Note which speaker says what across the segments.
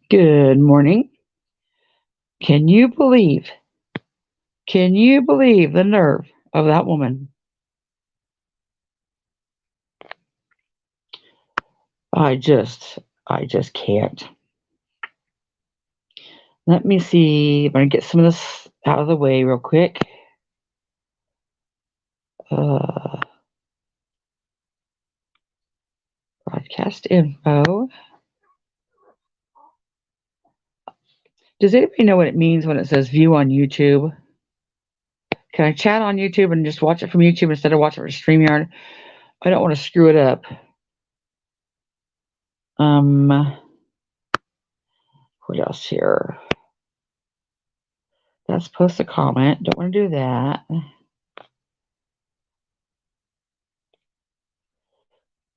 Speaker 1: Good morning. Can you believe? Can you believe the nerve of that woman? I just, I just can't. Let me see. I'm gonna get some of this out of the way real quick. Uh, Broadcast info. Does anybody know what it means when it says view on YouTube? Can I chat on YouTube and just watch it from YouTube instead of watching it from StreamYard? I don't want to screw it up. What else here? That's post a comment. Don't want to do that.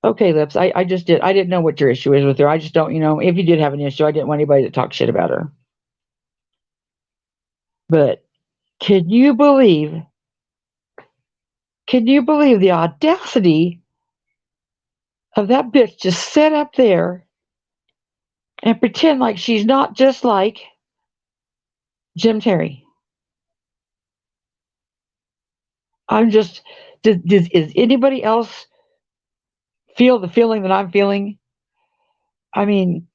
Speaker 1: Okay, Lips, I just did. I didn't know what your issue is with her. I just don't, if you did have an issue, I didn't want anybody to talk shit about her. But can you believe the audacity of that bitch just sit up there and pretend like she's not just like Jim Terry? I'm just, is anybody else feel the feeling that I'm feeling? I mean,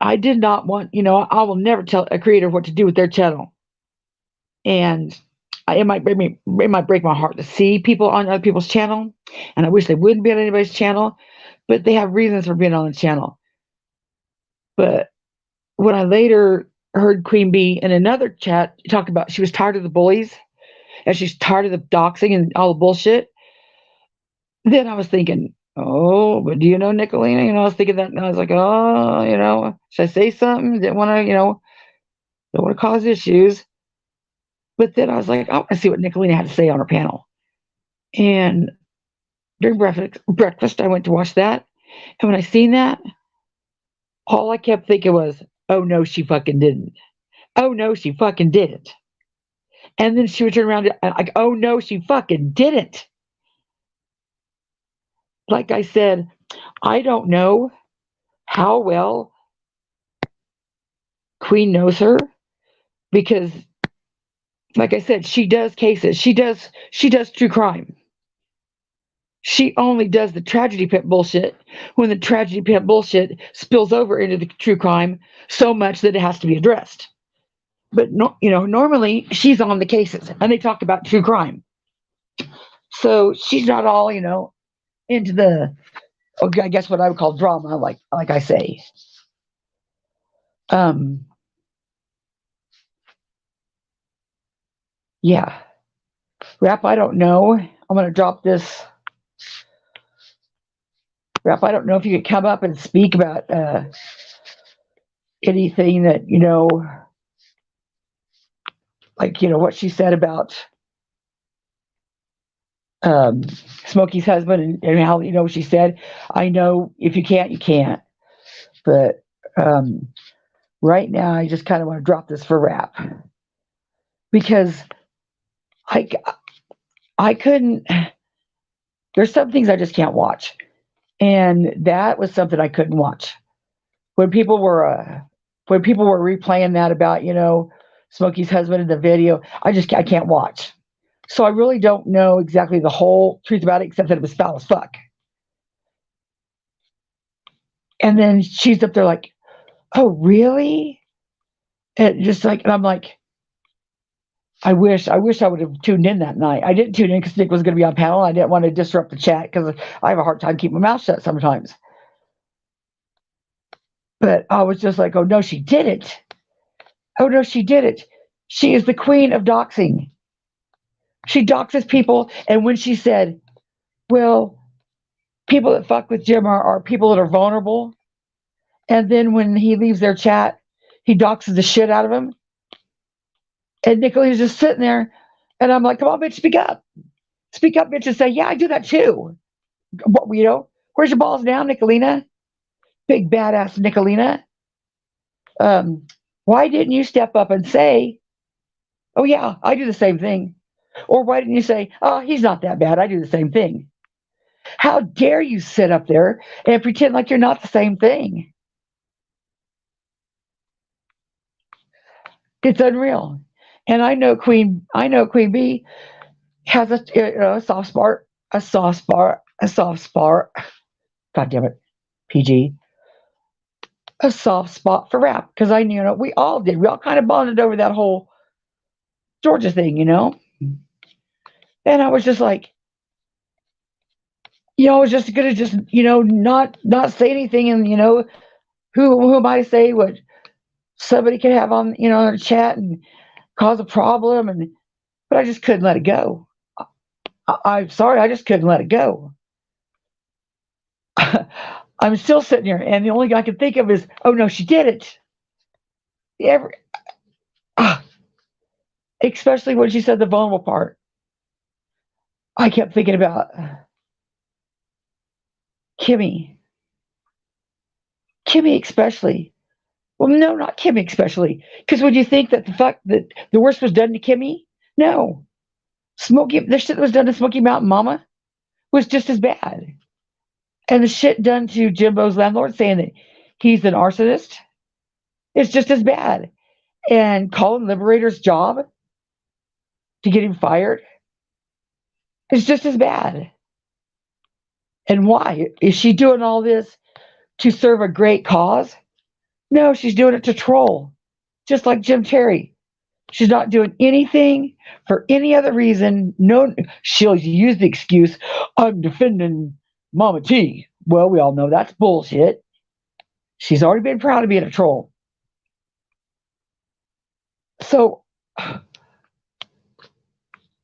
Speaker 1: I did not want, I will never tell a creator what to do with their channel. And it might break my heart to see people on other people's channel, and I wish they wouldn't be on anybody's channel, but they have reasons for being on the channel. But when I later heard QueenBee in another chat talk about she was tired of the bullies and she's tired of the doxing and all the bullshit, then I was thinking, oh, but do you know Nickalina? I was thinking that, and I was like, oh, should I say something? Didn't want to, don't want to cause issues. But then I was like, I want to see what Nickalina had to say on her panel. And during breakfast, I went to watch that. And when I seen that, all I kept thinking was, oh no, she fucking didn't. Oh no, she fucking didn't. And then she would turn around and like, oh no, she fucking didn't. Like I said, I don't know how well Queen knows her, because like I said, she does cases. She does true crime. She only does the tragedy pit bullshit when the tragedy pit bullshit spills over into the true crime so much that it has to be addressed. But no, normally she's on the cases and they talk about true crime. So she's not all, into the, I guess what I would call drama, like I say. Yeah. Rap, I don't know. I'm gonna drop this. Rap, I don't know if you could come up and speak about anything that, like, what she said about Smokey's husband, and how, what she said. I know if you can't, you can't. But right now, I just kind of want to drop this for Rap, because I couldn't. There's some things I just can't watch, and that was something I couldn't watch. When people were replaying that about, Smokey's husband in the video, I can't watch. So I really don't know exactly the whole truth about it, except that it was foul as fuck. And then she's up there like, oh really? And just like, and I'm like, I wish I would have tuned in that night. I didn't tune in because Nick was going to be on panel. I didn't want to disrupt the chat because I have a hard time keeping my mouth shut sometimes. But I was just like, oh no, she didn't. Oh no, she didn't. She is the queen of doxing. She doxes people. And when she said, well, people that fuck with Jim are people that are vulnerable. And then when he leaves their chat, he doxes the shit out of him. And Nickalina's just sitting there. And I'm like, come on, bitch, speak up. Speak up, bitch, and say, yeah, I do that too. What, where's your balls now, Nickalina? Big badass Nickalina. Why didn't you step up and say, oh yeah, I do the same thing? Or why didn't you say, oh, he's not that bad, I do the same thing? How dare you sit up there and pretend like you're not the same thing? It's unreal. And I know Queen Bee has a soft spot, a soft spot. God damn it, PG, a soft spot for rap because I knew, we all did. We all kind of bonded over that whole Georgia thing. And I was just like, I was just gonna just not say anything, and who am I to say what somebody could have on on a chat and cause a problem, but I just couldn't let it go. I'm sorry, I just couldn't let it go. I'm still sitting here, and the only thing I can think of is, oh no, she did it. Every, ah, especially when she said the vulnerable part. I kept thinking about Kimmy. Kimmy especially. Well, no, not Kimmy especially. Because would you think that the fact that the worst was done to Kimmy? No. The shit that was done to Smoky Mountain Mama was just as bad. And the shit done to Jimbo's landlord saying that he's an arsonist is just as bad. And calling Liberator's job to get him fired is just as bad. And why? Is she doing all this to serve a great cause? No, she's doing it to troll, just like Jim Terry. She's not doing anything for any other reason. No, she'll use the excuse, I'm defending Mama T. Well, we all know that's bullshit. She's already been proud of being a troll. So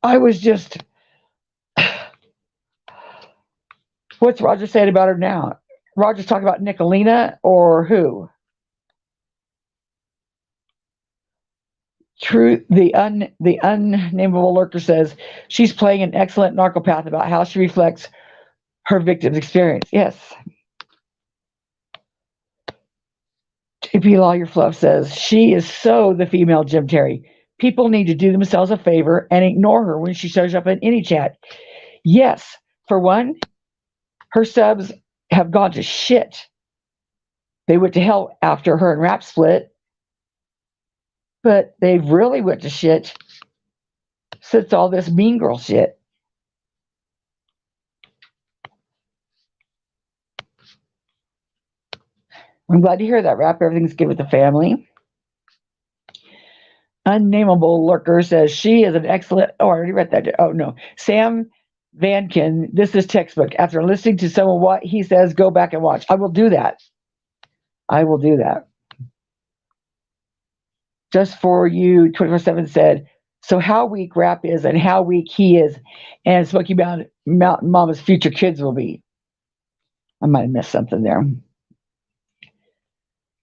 Speaker 1: I was just, what's Roger saying about her now? Roger's talking about Nickalina or who? True, the unnameable lurker says she's playing an excellent narcopath about how she reflects her victim's experience. Yes. JP Lawyer Fluff says she is so the female Jim Terry. People need to do themselves a favor and ignore her when she shows up in any chat. Yes, for one, her subs have gone to shit. They went to hell after her and Rap split, but they really went to shit since all this Mean Girl shit. I'm glad to hear that, Rap. Everything's good with the family. Unnameable Lurker says she is an excellent. Oh, I already read that. Oh, no. Sam Vankin, this is textbook. After listening to some of what he says, go back and watch. I will do that. I will do that. Just for you, 24/7 said, so how weak Rap is and how weak he is and Smoky Mountain Mama's future kids will be. I might have missed something there.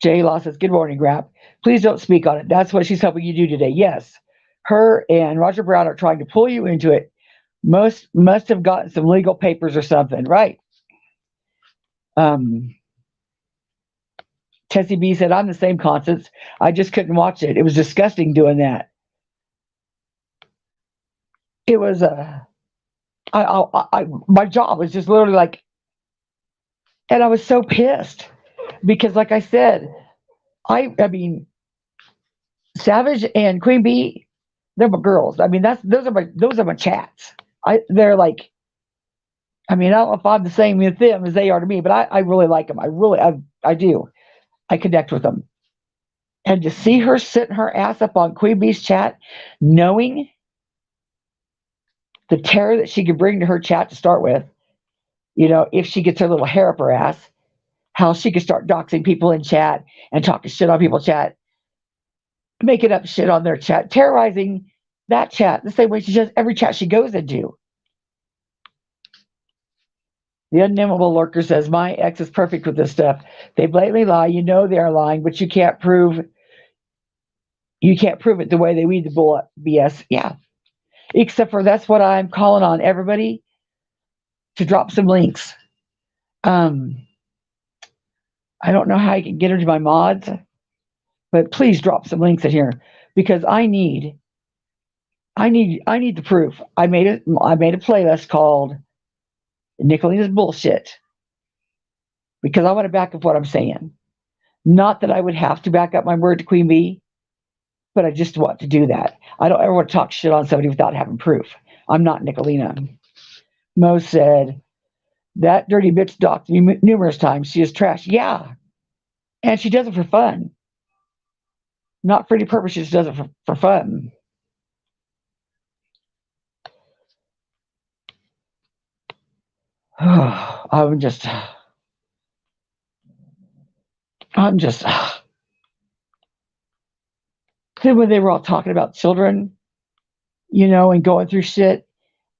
Speaker 1: Jay Law says, good morning, Rap. Please don't speak on it. That's what she's helping you do today. Yes, her and Roger Brown are trying to pull you into it. Must have gotten some legal papers or something, right? Tessie B said, I'm the same, Constance. I just couldn't watch it. It was disgusting doing that. It was my jaw was just literally like, and I was so pissed because, like I said, I mean, Savage and QueenBee, they're my girls. I mean, those are my chats. They're like, I mean, I don't know if I'm the same with them as they are to me, but I really like them. I do. I connect with them. And to see her sitting her ass up on QueenBee's chat, knowing the terror that she could bring to her chat to start with, if she gets her little hair up her ass, how she could start doxing people in chat and talking shit on people's chat, making up shit on their chat, terrorizing that chat the same way she does every chat she goes into. The unnameable lurker says, my ex is perfect with this stuff. They blatantly lie. You know they are lying, but you can't prove it the way they read the bullet BS. Yeah. Except for that's what I'm calling on everybody to drop some links. I don't know how I can get into my mods, but please drop some links in here because I need the proof. I made a playlist called Nickalina's Bullshit because I want to back up what I'm saying. Not that I would have to back up my word to QueenBee, but I just want to do that. I don't ever want to talk shit on somebody without having proof. I'm not Nickalina. Mo said, that dirty bitch docked me numerous times. She is trash. Yeah. And she does it for fun. Not for any purpose. She just does it for fun. I'm just. Then when they were all talking about children, and going through shit,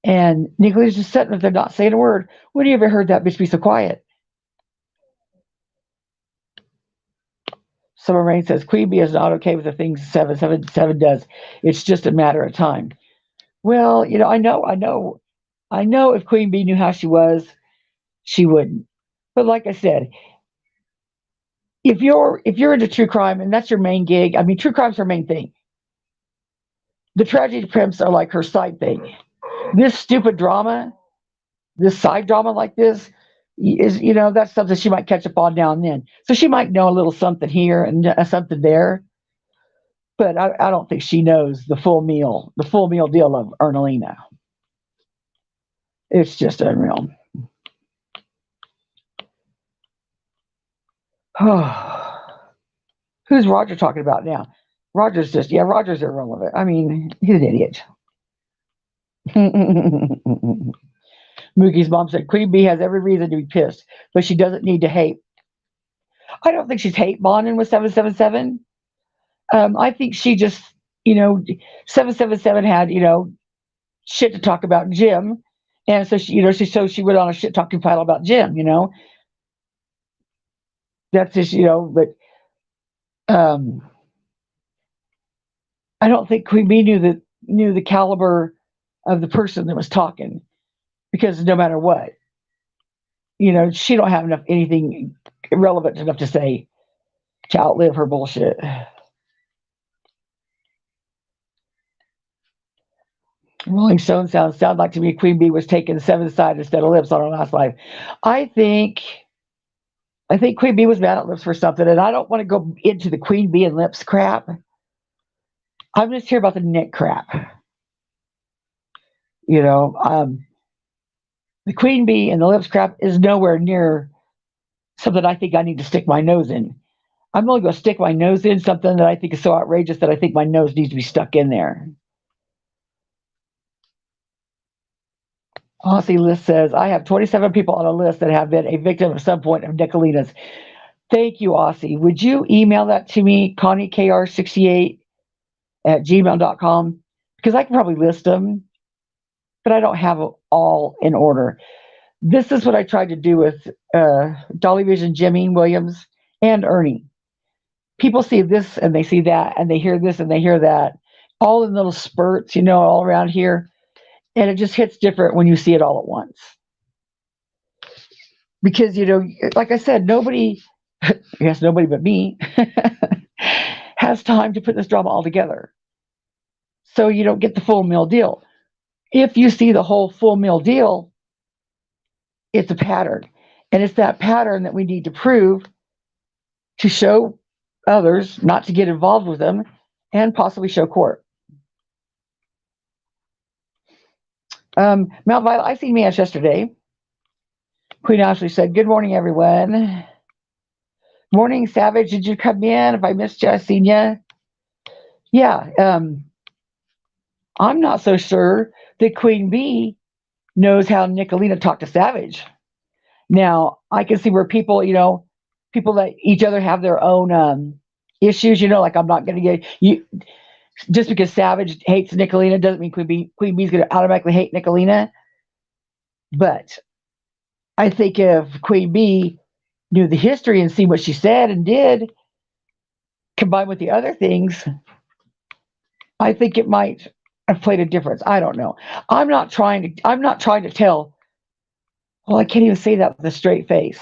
Speaker 1: and Nickalina's just sitting there not saying a word. When have you ever heard that bitch be so quiet? Summer Rain says, QueenBee is not okay with the things 777 does. It's just a matter of time. Well, I know if QueenBee knew how she was, she wouldn't. But like I said, if you're into true crime and that's your main gig, I mean, true crime's her main thing. The tragedy pimps are like her side thing. This stupid drama, this side drama like this, is that's something she might catch up on now and then. So she might know a little something here and something there, but I don't think she knows the full meal deal of Ernalina. It's just unreal. Who's Roger talking about now? Roger's irrelevant. I mean, he's an idiot. Mookie's mom said QueenBee has every reason to be pissed, but she doesn't need to hate. I don't think she's hate bonding with 777. I think she just, 777 had, shit to talk about Jim. And so she went on a shit talking pile about Jim, That's just, but I don't think QueenBee knew the caliber of the person that was talking, because no matter what, she don't have anything relevant enough to say to outlive her bullshit. Rolling Stone sound like to me QueenBee was taking 7 side instead of lips on her last live. I think QueenBee was mad at lips for something, and I don't want to go into the QueenBee and lips crap. I'm just here about the Nick crap. The QueenBee and the lips crap is nowhere near something I think I need to stick my nose in. I'm only going to stick my nose in something that I think is so outrageous that I think my nose needs to be stuck in there. Aussie List says, I have 27 people on a list that have been a victim at some point of Nickalina's. Thank you, Aussie. Would you email that to me, ConnieKR68@gmail.com? Because I can probably list them, but I don't have them all in order. This is what I tried to do with Dolly Vision, Jimmy Williams, and Ernie. People see this and they see that, and they hear this and they hear that, all in little spurts, all around here. And it just hits different when you see it all at once. Because, like I said, nobody but me, has time to put this drama all together. So you don't get the full meal deal. If you see the whole full meal deal, it's a pattern. And it's that pattern that we need to prove to show others not to get involved with them and possibly show court. Mount Violet, I seen Mia's yesterday. Queen Ashley said, good morning, everyone. Morning, Savage. Did you come in? If I missed you, I seen you. Yeah. I'm not so sure that QueenBee knows how Nickalina talked to Savage. Now, I can see where people that each other have their own issues, like I'm not going to get you. Just because Savage hates Nickalina doesn't mean QueenBee's going to automatically hate Nickalina. But I think if QueenBee knew the history and see what she said and did, combined with the other things, I think it might have played a difference. I don't know. I'm not trying to tell. Well, I can't even say that with a straight face.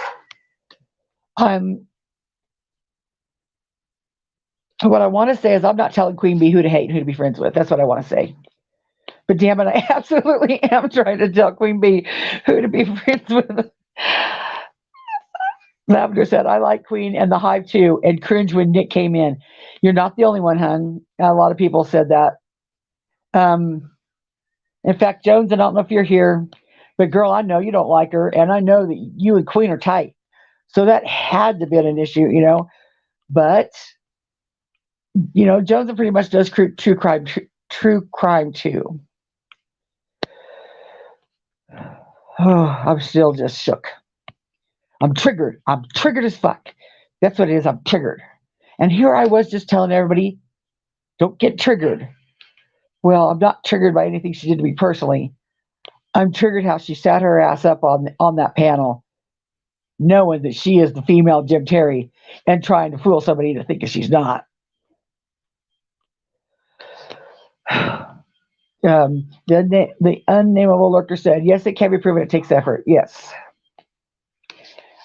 Speaker 1: What I want to say is I'm not telling QueenBee who to hate and who to be friends with. That's what I want to say. But damn it, I absolutely am trying to tell QueenBee who to be friends with. Lavender said, I like Queen and the Hive too, and cringe when Nick came in. You're not the only one, hon. A lot of people said that. Um, in fact, Jones, I don't know if you're here, but girl, I know you don't like her, and I know that you and Queen are tight. So that had to be an issue, But Jones pretty much does true crime too. Oh, I'm still just shook. I'm triggered. I'm triggered as fuck. That's what it is. I'm triggered. And here I was just telling everybody, don't get triggered. Well, I'm not triggered by anything she did to me personally. I'm triggered how she sat her ass up on that panel, knowing that she is the female Jim Terry and trying to fool somebody to think that she's not. The unnameable lurker said, yes, it can be proven. It takes effort. Yes.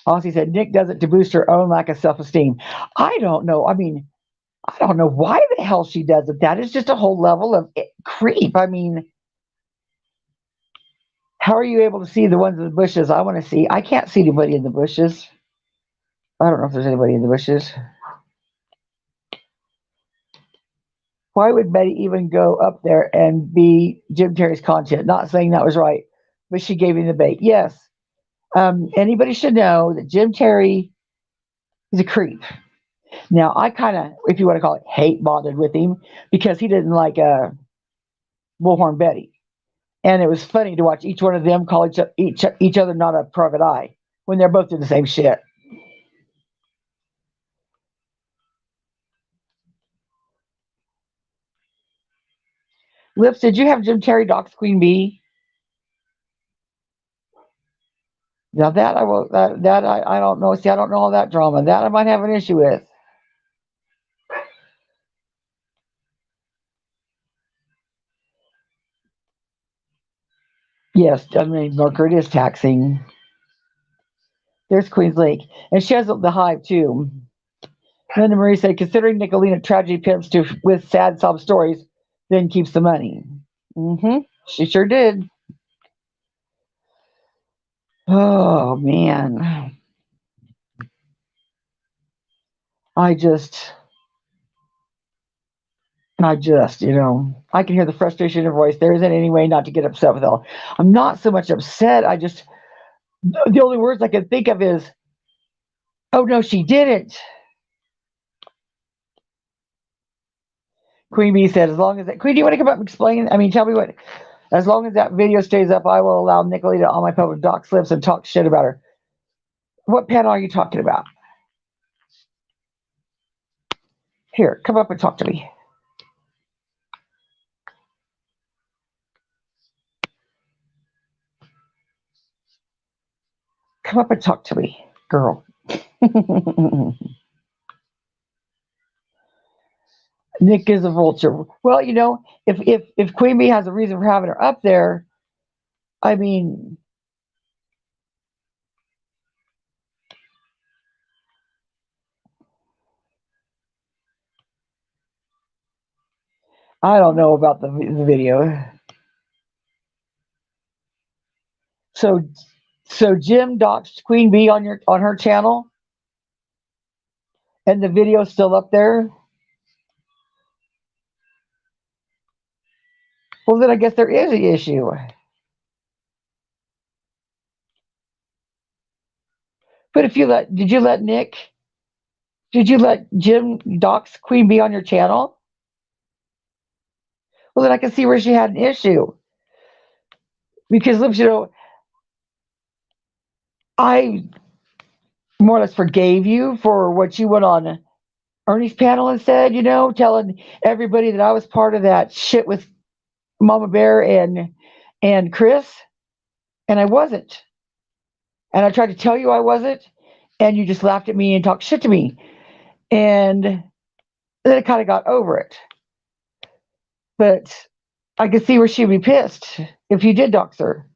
Speaker 1: Aussie said, Nick does it to boost her own lack of self-esteem. I don't know. I mean, I don't know why the hell she does it. That is just a whole level of creep. I mean, how are you able to see the ones in the bushes? I want to see. I can't see anybody in the bushes. I don't know if there's anybody in the bushes. Why would Betty even go up there and be Jim Terry's content? Not saying that was right, but she gave him the bait. Yes. Anybody should know that Jim Terry is a creep. Now, I kind of, if you want to call it, hate bonded with him because he didn't like Bullhorn Betty. And it was funny to watch each one of them call each other not a private eye when they're both doing the same shit. Lips, did you have Jim Terry dox QueenBee? Now that I will that I don't know. See, I don't know all that drama. That I might have an issue with. Yes, I mean Margaret is taxing. There's Queen's Lake, and she has the Hive too. Linda Marie said, considering Nickalina tragedy pimps with sad sob stories, then keeps the money. She sure did. Oh man, I just, I can hear the frustration in her voice. There isn't any way not to get upset with her. I'm not so much upset. The only words I can think of is, oh no, she didn't. QueenBee said, as long as that, Queen, do you want to come up and explain? I mean, tell me what, as long as that video stays up, I will allow Nickalina on my public doc slips and talk shit about her. What panel are you talking about? Here, come up and talk to me. Come up and talk to me, girl. Nick is a vulture. Well, if QueenBee has a reason for having her up there, I mean, I don't know about the video. So Jim doxed QueenBee on her channel, and the video's still up there. Well, then I guess there is an issue. But did you let Jim dox QueenBee on your channel? Well, then I can see where she had an issue. Because, I more or less forgave you for what you went on Ernie's panel and said, telling everybody that I was part of that shit with Mama Bear and Chris, and I wasn't. And I tried to tell you I wasn't, and you just laughed at me and talked shit to me. And then I kind of got over it. But I could see where she'd be pissed if you did dox her.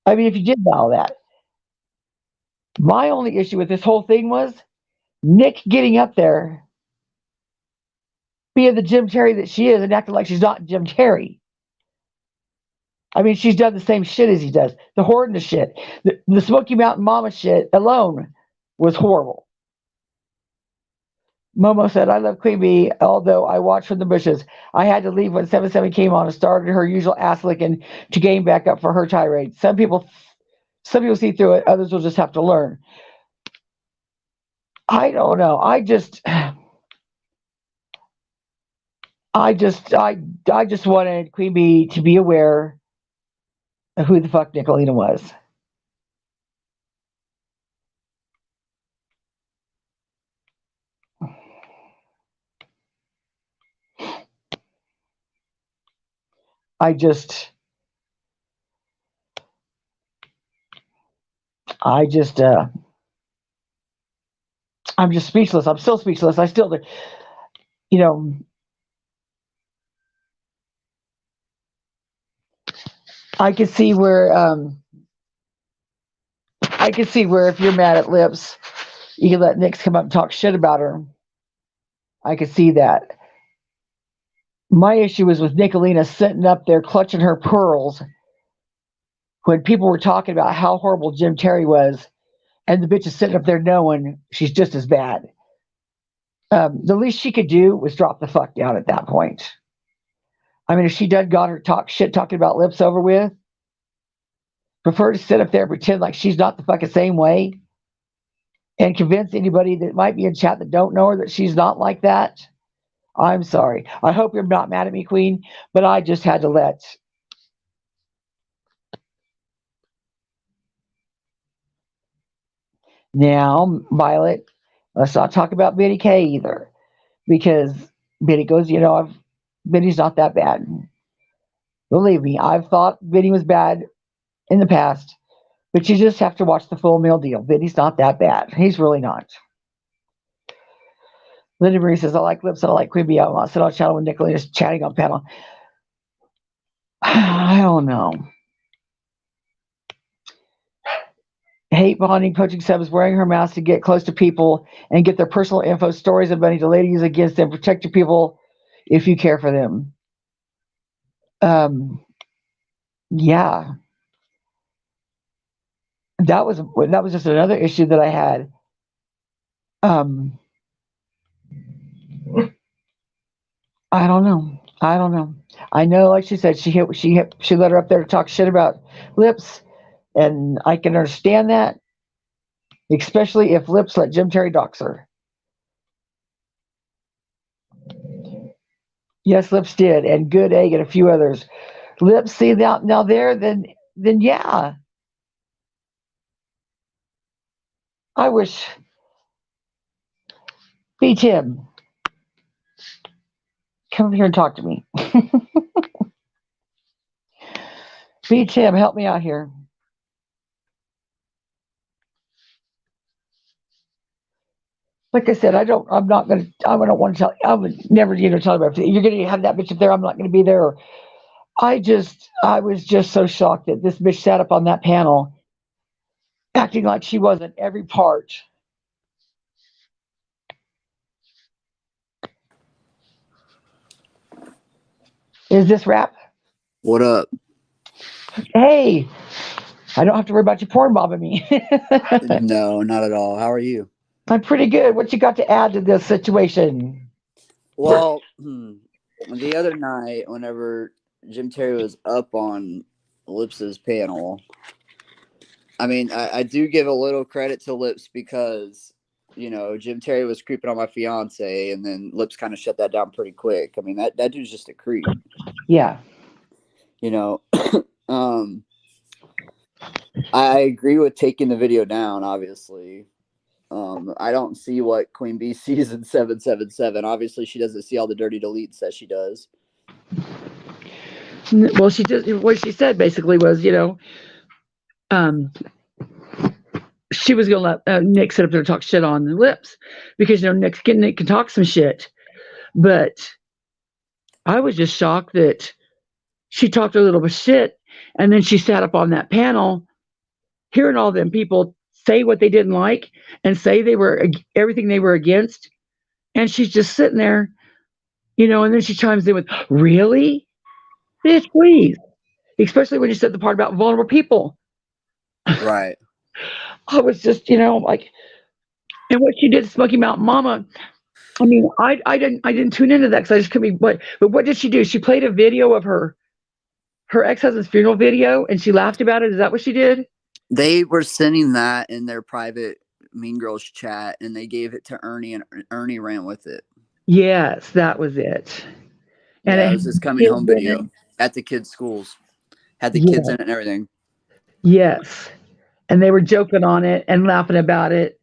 Speaker 1: I mean, if you did all that. My only issue with this whole thing was Nick getting up there, being the Jim Terry that she is, and acting like she's not Jim Terry. I mean, she's done the same shit as he does. The Horton shit, the Smoky Mountain Mama shit alone was horrible. Momo said, I love Queen Bee, although I watched from the bushes. I had to leave when 7-7 came on and started her usual ass licking to gain back up for her tirade. Some people see through it, others will just have to learn. I don't know. I just wanted Queen Bee to be aware of who the fuck Nickalina was. I just, I just, I'm just speechless. I'm still speechless. You know, I can see where, if you're mad at Lips, you can let Nix come up and talk shit about her. I could see that. My issue was with Nickalina sitting up there clutching her pearls when people were talking about how horrible Jim Terry was, and the bitch is sitting up there knowing she's just as bad. The least she could do was drop the fuck down at that point. I mean, if she done got her talking about Lips over with, prefer to sit up there and pretend like she's not the fucking same way and convince anybody that might be in chat that don't know her that she's not like that. I'm sorry. I hope you're not mad at me, Queen, but I just had to let. Now, Violet, let's not talk about Betty K either, because Betty goes, Betty's not that bad. Believe me, I've thought Betty was bad in the past, but you just have to watch the Full Meal Deal. Betty's not that bad. He's really not. Linda Marie says, I like Lips and I like QueenBee. I want to sit on channel with Nickalina chatting on panel. I don't know. Hate bonding coaching Seb is wearing her mask to get close to people and get their personal info, stories, and money to later use against them. Protect your people if you care for them. Yeah. That was just another issue that I had. I don't know. I know, like she said, she let her up there to talk shit about Lips, and I can understand that, especially if Lips let Jim Terry dox her. Yes, Lips did, and Good Egg and a few others. Lips, see now there, then yeah. I wish. B Tim, come over here and talk to me. B Tim, help me out here. Like I said, I don't want to tell. I would never, tell about you're going to have that bitch up there. I'm not going to be there. I was just so shocked that this bitch sat up on that panel, acting like she wasn't every part. Is this rap?
Speaker 2: What up?
Speaker 1: Hey, I don't have to worry about your porn bombing me.
Speaker 2: No, not at all. How are you?
Speaker 1: I'm pretty good. What you got to add to this situation?
Speaker 2: Well, the other night, whenever Jim Terry was up on Lips's panel, I mean, I do give a little credit to Lips because, Jim Terry was creeping on my fiance, and then Lips kind of shut that down pretty quick. I mean, that dude's just a creep.
Speaker 1: Yeah.
Speaker 2: I agree with taking the video down, obviously. I don't see what QueenBee sees in 777. Obviously, she doesn't see all the dirty deletes that she does.
Speaker 1: Well, what she said basically was, she was going to let Nick sit up there and talk shit on the Lips because, Nick can talk some shit. But I was just shocked that she talked a little bit of shit, and then she sat up on that panel hearing all them people say what they didn't like and say they were everything they were against. And she's just sitting there, and then she chimes in with, really? Bitch, please. Especially when you said the part about vulnerable people.
Speaker 2: Right.
Speaker 1: I was just, like, And what she did, Smoky Mountain Mama. I mean, I didn't tune into that because I just couldn't be. But what did she do? She played a video of her ex husband's funeral video, and she laughed about it. Is that what she did?
Speaker 2: They were sending that in their private Mean Girls chat, and they gave it to Ernie, and Ernie ran with it.
Speaker 1: Yes, that was it. And it
Speaker 2: Yeah, it
Speaker 1: had
Speaker 2: was this coming
Speaker 1: kids
Speaker 2: home
Speaker 1: in
Speaker 2: video
Speaker 1: it.
Speaker 2: at the kids' schools. Had the kids
Speaker 1: Yeah,
Speaker 2: in it and everything.
Speaker 1: yes. And they were joking on it and laughing about it.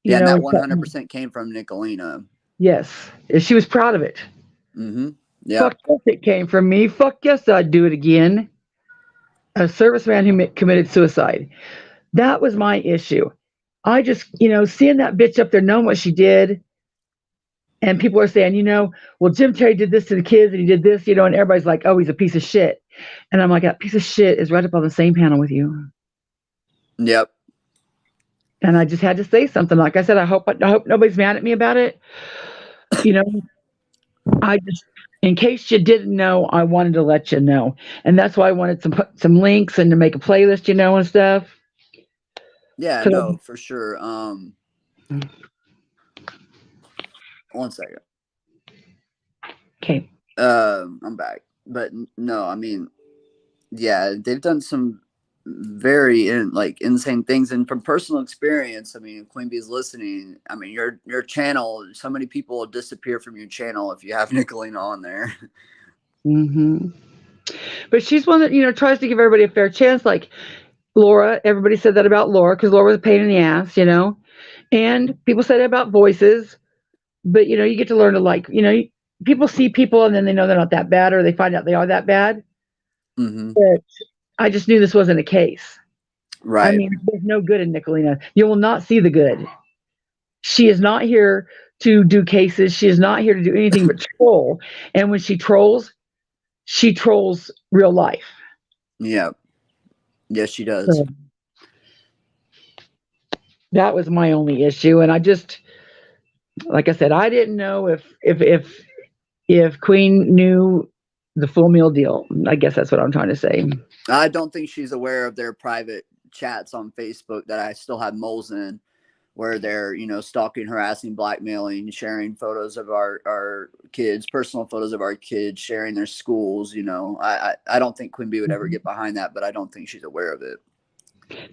Speaker 1: You
Speaker 2: Yeah, and
Speaker 1: know,
Speaker 2: that
Speaker 1: and
Speaker 2: 100% came from Nickalina.
Speaker 1: yes, and she was proud of it.
Speaker 2: Mm-hmm. Yep.
Speaker 1: Fuck yes, it came from me. Fuck yes, I'd do it again. A serviceman who committed suicide. That was my issue. I just, seeing that bitch up there, knowing what she did, and people are saying, well, Jim Terry did this to the kids and he did this, and everybody's like, oh, he's a piece of shit. And I'm like, that piece of shit is right up on the same panel with you.
Speaker 2: Yep.
Speaker 1: And I just had to say something. Like I said, I hope nobody's mad at me about it. You know, I just, in case you didn't know, I wanted to let you know, and that's why I wanted some links and to make a playlist, and stuff.
Speaker 2: Yeah,
Speaker 1: 'Cause
Speaker 2: no, for sure. One second.
Speaker 1: okay,
Speaker 2: I'm back. But no, I mean, yeah, they've done some very insane things, and from personal experience, I mean, QueenBees listening. I mean, your channel. So many people will disappear from your channel if you have Nickalina on there.
Speaker 1: hmm but she's one that tries to give everybody a fair chance. Like Laura, everybody said that about Laura because Laura was a pain in the ass. And people said it about voices, but you get to learn to people see people and then they know they're not that bad or they find out they are that bad.
Speaker 2: Mm-hmm.
Speaker 1: But I just knew this wasn't a case. I
Speaker 2: Right.
Speaker 1: mean, there's no good in Nickalina. You will not see the good. She is not here to do cases. She is not here to do anything but troll. And when she trolls real life.
Speaker 2: Yeah. Yes, she does.
Speaker 1: So that was my only issue. And I just, like I said, I didn't know if Queen knew the full meal deal. I guess that's what I'm trying to say.
Speaker 2: I don't think she's aware of their private chats on Facebook that I still have moles in, where they're stalking, harassing, blackmailing, sharing photos of our kids, personal photos of our kids, sharing their schools. I don't think QueenBee would ever get behind that, but I don't think she's aware of it.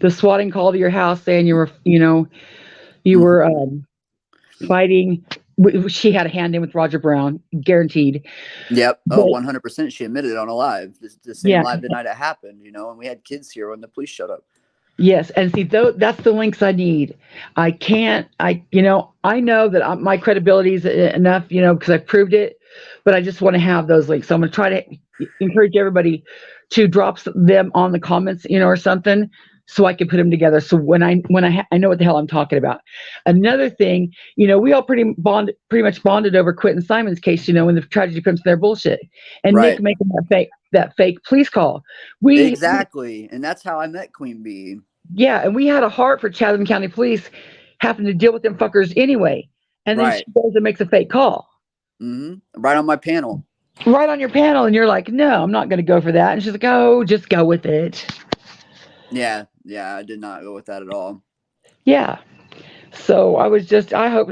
Speaker 1: The swatting call to your house saying you
Speaker 2: Mm-hmm.
Speaker 1: were fighting. She had a hand in with Roger Brown, guaranteed.
Speaker 2: Yep. Oh,
Speaker 1: But
Speaker 2: 100%. She admitted it on a live, the same
Speaker 1: yeah,
Speaker 2: live the night it happened. And we had kids here when the police showed up.
Speaker 1: yes, and see, that's the links I need. I can't. I know that my credibility is enough, because I proved it. But I just want to have those links. So I'm going to try to encourage everybody to drop them on the comments, or something, so I can put them together. So I know what the hell I'm talking about. Another thing, we all pretty much bonded over Quentin Simon's case, when the tragedy comes to their bullshit, and Nick
Speaker 2: Right.
Speaker 1: making that fake police call. We
Speaker 2: Exactly. And that's how I met QueenBee.
Speaker 1: Yeah, and we had a heart for Chatham County Police having to deal with them fuckers anyway. And then she
Speaker 2: Right.
Speaker 1: goes and makes a fake call
Speaker 2: Right on my panel.
Speaker 1: right on your panel, and you're like, no, I'm not going to go for that. And she's like, oh, just go with it.
Speaker 2: Yeah. Yeah. I did not go with that at all.
Speaker 1: Yeah. So I hope,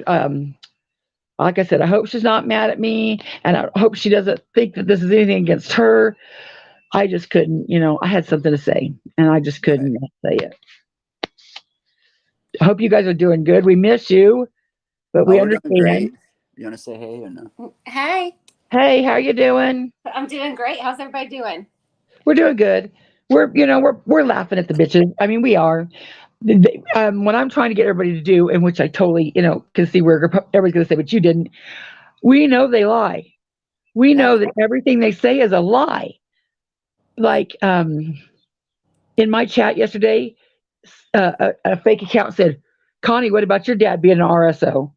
Speaker 1: like I said, I hope she's not mad at me, and I hope she doesn't think that this is anything against her. I just couldn't, I had something to say, and I just
Speaker 2: Right.
Speaker 1: couldn't say it. I hope you guys are doing good. We miss you, but
Speaker 2: Oh,
Speaker 1: we
Speaker 2: we're doing great.
Speaker 1: understand.
Speaker 2: You want to say hey or no?
Speaker 3: Hey,
Speaker 1: Hey, how you doing?
Speaker 3: I'm doing great. How's everybody doing?
Speaker 1: We're doing good. We're laughing at the bitches. I mean, we are. What I'm trying to get everybody to do, and which I totally, can see where everybody's going to say, but you didn't. We know they lie. We
Speaker 3: Oh,
Speaker 1: know that everything they say is a lie. Like in my chat yesterday, a fake account said, "Connie, what about your dad being an RSO?"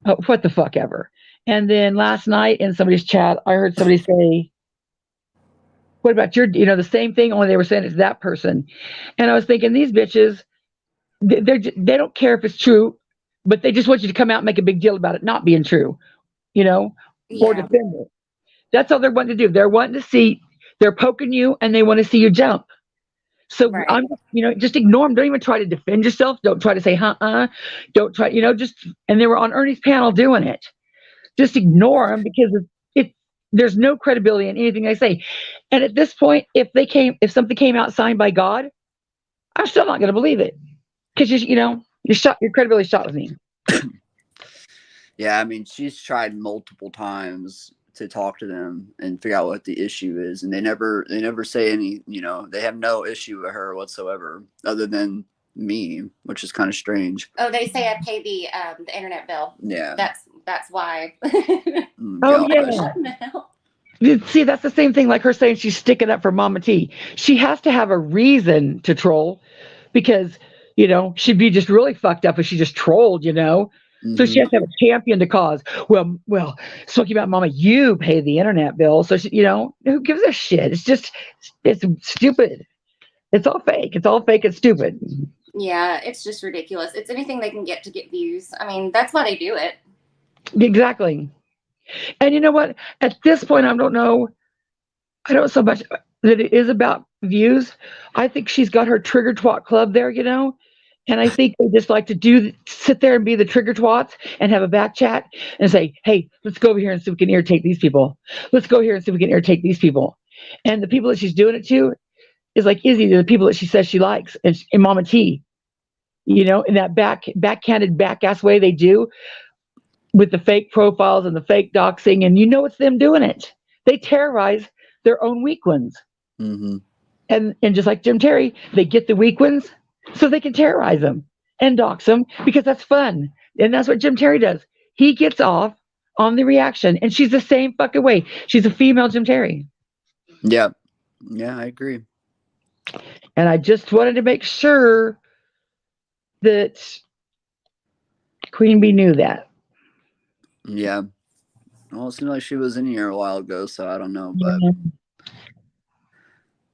Speaker 1: Oh, what the fuck ever. And then last night in somebody's chat, I heard somebody say, "What about your?" The same thing, only they were saying it's that person. And I was thinking, these bitches, they don't care if it's true, but they just want you to come out and make a big deal about it not being true, you know, or
Speaker 3: yeah.
Speaker 1: defend it. That's all they're wanting to do. They're wanting to see, they're poking you and they want to see you jump. So
Speaker 3: Right.
Speaker 1: I'm, just ignore them. Don't even try to defend yourself. Don't try to say, Don't try, just, and they were on Ernie's panel doing it. Just ignore them because there's no credibility in anything they say. And at this point, if something came out signed by God, I'm still not going to believe it because your credibility shot with me.
Speaker 2: Yeah, I mean, she's tried multiple times to talk to them and figure out what the issue is, and they never say any. They have no issue with her whatsoever, other than me, which is kind of strange.
Speaker 3: Oh, they say I pay the internet bill.
Speaker 2: Yeah.
Speaker 3: That's why.
Speaker 1: Oh
Speaker 2: Gosh.
Speaker 1: yeah.
Speaker 3: What in the hell?
Speaker 1: See, that's the same thing like her saying she's sticking up for Mama T. She has to have a reason to troll because, she'd be just really fucked up if she just trolled. So she has to have a champion to cause. Well, Smoky Mountain Mama, you pay the internet bill. So, who gives a shit? It's stupid. It's all fake. It's all fake and stupid.
Speaker 3: Yeah, it's just ridiculous. It's anything they can get to get views. I mean, that's why they do it.
Speaker 1: Exactly. And you know what? At this point, I don't so much that it is about views. I think she's got her trigger twat club there, and I think they just like to sit there and be the trigger twats and have a back chat and say, hey, let's go over here and see if we can irritate these people. Let's go here and see if we can irritate these people. And the people that she's doing it to is like Izzy, the people that she says she likes, and Mama T, in that backhanded, back-ass way they do with the fake profiles and the fake doxing, and it's them doing it. They terrorize their own weak ones.
Speaker 2: Mm-hmm.
Speaker 1: And just like Jim Terry, they get the weak ones so they can terrorize them and dox them because that's fun. And that's what Jim Terry does. He gets off on the reaction, and she's the same fucking way. She's a female Jim Terry.
Speaker 2: Yeah. Yeah, I agree.
Speaker 1: And I just wanted to make sure that QueenBee knew that.
Speaker 2: Yeah. Well, it seemed like she was in here a while ago, so I don't know, but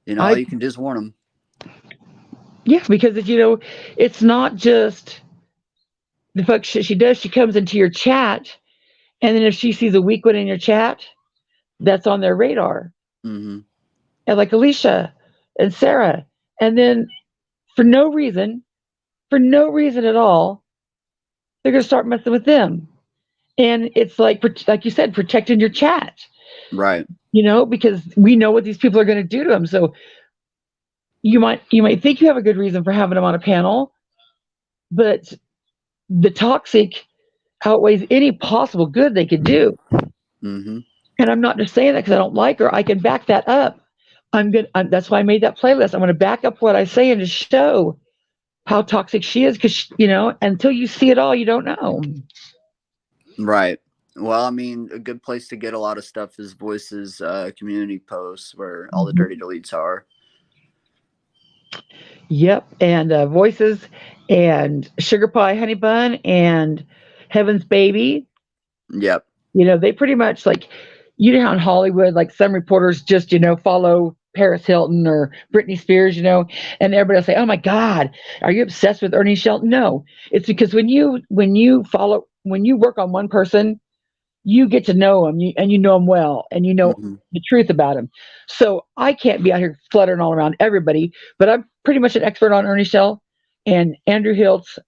Speaker 1: Yeah.
Speaker 2: all you can do is warn them.
Speaker 1: Yeah, because it's not just the fuck shit she does. She comes into your chat, and then if she sees a weak one in your chat, that's on their radar.
Speaker 2: Mm-hmm.
Speaker 1: And like Alicia and Sarah, and then for no reason at all, they're gonna start messing with them. And it's like you said, protecting your chat.
Speaker 2: Right.
Speaker 1: Because we know what these people are going to do to them. So you might think you have a good reason for having them on a panel, but the toxic outweighs any possible good they could do.
Speaker 2: Mm-hmm.
Speaker 1: And I'm not just saying that because I don't like her. I can back that up. That's why I made that playlist. I'm going to back up what I say and just show how toxic she is. Because until you see it all, you don't know.
Speaker 2: Right. Well, I mean, a good place to get a lot of stuff is Voices community posts where all the dirty deletes are.
Speaker 1: Yep, and Voices and Sugar Pie Honey Bun and Heaven's Baby.
Speaker 2: Yep.
Speaker 1: They pretty much like, how in Hollywood, like some reporters just, follow Paris Hilton or Britney Spears, and everybody will say, oh my God, are you obsessed with Ernie Shelton? No, it's because when you work on one person, you get to know them and you know them well and the truth about them. So I can't be out here fluttering all around everybody, but I'm pretty much an expert on Ernie Shell and Andrew Hiltz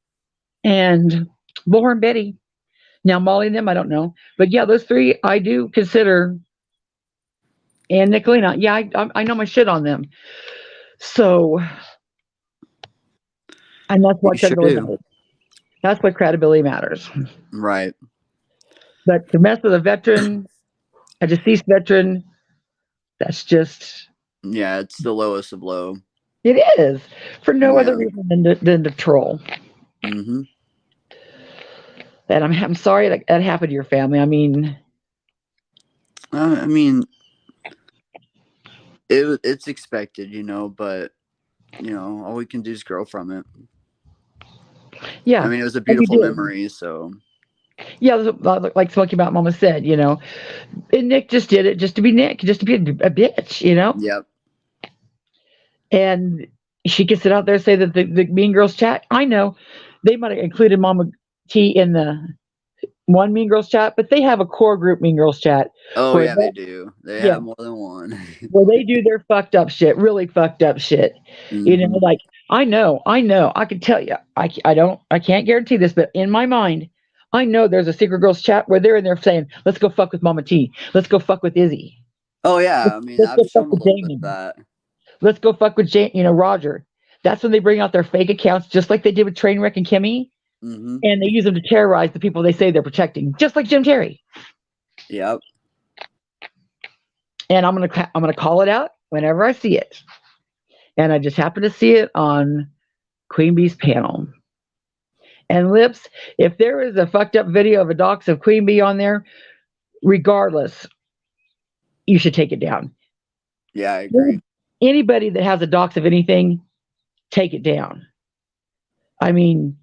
Speaker 1: and Bullhorn Betty. Now Molly and them, I don't know. But yeah, those three I do consider, and Nickalina. Yeah, I know my shit on them. So, and that's what credibility matters. That's what credibility matters.
Speaker 2: Right.
Speaker 1: But to mess with a veteran, a deceased veteran, that's just...
Speaker 2: Yeah, it's the lowest of low.
Speaker 1: It is, for no other reason than to troll.
Speaker 2: Mm-hmm.
Speaker 1: And I'm sorry that happened to your family. I mean,
Speaker 2: it's expected, but all we can do is grow from it.
Speaker 1: Yeah.
Speaker 2: I mean, it was a beautiful memory, so.
Speaker 1: Yeah, like Smoky Mountain Mama said, and Nick just did it just to be Nick, just to be a bitch,
Speaker 2: Yep.
Speaker 1: And she can sit out there and say that the Mean Girls chat. I know they might have included Mama T in the one Mean Girls chat, but they have a core group Mean Girls chat
Speaker 2: Oh
Speaker 1: where
Speaker 2: yeah, they
Speaker 1: they,
Speaker 2: do. They
Speaker 1: yeah,
Speaker 2: have more than one.
Speaker 1: where they do their fucked up shit, really fucked up shit.
Speaker 2: Hmm.
Speaker 1: Like I can tell you, I can't guarantee this, but in my mind, I know there's a secret girls chat where they're in there saying, "Let's go fuck with Mama T. Let's go fuck with Izzy.
Speaker 2: Oh yeah, I mean,
Speaker 1: Let's
Speaker 2: I've
Speaker 1: go fuck
Speaker 2: shown a
Speaker 1: with
Speaker 2: little bit of
Speaker 1: Damon.
Speaker 2: that.
Speaker 1: Let's go fuck with Roger." That's when they bring out their fake accounts, just like they did with Trainwreck and Kimmy,
Speaker 2: Hmm.
Speaker 1: and they use them to terrorize the people they say they're protecting, just like Jim Terry.
Speaker 2: Yep.
Speaker 1: And I'm gonna call it out whenever I see it. And I just happened to see it on QueenBee's panel. And Lips, if there is a fucked up video of a dox of Queen Bee on there, regardless, you should take it down.
Speaker 2: Yeah, I agree.
Speaker 1: Anybody that has a dox of anything, take it down. I mean,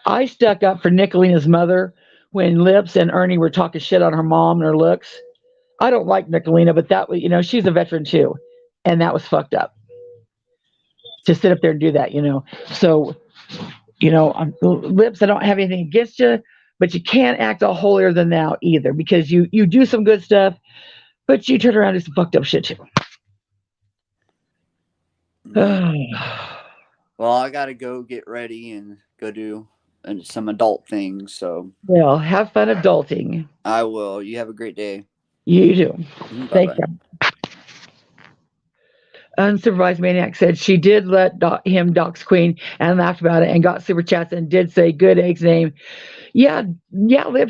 Speaker 1: I stuck up for Nickalina's mother when Lips and Ernie were talking shit on her mom and her looks. I don't like Nickalina, but that was, she's a veteran too. And that was fucked up to sit up there and do that. So, Lips, I don't have anything against you, but you can't act all holier than thou either, because you do some good stuff, but you turn around and do some fucked up shit too.
Speaker 2: Yeah. Well, I gotta go get ready and go do some adult things. So
Speaker 1: Well, have fun adulting.
Speaker 2: I will. You have a great day.
Speaker 1: You do.
Speaker 2: Bye
Speaker 1: Thank
Speaker 2: bye.
Speaker 1: you. Unsupervised Maniac said she did let him dox Queen and laughed about it and got super chats and did say good eggs name. Yeah, Lip.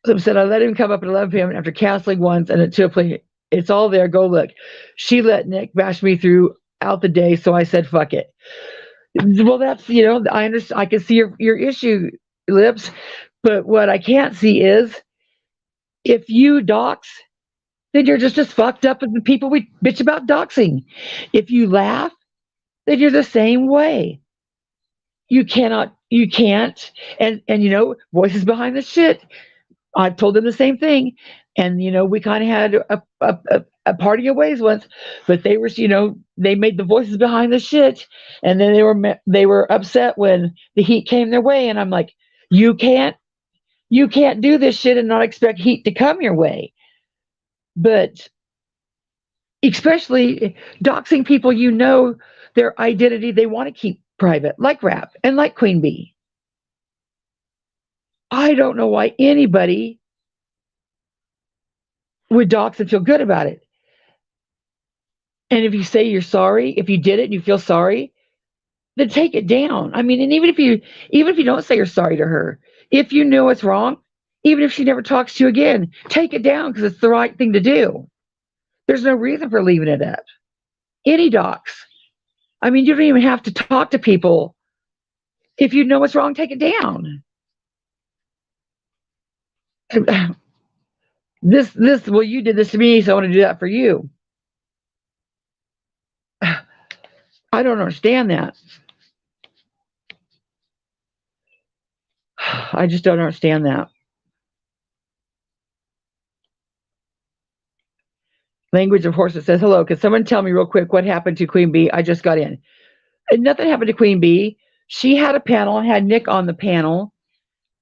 Speaker 1: Lip said I let him come up at 11 p.m. after canceling once and at 2 p.m. It's all there. Go look. She let Nick bash me throughout the day, so I said fuck it. Well, that's I understand. I can see your issue, Lips, but what I can't see is if you dox, then you're just as fucked up as the people we bitch about doxing. If you laugh, then you're the same way. You can't, and voices behind the shit. I've told them the same thing, and we kind of had a party of ways once, but they were, they made the voices behind the shit, and then they were upset when the heat came their way, and I'm like, you can't do this shit and not expect heat to come your way, but especially doxing people, their identity they want to keep private, like Rap and like Queen Bee. I don't know why anybody would dox and feel good about it. And if you say you're sorry, if you did it and you feel sorry, then take it down. I mean, and even if you don't say you're sorry to her, if you know it's wrong, even if she never talks to you again, take it down because it's the right thing to do. There's no reason for leaving it up. Any docs. I mean, you don't even have to talk to people. If you know what's wrong, take it down. Well, you did this to me, so I want to do that for you. I don't understand that. I just don't understand that. Language of Horses says, hello, can someone tell me real quick what happened to Queen Bee? I just got in. And nothing happened to Queen Bee. She had a panel, had Nick on the panel,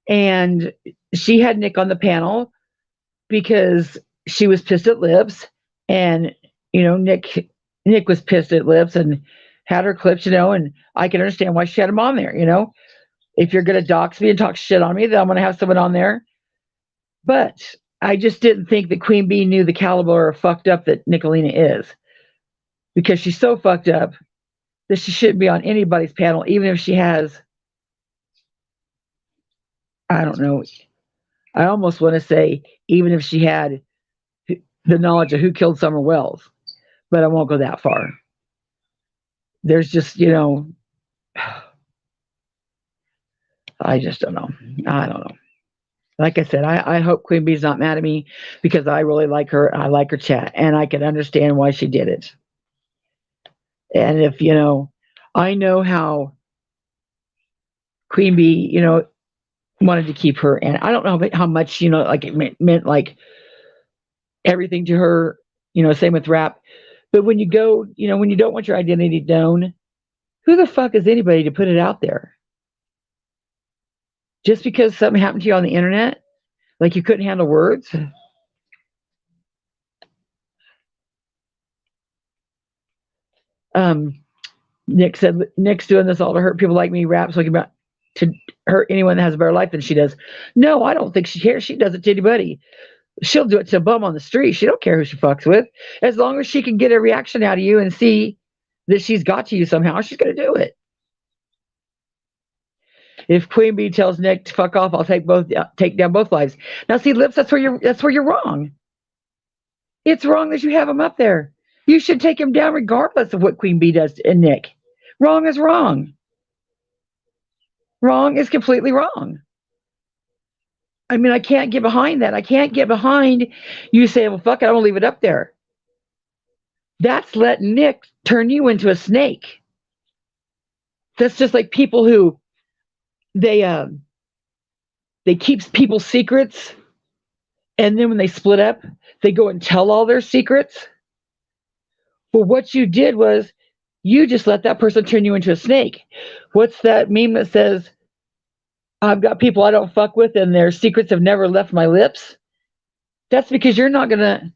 Speaker 1: and she had Nick on the panel because she was pissed at Lips, and Nick was pissed at Lips and had her clips, and I can understand why she had him on there. If you're gonna dox me and talk shit on me, then I'm gonna have someone on there. But I just didn't think that Queen Bee knew the caliber of fucked up that Nickalina is, because she's so fucked up that she shouldn't be on anybody's panel, even if she has, I don't know, I almost want to say, even if she had the knowledge of who killed Summer Wells, but I won't go that far. There's just, I just don't know. I don't know. Like I said, I hope Queen Bee's not mad at me, because I really like her. I like her chat, and I can understand why she did it. And if, I know how Queen Bee, wanted to keep her, and I don't know how much, like it meant like everything to her, same with Rap. But when you go, when you don't want your identity known, who the fuck is anybody to put it out there? just because something happened to you on the internet, like you couldn't handle words. Um, Nick said Nick's doing this all to hurt people like me. Raps like about to hurt anyone that has a better life than she does. No, I don't think she cares. She does it to anybody. She'll do it to a bum on the street. She don't care who she fucks with. As long as she can get a reaction out of you and see that she's got to you somehow, she's gonna do it. If QueenBee tells Nick to fuck off, I'll take down both lives. Now, see, Lips, that's where you're wrong. It's wrong that you have him up there. You should take him down regardless of what QueenBee does to Nick. Wrong is wrong. Wrong is completely wrong. I mean, I can't get behind that. I can't get behind you saying, well, fuck it, I'm going to leave it up there. That's letting Nick turn you into a snake. That's just like people who they keep people's secrets, and then when they split up, they go and tell all their secrets. Well, what you did was you just let that person turn you into a snake. What's that meme that says, I've got people I don't fuck with and their secrets have never left my lips? That's because I'm not gonna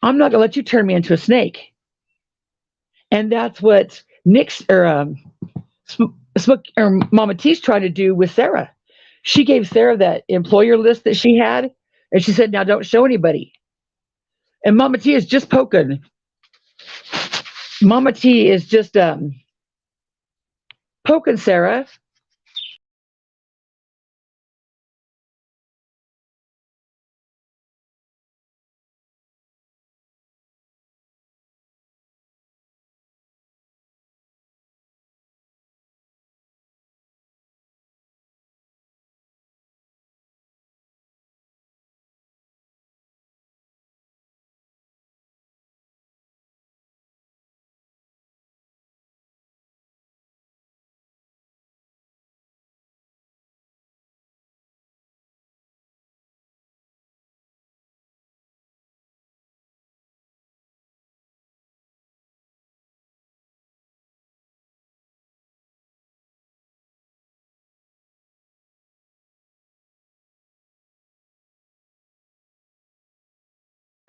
Speaker 1: let you turn me into a snake. And that's what Nick's or Mama T's tried to do with Sarah. She gave Sarah that employer list that she had, and she said, now don't show anybody. And Mama T is just poking. Mama T is just poking Sarah.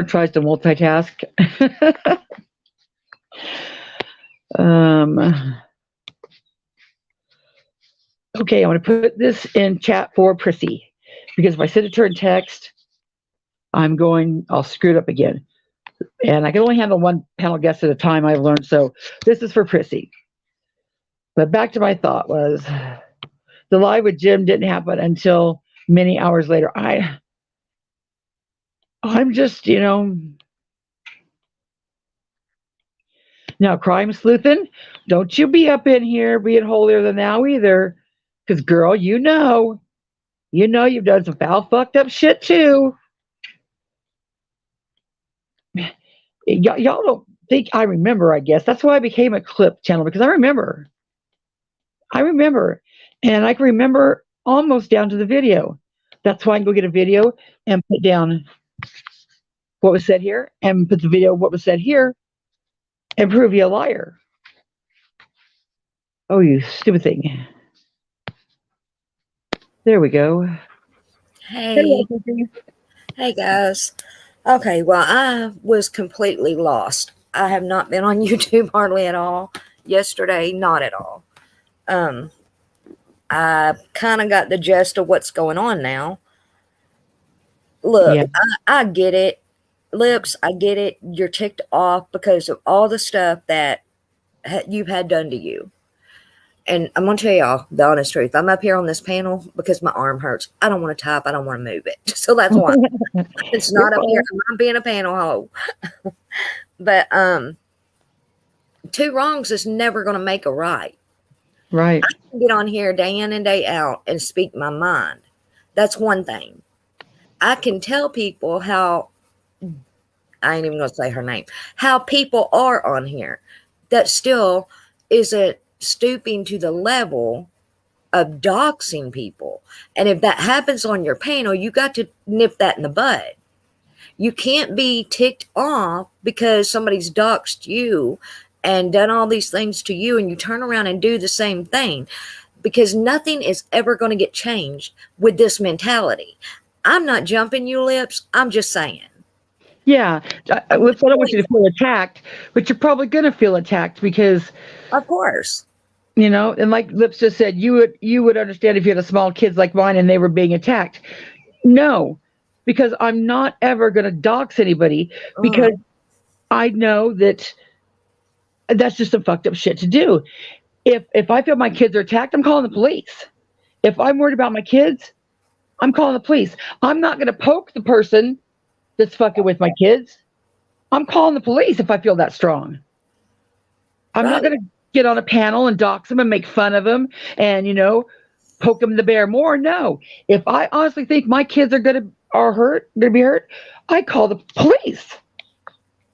Speaker 1: Tries to multitask. Okay, I'm going to put this in chat for Prissy, because if I send it to her in text, I'll screw it up again. And I can only handle one panel guest at a time, I've learned. So this is for Prissy. But back to my thought was, the live with Jim didn't happen until many hours later. I'm just, now crime sleuthing, don't you be up in here being holier than thou either. Because, girl, you know you've done some foul, fucked up shit too. Y'all don't think I remember, I guess. That's why I became a clip channel, because I remember. And I can remember almost down to the video. That's why I can go get a video and put down what was said here and put the video of what was said here and prove you a liar. Oh, you stupid thing. There we go.
Speaker 4: Hey. Hey, guys. Okay, well, I was completely lost. I have not been on YouTube hardly at all. Yesterday, not at all. I kind of got the gist of what's going on now. Look, yeah. I get it. Lips, I get it. You're ticked off because of all the stuff that you've had done to you. And I'm going to tell y'all the honest truth. I'm up here on this panel because my arm hurts. I don't want to type. I don't want to move it. So that's why. It's not up here. I'm not being a panel hoe. But two wrongs is never going to make a right.
Speaker 1: Right.
Speaker 4: I can get on here day in and day out and speak my mind. That's one thing. I can tell people how, I ain't even going to say her name, how people are on here. That still isn't stooping to the level of doxing people. And if that happens on your panel, you got to nip that in the bud. You can't be ticked off because somebody's doxed you and done all these things to you, and you turn around and do the same thing. because nothing is ever going to get changed with this mentality. I'm not jumping you, Lips. I'm just saying.
Speaker 1: Yeah, Lips, I don't want you to feel attacked, but you're probably going to feel attacked because,
Speaker 4: Of course.
Speaker 1: and like Lips just said, you would understand if you had a small kids like mine and they were being attacked. No, because I'm not ever going to dox anybody because I know that that's just some fucked up shit to do. If I feel my kids are attacked, I'm calling the police. If I'm worried about my kids, I'm calling the police. I'm not going to poke the person that's fucking with my kids. I'm calling the police if I feel that strong. I'm not going to get on a panel and dox them and make fun of them and poke them the bear more. No, if I honestly think my kids are going to be hurt, I call the police.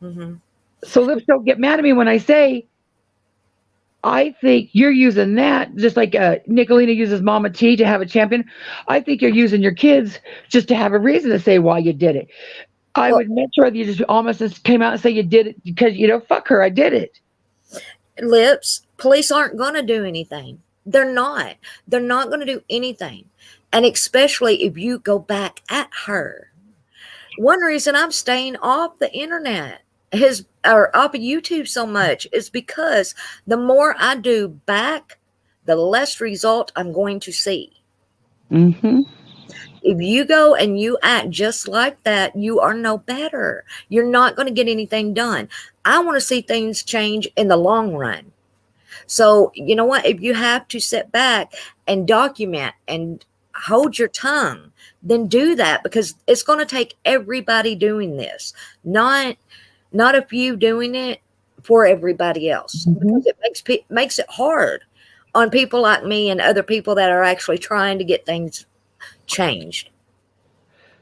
Speaker 4: Mm-hmm.
Speaker 1: So Lips, don't get mad at me when I say I think you're using that just like Nickalina uses Mama T to have a champion. I think you're using your kids just to have a reason to say why you did it. I would much rather you just almost just came out and say you did it because fuck her, I did it.
Speaker 4: Lips, police aren't going to do anything. They're not. They're not going to do anything, and especially if you go back at her. One reason I'm staying off the internet or off of YouTube so much is because the more I do back, the less result I'm going to see.
Speaker 1: Mm-hmm.
Speaker 4: If you go and you act just like that, you are no better. You're not going to get anything done. I want to see things change in the long run. So, you know what? If you have to sit back and document and hold your tongue, then do that, because it's going to take everybody doing this, not a few doing it for everybody else.
Speaker 1: Mm-hmm.
Speaker 4: Because it makes it hard on people like me and other people that are actually trying to get things changed.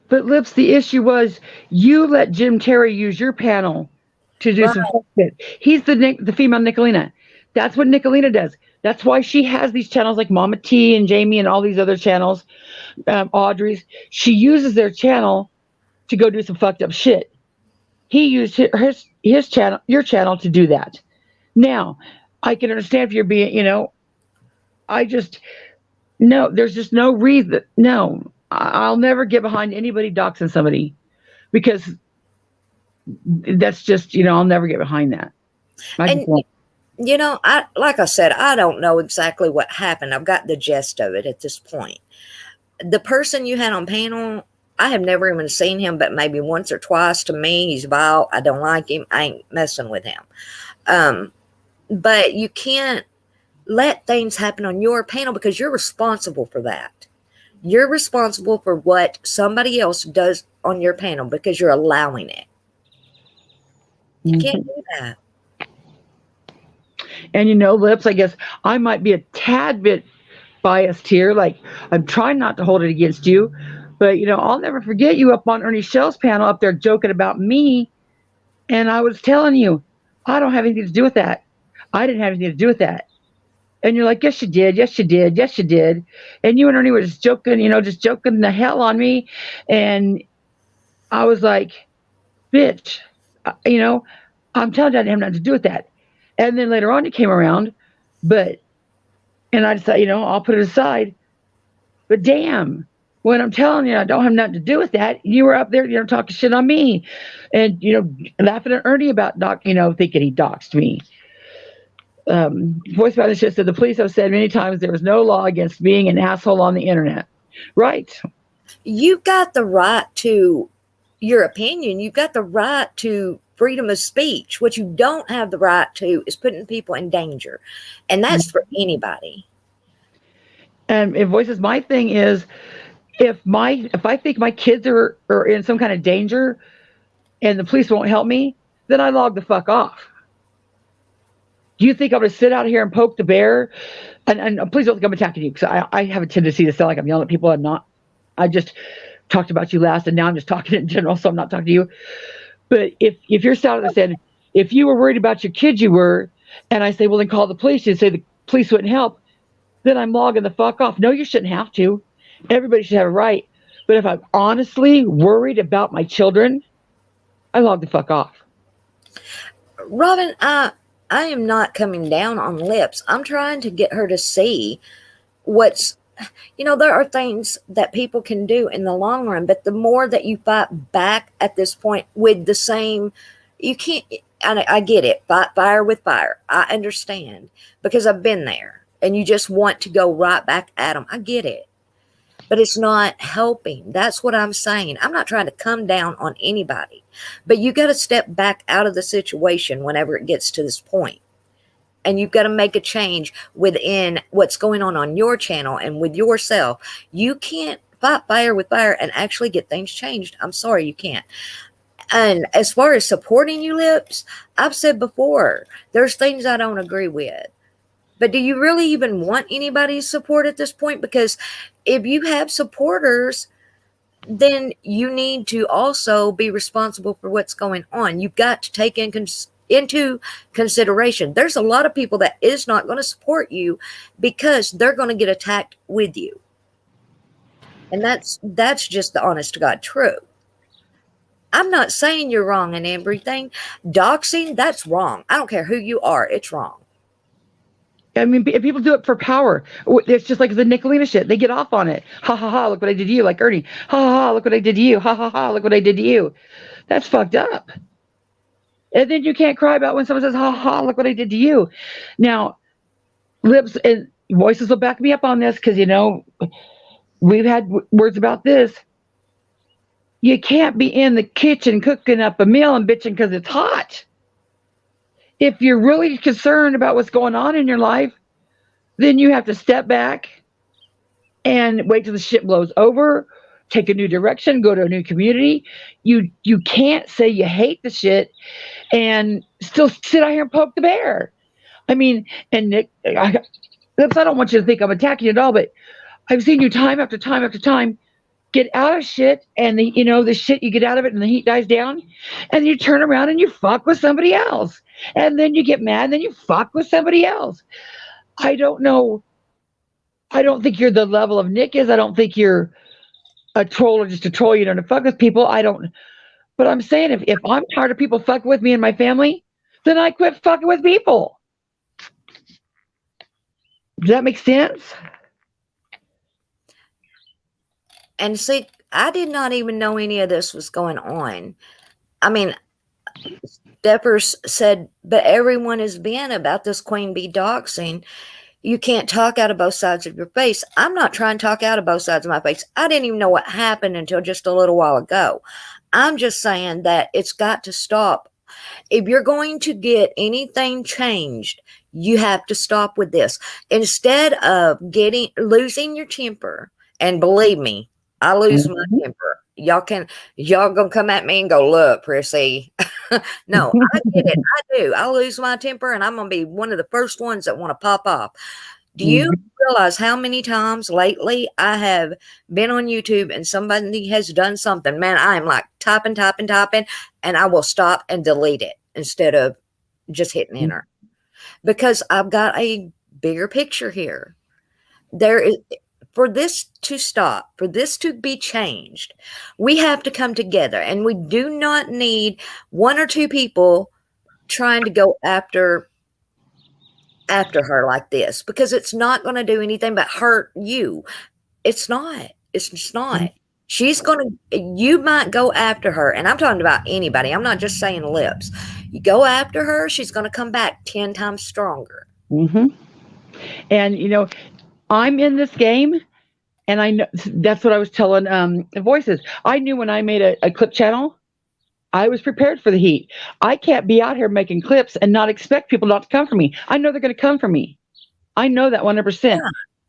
Speaker 1: But Lips, the issue was you let Jim Terry use your panel to do some fuck shit. He's the female Nickalina. That's what Nickalina does. That's why she has these channels like Mama T and Jamie and all these other channels, Audrey's. She uses their channel to go do some fucked up shit. He used his channel, your channel, to do that. Now, I can understand if you're being, I just no. There's just no reason. No, I'll never get behind anybody doxing somebody because that's just I'll never get behind that.
Speaker 4: Like I said, I don't know exactly what happened. I've got the gist of it at this point. The person you had on panel, I have never even seen him, but maybe once or twice. To me, he's vile. I don't like him. I ain't messing with him. But you can't let things happen on your panel because you're responsible for that. You're responsible for what somebody else does on your panel because you're allowing it. You can't do that.
Speaker 1: And Lips, I guess I might be a tad bit biased here. Like, I'm trying not to hold it against you, but I'll never forget you up on Ernie Shell's panel up there joking about me. And I was telling you, I don't have anything to do with that. I didn't have anything to do with that. And you're like, yes, you did. Yes, you did. Yes, you did. And you and Ernie were just joking, just joking the hell on me. And I was like, bitch, I'm telling you, I didn't have nothing to do with that. And then later on, you came around, and I decided, I'll put it aside. But damn, when I'm telling you, I don't have nothing to do with that. You were up there, talking shit on me, and laughing at Ernie about thinking he doxed me. Voice by the shit said the police have said many times there was no law against being an asshole on the internet. Right?
Speaker 4: You've got the right to your opinion. You've got the right to freedom of speech. What you don't have the right to is putting people in danger, and that's for anybody.
Speaker 1: And Voices, my thing is, if I think my kids are in some kind of danger, and the police won't help me, then I log the fuck off. Do you think I'm going to sit out here and poke the bear? And please don't think I'm attacking you, because I have a tendency to sound like I'm yelling at people. I'm not. I just talked about you last, and now I'm just talking in general, so I'm not talking to you. But if you're sitting there saying, if you were worried about your kids, you were, and I say, well, then call the police, and say the police wouldn't help, then I'm logging the fuck off. No, you shouldn't have to. Everybody should have a right. But if I'm honestly worried about my children, I log the fuck off.
Speaker 4: Robin, I am not coming down on Lips. I'm trying to get her to see what's, there are things that people can do in the long run, but the more that you fight back at this point with the same, you can't, I get it, fight fire with fire. I understand because I've been there, and you just want to go right back at them. I get it, but it's not helping. That's what I'm saying. I'm not trying to come down on anybody, but you got to step back out of the situation whenever it gets to this point. And you've got to make a change within what's going on your channel and with yourself. You can't fight fire with fire and actually get things changed. I'm sorry, you can't. And as far as supporting you, Lips, I've said before, there's things I don't agree with. But do you really even want anybody's support at this point? Because if you have supporters, then you need to also be responsible for what's going on. You've got to take into consideration. There's a lot of people that is not going to support you because they're going to get attacked with you. And that's just the honest to God truth. I'm not saying you're wrong in everything. Doxing, that's wrong. I don't care who you are. It's wrong.
Speaker 1: I mean, if people do it for power, it's just like the Nickalina shit. They get off on it. Ha ha ha, look what I did to you. Like Ernie. Ha ha ha, look what I did to you. Ha ha ha, look what I did to you. That's fucked up. And then you can't cry about when someone says, ha ha, look what I did to you. Now, Lips and Voices will back me up on this because, we've had words about this. You can't be in the kitchen cooking up a meal and bitching because it's hot. If you're really concerned about what's going on in your life, then you have to step back and wait till the shit blows over, take a new direction, go to a new community. You can't say you hate the shit and still sit out here and poke the bear. I mean, and Nick, I don't want you to think I'm attacking you at all, but I've seen you time after time after time get out of shit, and the shit, you get out of it and the heat dies down, and you turn around and you fuck with somebody else. And then you get mad and then you fuck with somebody else. I don't know. I don't think you're the level of Nick is. I don't think you're a troll or just a troll, to fuck with people. I don't. But I'm saying if I'm tired of people fucking with me and my family, then I quit fucking with people. Does that make sense?
Speaker 4: And see, I did not even know any of this was going on. I mean, Steppers said, but everyone is being about this QueenBee doxing. You can't talk out of both sides of your face. I'm not trying to talk out of both sides of my face. I didn't even know what happened until just a little while ago. I'm just saying that it's got to stop. If you're going to get anything changed, you have to stop with this. Instead of losing your temper, and believe me, I lose my temper. Y'all gonna come at me and go, look, Prissy. No, I get it. I do. I lose my temper and I'm gonna be one of the first ones that want to pop off. Do you realize how many times lately I have been on YouTube and somebody has done something? Man, I'm like typing, and I will stop and delete it instead of just hitting enter. Because I've got a bigger picture here. For this to stop, for this to be changed, we have to come together, and we do not need one or two people trying to go after her like this, because it's not going to do anything but hurt you. It's not. It's just not. You might go after her, and I'm talking about anybody. I'm not just saying Lips. You go after her, she's going to come back 10 times stronger.
Speaker 1: And, I'm in this game, and I know that's what I was telling Voices. I knew when I made a clip channel, I was prepared for the heat. I can't be out here making clips and not expect people not to come for me. I know they're going to come for me. I know that 100%. Yeah.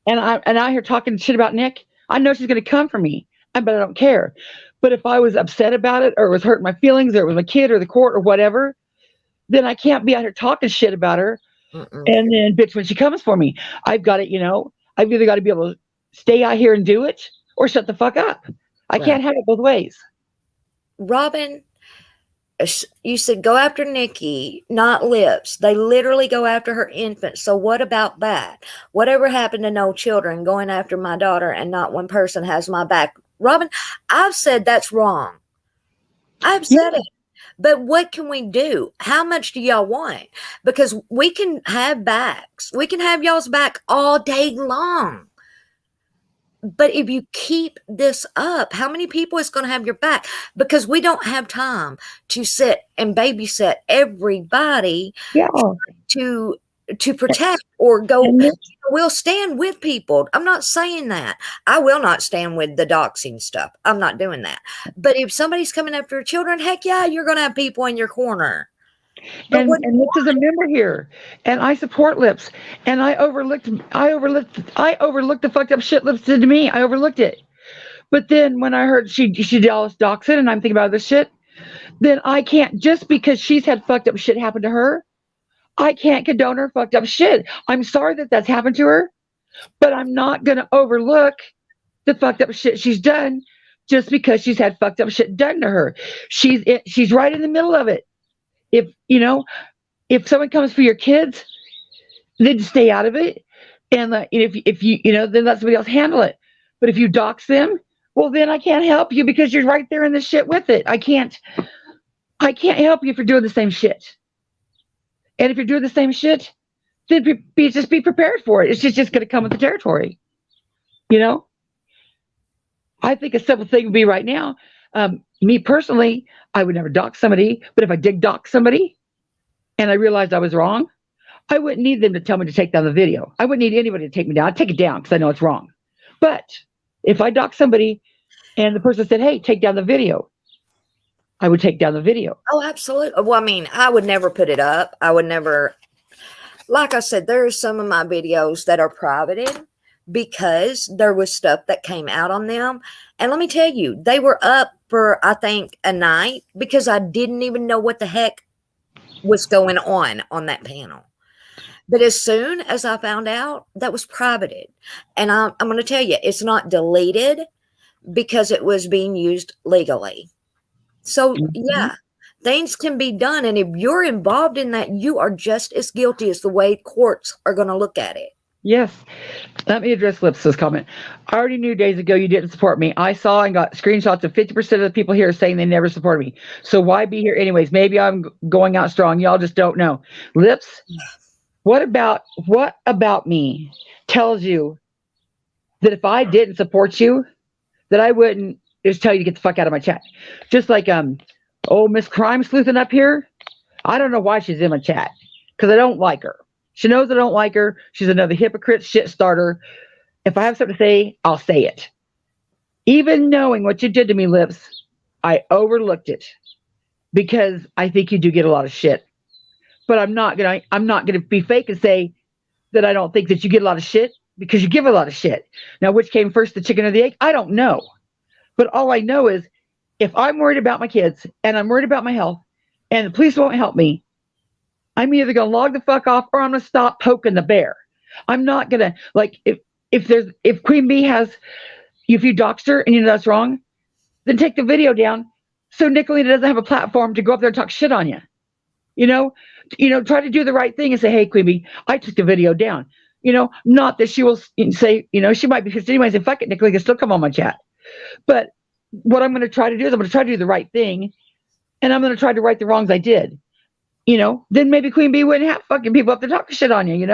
Speaker 1: And I'm out here talking shit about Nick. I know she's going to come for me, but I don't care. But if I was upset about it, or it was hurting my feelings, or it was my kid or the court or whatever, then I can't be out here talking shit about her. And then bitch when she comes for me. I've got to, I've either got to be able to stay out here and do it or shut the fuck up. I can't have it both ways.
Speaker 4: Robin, you said go after Nikki, not Lips. They literally go after her infant. So what about that? Whatever happened to no children going after my daughter and not one person has my back? Robin, I've said that's wrong. I've said it. But what can we do? How much do y'all want? Because we can have backs. We can have y'all's back all day long. But if you keep this up, how many people is going to have your back? Because we don't have time to sit and babysit everybody
Speaker 1: Yeah.
Speaker 4: to protect or go.
Speaker 1: And
Speaker 4: We'll stand with people. I'm not saying that. I will not stand with the doxing stuff. I'm not doing that. But if somebody's coming after your children, heck yeah, you're going to have people in your corner. But
Speaker 1: and Lips is a member here, and I support Lips, and I overlooked the fucked up shit Lips did to me. I overlooked it, but then when I heard she did all this doxing, and I'm thinking about this shit, then I can't, just because she's had fucked up shit happen to her, I can't condone her fucked up shit. I'm sorry that that's happened to her, but I'm not gonna overlook the fucked up shit she's done just because she's had fucked up shit done to her. She's right in the middle of it. If someone comes for your kids, then stay out of it, and if you then let somebody else handle it. But if you dox them, well, then I can't help you because you're right there in the shit with it. I can't help you if you're doing the same shit. And if you're doing the same shit, then just be prepared for it. It's just going to come with the territory. I think a simple thing would be right now. Me personally, I would never dox somebody, but if I did dox somebody and I realized I was wrong, I wouldn't need them to tell me to take down the video. I wouldn't need anybody to take me down. I'd take it down because I know it's wrong. But if I dox somebody and the person said, hey, take down the video, I would take down the video.
Speaker 4: Oh, absolutely. Well, I mean, I would never put it up. I would never, like I said, there are some of my videos that are privated because there was stuff that came out on them. And let me tell you, they were up for, I think, a night because I didn't even know what the heck was going on that panel. But as soon as I found out, that was privated. And I'm going to tell you, it's not deleted because it was being used legally. So, yeah, things can be done. And if you're involved in that, you are just as guilty as the way courts are going to look at it.
Speaker 1: Yes. Let me address Lips's comment. I already knew days ago you didn't support me. I saw and got screenshots of 50% of the people here saying they never supported me. So why be here anyways? Maybe I'm going out strong. Y'all just don't know. Lips, what about me tells you that if I didn't support you, that I wouldn't just tell you to get the fuck out of my chat? Just like Miss Crime sleuthing up here. I don't know why she's in my chat because I don't like her. She knows I don't like her. She's another hypocrite shit starter. If I have something to say, I'll say it. Even knowing what you did to me, Lips, I overlooked it because I think you do get a lot of shit. But I'm not gonna be fake and say that I don't think that you get a lot of shit, because you give a lot of shit. Now, which came first, the chicken or the egg? I don't know. But all I know is if I'm worried about my kids and I'm worried about my health and the police won't help me, I'm either going to log the fuck off or I'm going to stop poking the bear. I'm not going to, like, if QueenBee has, if you doxed her and you know that's wrong, then take the video down so Nickalina doesn't have a platform to go up there and talk shit on you. Try to do the right thing and say, hey, QueenBee, I took the video down. Not that she will say, she might be pissed anyway and say, fuck it, Nickalina, still come on my chat. But what I'm going to try to do is I'm going to try to do the right thing, and I'm going to try to right the wrongs I did. Then maybe QueenBee wouldn't have fucking people up to talk shit on you,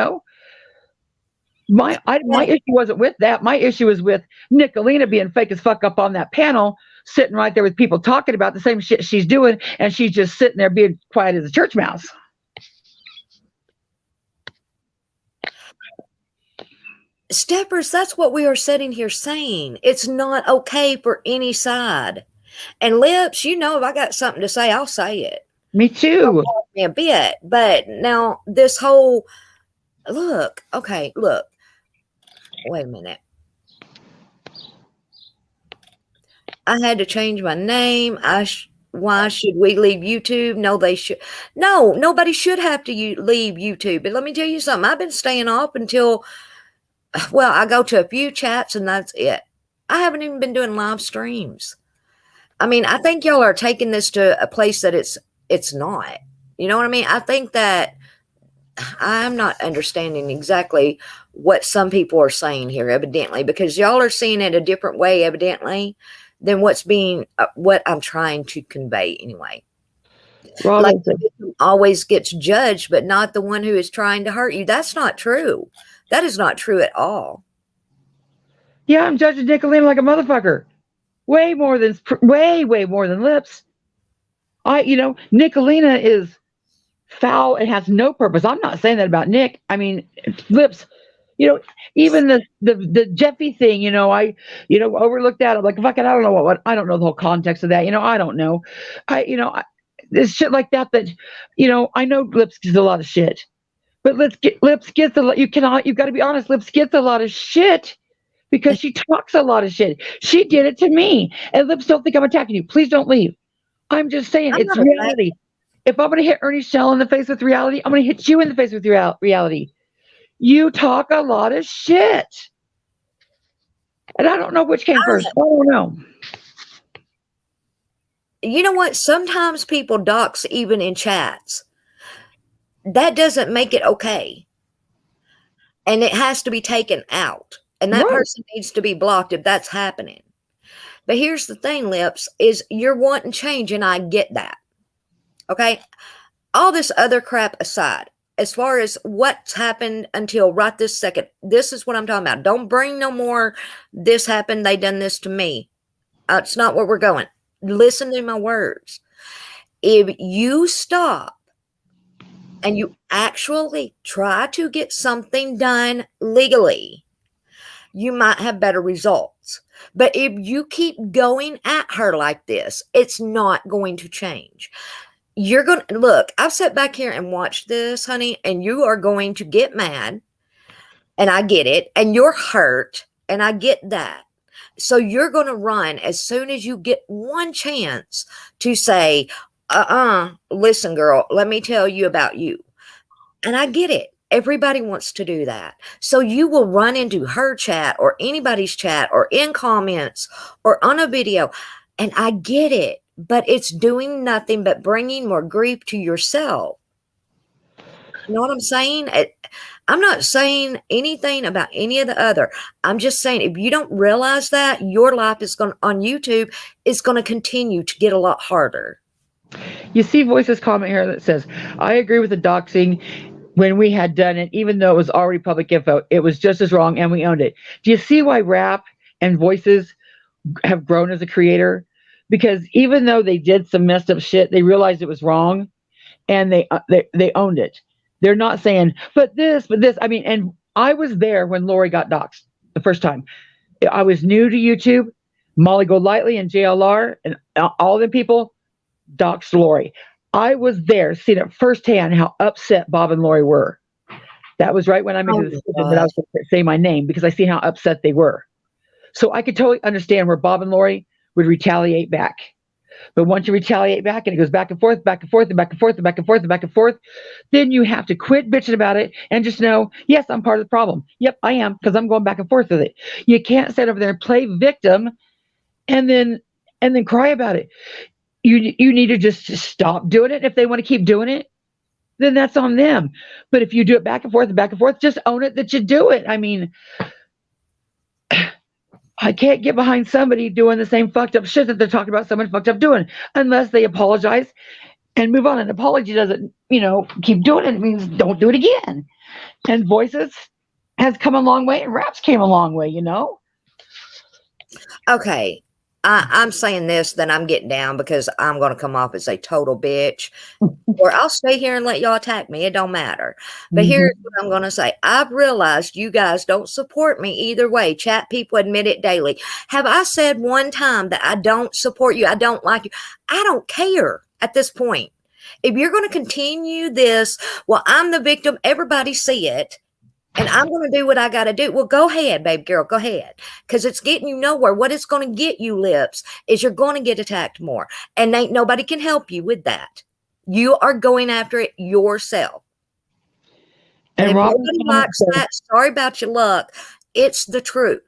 Speaker 1: My issue wasn't with that. My issue was with Nickalina being fake as fuck up on that panel, sitting right there with people talking about the same shit she's doing, and she's just sitting there being quiet as a church mouse.
Speaker 4: Steppers, that's what we are sitting here saying. It's not okay for any side. And Lips, if I got something to say, I'll say it.
Speaker 1: Me too.
Speaker 4: Me a bit. But now this whole look. Wait a minute. I had to change my name. Why should we leave YouTube? No, they should. No, nobody should have to leave YouTube. But let me tell you something. I've been staying off until, I go to a few chats and that's it. I haven't even been doing live streams. I mean, I think y'all are taking this to a place that it's not. You know what I mean? I think that I'm not understanding exactly what some people are saying here, evidently, because y'all are seeing it a different way, evidently, than what I'm trying to convey anyway. Like the victim always gets judged, but not the one who is trying to hurt you. That's not true. That is not true at all.
Speaker 1: Yeah, I'm judging Nickalina like a motherfucker. Way more than way more than Lips. Nickalina is foul and has no purpose. I'm not saying that about Nick. I mean, Lips. You know, even the Jeffy thing. Overlooked that. I'm like, fuck it. I don't know what. I don't know the whole context of that. I don't know. There's shit like that. I know Lips gets a lot of shit, but Lips gets a lot. You've got to be honest. Lips gets a lot of shit because she talks a lot of shit. She did it to me. And Lips, don't think I'm attacking you. Please don't leave. I'm just saying
Speaker 4: I'm
Speaker 1: it's
Speaker 4: not attacking.
Speaker 1: reality. If I'm going to hit Ernie Shell in the face with reality, I'm going to hit you in the face with reality. You talk a lot of shit. And I don't know which came first. I don't know.
Speaker 4: You know what? Sometimes people dox even in chats. That doesn't make it okay. And it has to be taken out. And that
Speaker 1: Right.
Speaker 4: person needs to be blocked if that's happening. But here's the thing, Lips, is you're wanting change, and I get that. Okay? All this other crap aside, as far as what's happened until right this second, this is what I'm talking about. Don't bring no more, this happened, they done this to me. It's not where we're going. Listen to my words. If you stop and you actually try to get something done legally, you might have better results. But if you keep going at her like this, it's not going to change. You're going to look, I've sat back here and watched this, honey, and you are going to get mad. And I get it. And you're hurt. And I get that. So you're going to run as soon as you get one chance to say, listen, girl, let me tell you about you. And I get it. Everybody wants to do that. So you will run into her chat or anybody's chat or in comments or on a video. And I get it, but it's doing nothing but bringing more grief to yourself. You know what I'm saying? I'm not saying anything about any of the other. I'm just saying if you don't realize that, your life is going on YouTube is going to continue to get a lot harder.
Speaker 1: You see Voice's comment here that says, I agree with the doxing when we had done it, even though it was already public info. It was just as wrong and we owned it. Do you see why Rap and Voices have grown as a creator? Because even though they did some messed up shit, they realized it was wrong and they owned it. They're not saying, but this. I mean, and I was there when Lori got doxxed the first time. I was new to YouTube. Molly Golightly and JLR and all the people doxed Lori. I was there seeing it firsthand how upset Bob and Lori were. That was right when I made the decision that I was going to say my name because I see how upset they were. So I could totally understand where Bob and Lori would retaliate back. But once you retaliate back and it goes back and forth, back and forth, and back and forth, and back and forth, and back and forth, then you have to quit bitching about it and just know, yes, I'm part of the problem. Yep, I am, because I'm going back and forth with it. You can't sit over there and play victim and then cry about it. You need to just stop doing it. If they want to keep doing it, then that's on them. But if you do it back and forth, just own it that you do it. I mean, I can't get behind somebody doing the same fucked up shit that they're talking about someone fucked up doing unless they apologize and move on. An apology doesn't, keep doing it. It means don't do it again. And Voices has come a long way and Raps came a long way,
Speaker 4: Okay. I'm saying this, then I'm getting down because I'm going to come off as a total bitch. Or I'll stay here and let y'all attack me. It don't matter. But here's what I'm going to say. I've realized you guys don't support me either way. Chat people admit it daily. Have I said one time that I don't support you? I don't like you. I don't care at this point. If you're going to continue this, well, I'm the victim. Everybody see it. And I'm going to do what I got to do. Well, go ahead, baby girl. Go ahead. Because it's getting you nowhere. What it's going to get you, Lips, is you're going to get attacked more. And ain't nobody can help you with that. You are going after it yourself. And if nobody likes that, sorry about your luck. It's the truth.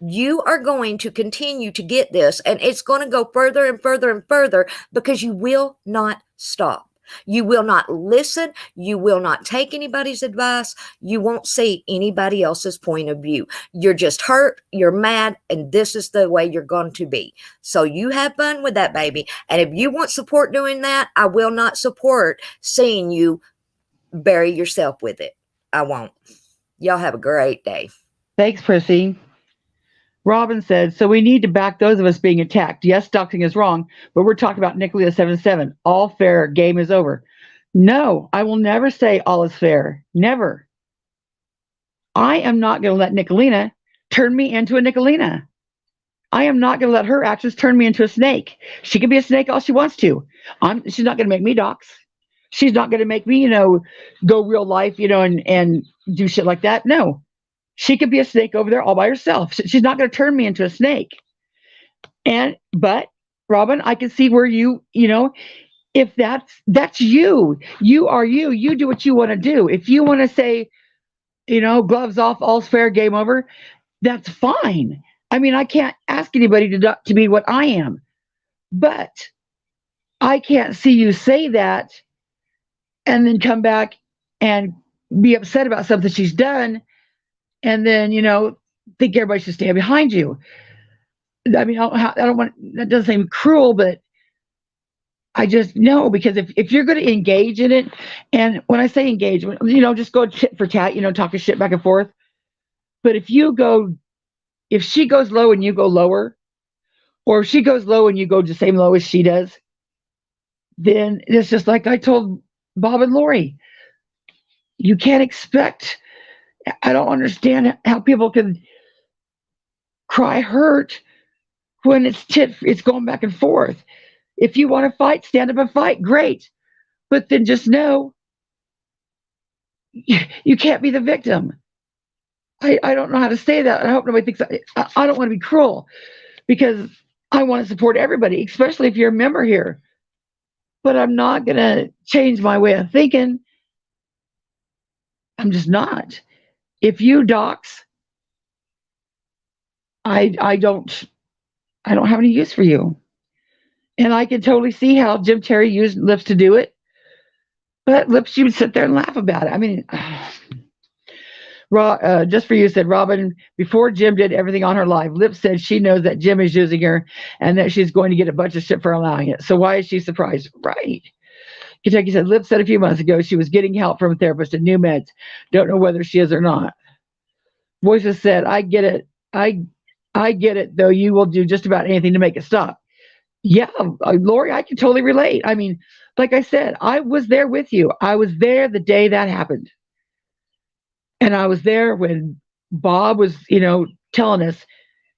Speaker 4: You are going to continue to get this. And it's going to go further and further and further because you will not stop. You will not listen. You will not take anybody's advice. You won't see anybody else's point of view. You're just hurt. You're mad. And this is the way you're going to be. So you have fun with that, baby. And if you want support doing that, I will not support seeing you bury yourself with it. I won't. Y'all have a great day.
Speaker 1: Thanks, Prissy. Robin said, so we need to back those of us being attacked. Yes, doxing is wrong, but we're talking about Nickalina 77. All fair, game is over. No, I will never say all is fair. Never. I am not going to let Nickalina turn me into a Nickalina. I am not going to let her actions turn me into a snake. She can be a snake all she wants to. She's not going to make me dox. She's not going to make me, go real life, and do shit like that. No, she could be a snake over there all by herself. She's not going to turn me into a snake. But Robin, I can see where if that's you, you are you. You do what you want to do. If you want to say, gloves off, all's fair, game over, that's fine. I mean, I can't ask anybody to be what I am, but I can't see you say that and then come back and be upset about something she's done, and then think everybody should stand behind you. I mean, I don't want, that doesn't seem cruel, but I just know, because if you're going to engage in it, and when I say engage, just go tit for tat, talking shit back and forth. But if she goes low and you go lower, or if she goes low and you go the same low as she does, then it's just like I told Bob and Lori. You can't expect. I don't understand how people can cry hurt when it's going back and forth. If you want to fight, stand up and fight. Great. But then just know you can't be the victim. I don't know how to say that. I hope nobody thinks I don't want to be cruel, because I want to support everybody, especially if you're a member here. But I'm not going to change my way of thinking. I'm just not. If you dox, I don't have any use for you. And I can totally see how Jim Terry used Lips to do it. But Lips, you would sit there and laugh about it. I mean, just for you said, Robin, before Jim did everything on her live, Lips said she knows that Jim is using her and that she's going to get a bunch of shit for allowing it. So why is she surprised? Right. Kentucky said, Lips said a few months ago she was getting help from a therapist and new meds. Don't know whether she is or not. Voices said, I get it. I get it, though. You will do just about anything to make it stop. Yeah, Lori, I can totally relate. I mean, like I said, I was there with you. I was there the day that happened. And I was there when Bob was, telling us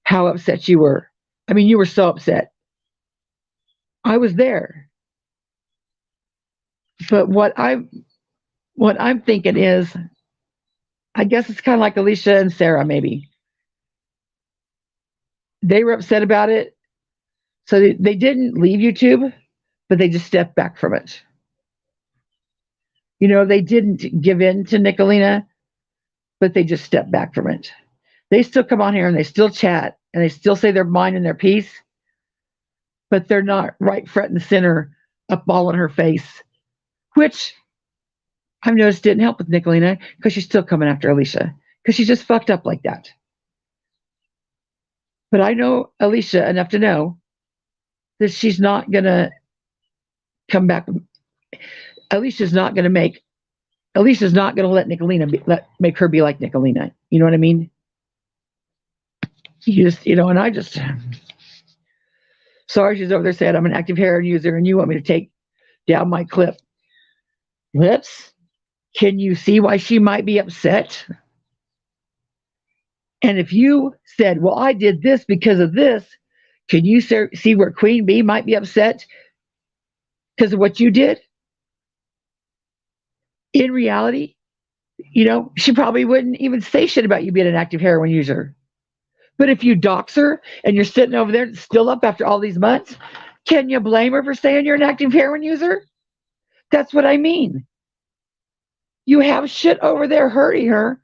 Speaker 1: how upset you were. I mean, you were so upset. I was there. But what I'm thinking is, I guess it's kind of like Alicia and Sarah, maybe. They were upset about it. So they didn't leave YouTube, but they just stepped back from it. They didn't give in to Nickalina, but they just stepped back from it. They still come on here and they still chat and they still say their mind and their piece, but they're not right front and center up all in her face, which I've noticed didn't help with Nickalina, because she's still coming after Alicia, because she's just fucked up like that. But I know Alicia enough to know that she's not going to come back. Alicia's not going to let Nickalina make her be like Nickalina. You know what I mean? You just, and I just, sorry, she's over there saying I'm an active heroin user and you want me to take down my clip. Lips, can you see why she might be upset? And if you said, well, I did this because of this, can you see where QueenBee might be upset because of what you did? In reality, she probably wouldn't even say shit about you being an active heroin user. But if you dox her and you're sitting over there still up after all these months, can you blame her for saying you're an active heroin user? That's what I mean. You have shit over there hurting her.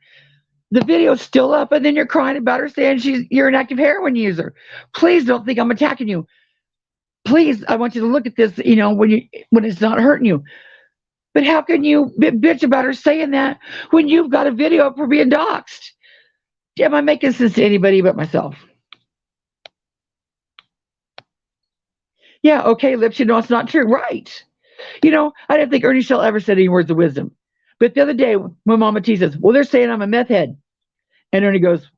Speaker 1: The video's still up, and then you're crying about her saying you're an active heroin user. Please don't think I'm attacking you. Please, I want you to look at this, when it's not hurting you. But how can you bitch about her saying that when you've got a video of her being doxxed? Am I making sense to anybody but myself? Yeah, okay, Lips, it's not true. Right. I didn't think Ernie Shell ever said any words of wisdom. But the other day, when Mama T says, well, they're saying I'm a meth head. And Ernie goes,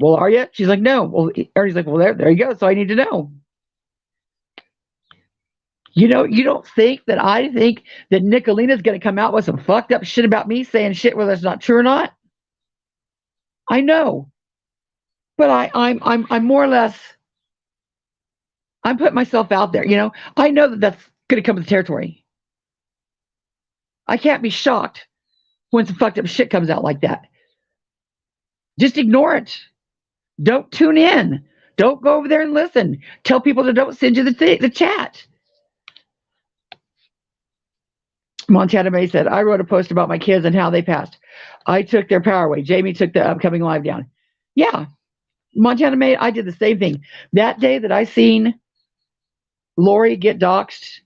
Speaker 1: Well, are you? She's like, no. Well, Ernie's like, well, there you go. So I need to know. You know, you don't think that I think that Nickalina's going to come out with some fucked up shit about me saying shit whether it's not true or not? I know, but I'm more or less. I'm putting myself out there. You know, I know that that's going to come with the territory. I can't be shocked when some fucked up shit comes out like that. Just ignore it. Don't tune in. Don't go over there and listen. Tell people that don't send you the chat. Montana May said, I wrote a post about my kids and how they passed. I took their power away. Jamie took the upcoming live down. Yeah. Montana May, I did the same thing. That day that I seen Lori get doxxed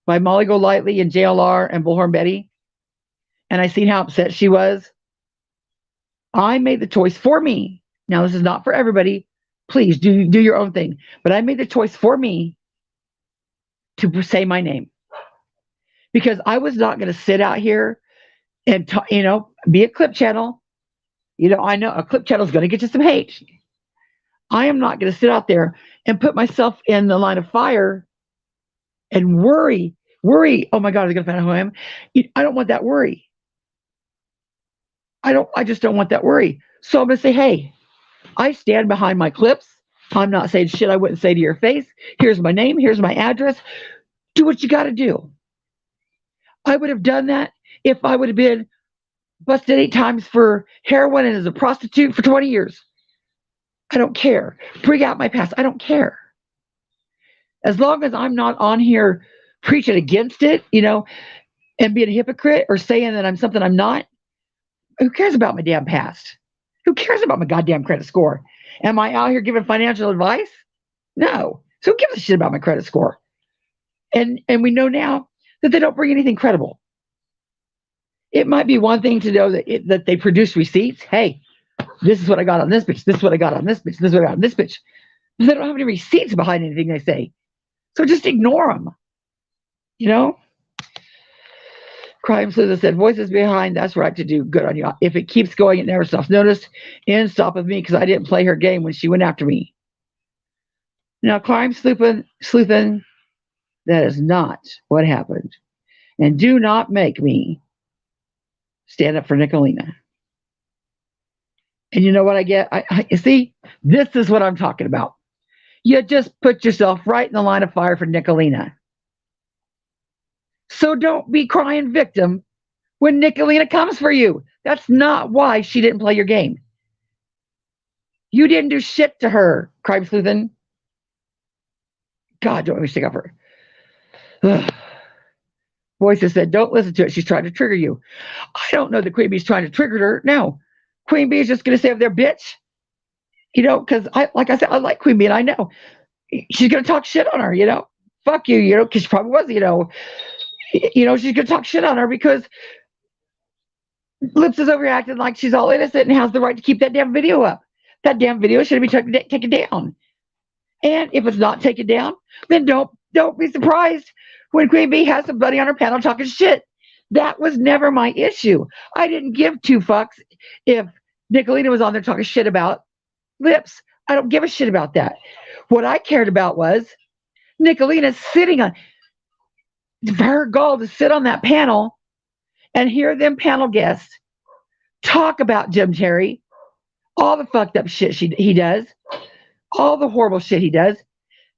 Speaker 1: by Molly Golightly and JLR and Bullhorn Betty, and I seen how upset she was, I made the choice for me. Now, this is not for everybody. Please do your own thing. But I made the choice for me to say my name. Because I was not going to sit out here and, be a clip channel. You know, I know a clip channel is going to get you some hate. I am not going to sit out there and put myself in the line of fire and worry. Oh my God, are they going to find out who I am? I don't want that worry. I just don't want that worry. So I'm going to say, hey, I stand behind my clips. I'm not saying shit I wouldn't say to your face. Here's my name. Here's my address. Do what you got to do. I would have done that if I would have been busted 8 times for heroin and as a prostitute for 20 years. I don't care. Bring out my past. I don't care. As long as I'm not on here preaching against it, and being a hypocrite or saying that I'm something I'm not, who cares about my damn past? Who cares about my goddamn credit score? Am I out here giving financial advice? No. So who gives a shit about my credit score? And we know now that they don't bring anything credible. It might be one thing to know that they produce receipts. Hey, this is what I got on this bitch. This is what I got on this bitch. This is what I got on this bitch. But they don't have any receipts behind anything they say. So just ignore them. Crime Sleuth said, voices behind, that's right to do. Good on you. If it keeps going, it never stops. Notice, and stop with me because I didn't play her game when she went after me. Now, Crime Sleuthing, that is not what happened. And do not make me stand up for Nickalina. And you know what I get? You see, this is what I'm talking about. You just put yourself right in the line of fire for Nickalina. So don't be crying victim when Nickalina comes for you. That's not why she didn't play your game. You didn't do shit to her, Crime Sleuthing. God, don't let me stick up for her. Voices said, don't listen to it. She's trying to trigger you. I don't know that QueenBee's trying to trigger her. No. QueenBee is just going to say, they're bitch. Because like I said, I like QueenBee and I know she's going to talk shit on her, Fuck you, because she probably was, she's going to talk shit on her because Lips is overreacting like she's all innocent and has the right to keep that damn video up. That damn video should be taken down. And if it's not taken down, then don't be surprised when QueenBee has somebody on her panel talking shit. That was never my issue. I didn't give 2 fucks if Nickalina was on there talking shit about Lips. I don't give a shit about that. What I cared about was Nickalina sitting on, for her goal to sit on that panel and hear them panel guests talk about Jim Terry, all the fucked up shit he does, all the horrible shit he does,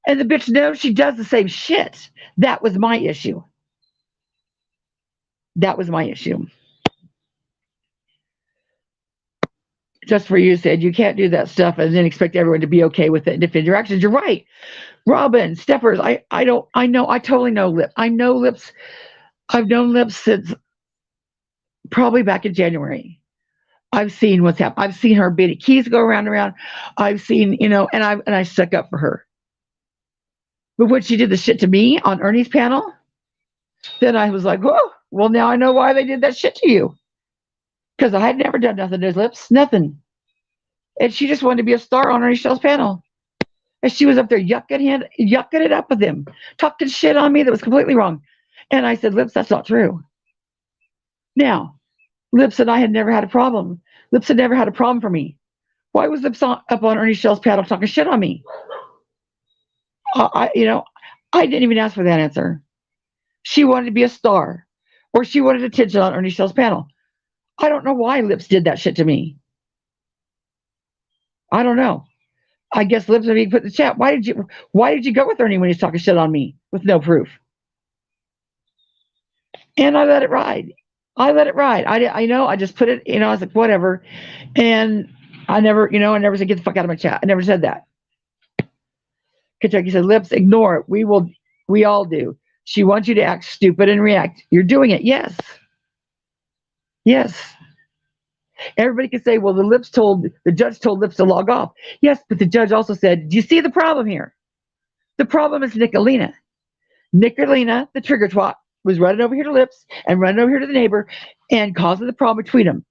Speaker 1: and the bitch knows she does the same shit. That was my issue. That was my issue. Just for you said you can't do that stuff and then expect everyone to be okay with it and defend your actions. You're right. Robin, Steppers, I totally know Lips. I know Lips. I've known Lips since probably back in January. I've seen what's happened. I've seen her Betty Keys go around and around. I've seen, and I stuck up for her. But when she did the shit to me on Ernie's panel, then I was like, oh, well, now I know why they did that shit to you. Because I had never done nothing to his Lips, nothing. And she just wanted to be a star on Ernie Shell's panel. And she was up there yucking it up with him, talking shit on me that was completely wrong. And I said, Lips, that's not true. Now, Lips and I had never had a problem. Lips had never had a problem for me. Why was Lips up on Ernie Shell's panel talking shit on me? I didn't even ask for that answer. She wanted to be a star, or she wanted attention on Ernie Shell's panel. I don't know why Lips did that shit to me. I don't know. I guess Lips, if you put in the chat, why did you go with Ernie when he's talking shit on me with no proof? And I let it ride. I just put it, I was like, whatever. And I never said, get the fuck out of my chat. I never said that. Kentucky said, Lips, ignore it. We all do. She wants you to act stupid and react. You're doing it. Yes. Yes. Everybody can say, well, the judge told Lips to log off. Yes, but the judge also said, do you see the problem here? The problem is Nickalina. Nickalina, the trigger twat, was running over here to Lips and running over here to the neighbor and causing the problem between them.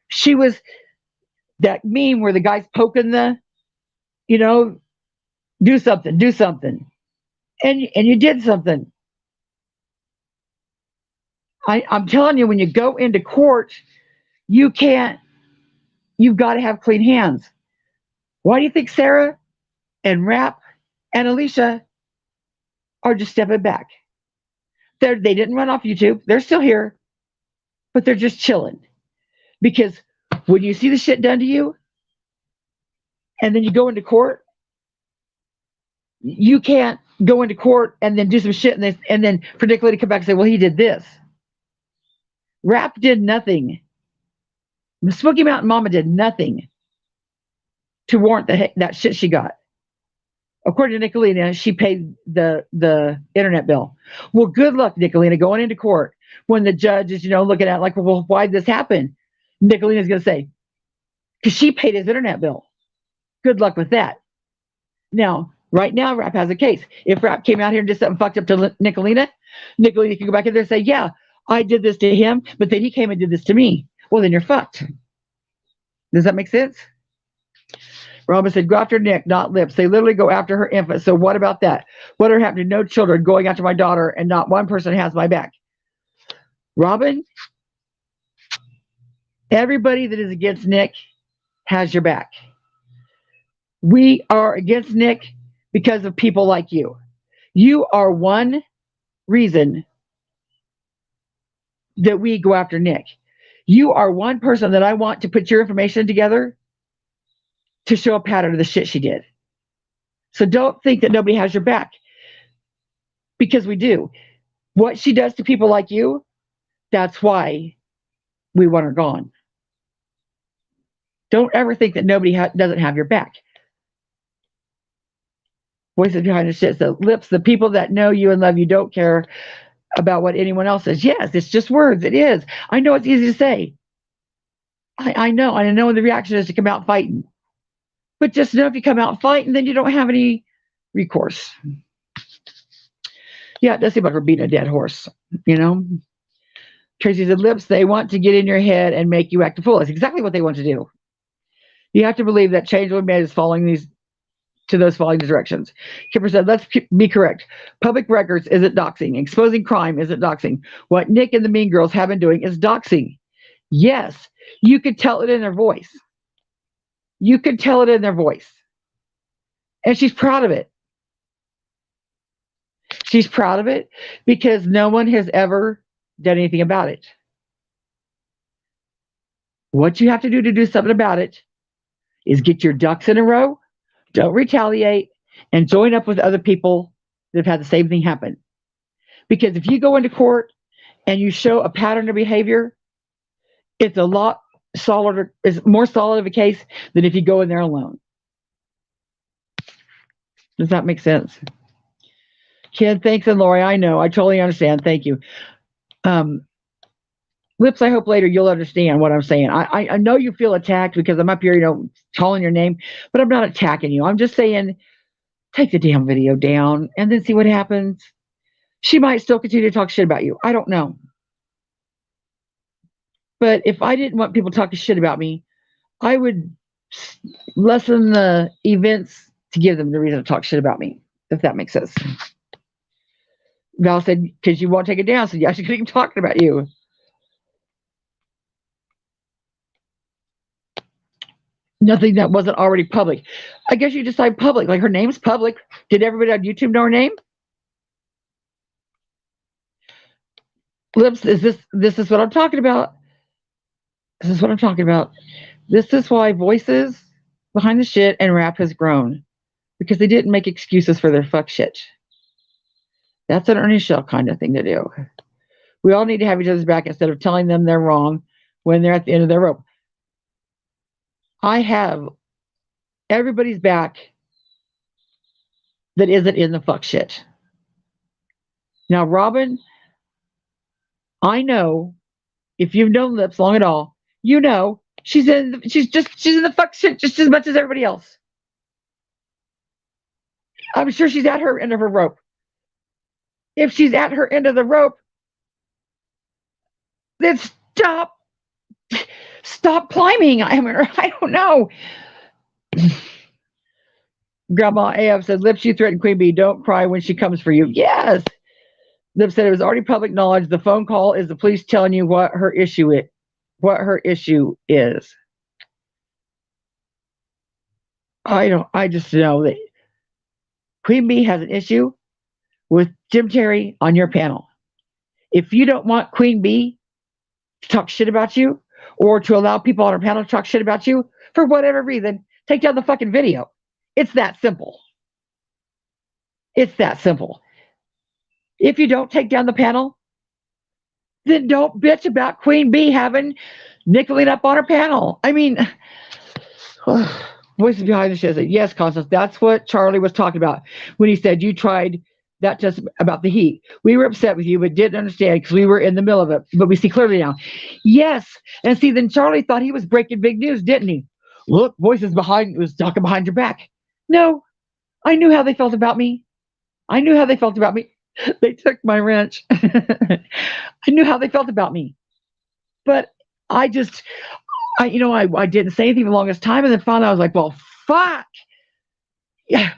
Speaker 1: She was that meme where the guy's poking the, do something. And you did something. I'm telling you, when you go into court, you've got to have clean hands. Why do you think Sarah and Rap and Alicia are just stepping back? They didn't run off YouTube. They're still here, but they're just chilling. Because when you see the shit done to you, and then you go into court, you can't go into court and then do some shit and then for Nickalina to come back and say, well, he did this. Rap did nothing. Smoky Mountain Mama did nothing to warrant that shit she got. According to Nickalina, she paid the internet bill. Well, good luck, Nickalina, going into court when the judge is, looking at it like, well, why did this happen? Nickalina's going to say, because she paid his internet bill. Good luck with that. Now, right now, Rap has a case. If Rap came out here and did something fucked up to Nickalina can go back in there and say, yeah, I did this to him, but then he came and did this to me. Well, then you're fucked. Does that make sense? Robin said, go after Nick, not Lips. They literally go after her infant. So what about that? What are happening? No children going after my daughter and not one person has my back. Robin, everybody that is against Nick has your back. We are against Nick because of people like you. You are one reason that we go after Nick. You are one person that I want to put your information together to show a pattern of the shit she did. So don't think that nobody has your back, because we do. What she does to people like you, that's why we want her gone. Don't ever think that nobody doesn't have your back. Voices behind the shit. So Lips, the people that know you and love you don't care about what anyone else says. Yes, it's just words. It is. I know it's easy to say. I know. And I know the reaction is to come out fighting. But just know if you come out fighting, then you don't have any recourse. Yeah, it does seem like we're beating a dead horse, Tracy said, Lips, they want to get in your head and make you act a fool. That's exactly what they want to do. You have to believe that change will be made is following these directions. Kipper said, let's be correct. Public records isn't doxing. Exposing crime isn't doxing. What Nick and the Mean Girls have been doing is doxing. Yes, you could tell it in their voice. You could tell it in their voice. And she's proud of it. She's proud of it because no one has ever done anything about it. What you have to do something about it is get your ducks in a row, don't retaliate, and join up with other people that have had the same thing happen. Because if you go into court and you show a pattern of behavior, it's a lot solider, it's more solid of a case than if you go in there alone. Does that make sense? Ken, thanks, and Lori, I know, I totally understand. Thank you. Lips, I hope later you'll understand what I'm saying. I know you feel attacked because I'm up here, calling your name, but I'm not attacking you. I'm just saying, take the damn video down and then see what happens. She might still continue to talk shit about you. I don't know. But if I didn't want people talking shit about me, I would lessen the events to give them the reason to talk shit about me, if that makes sense. Val said, because you won't take it down, so yeah, she keep talking about you. Nothing that wasn't already public. I guess you decide public. Like her name's public. Did everybody on YouTube know her name? Lips, this is what I'm talking about. This is what I'm talking about. This is why voices behind the shit and rap has grown. Because they didn't make excuses for their fuck shit. That's an Ernie Shell kind of thing to do. We all need to have each other's back instead of telling them they're wrong when they're at the end of their rope. I have everybody's back that isn't in the fuck shit. Now, Robin, I know if you've known Lips long at all, you know she's in the fuck shit just as much as everybody else. I'm sure she's at her end of her rope. If she's at her end of the rope, then stop climbing. I don't know. Grandma AF said, Lips, you threatened QueenBee. Don't cry when she comes for you. Yes. Lips said it was already public knowledge. The phone call is the police telling you what her issue is. I just know that QueenBee has an issue with Jim Terry on your panel. If you don't want QueenBee to talk shit about you or to allow people on her panel to talk shit about you for whatever reason, take down the fucking video. It's that simple. It's that simple. If you don't take down the panel, then don't bitch about QueenBee having Nickalina up on her panel. I mean, voices behind the shit. Yes, Constance, that's what Charlie was talking about when he said you tried that test about the heat. We were upset with you, but didn't understand because we were in the middle of it. But we see clearly now. Yes, and see, then Charlie thought he was breaking big news, didn't he? Look, voices behind was talking behind your back. No, I knew how they felt about me. I knew how they felt about me. They took my wrench. I knew how they felt about me. But I didn't say anything for the longest time, and then finally I was like, well, fuck. Yeah.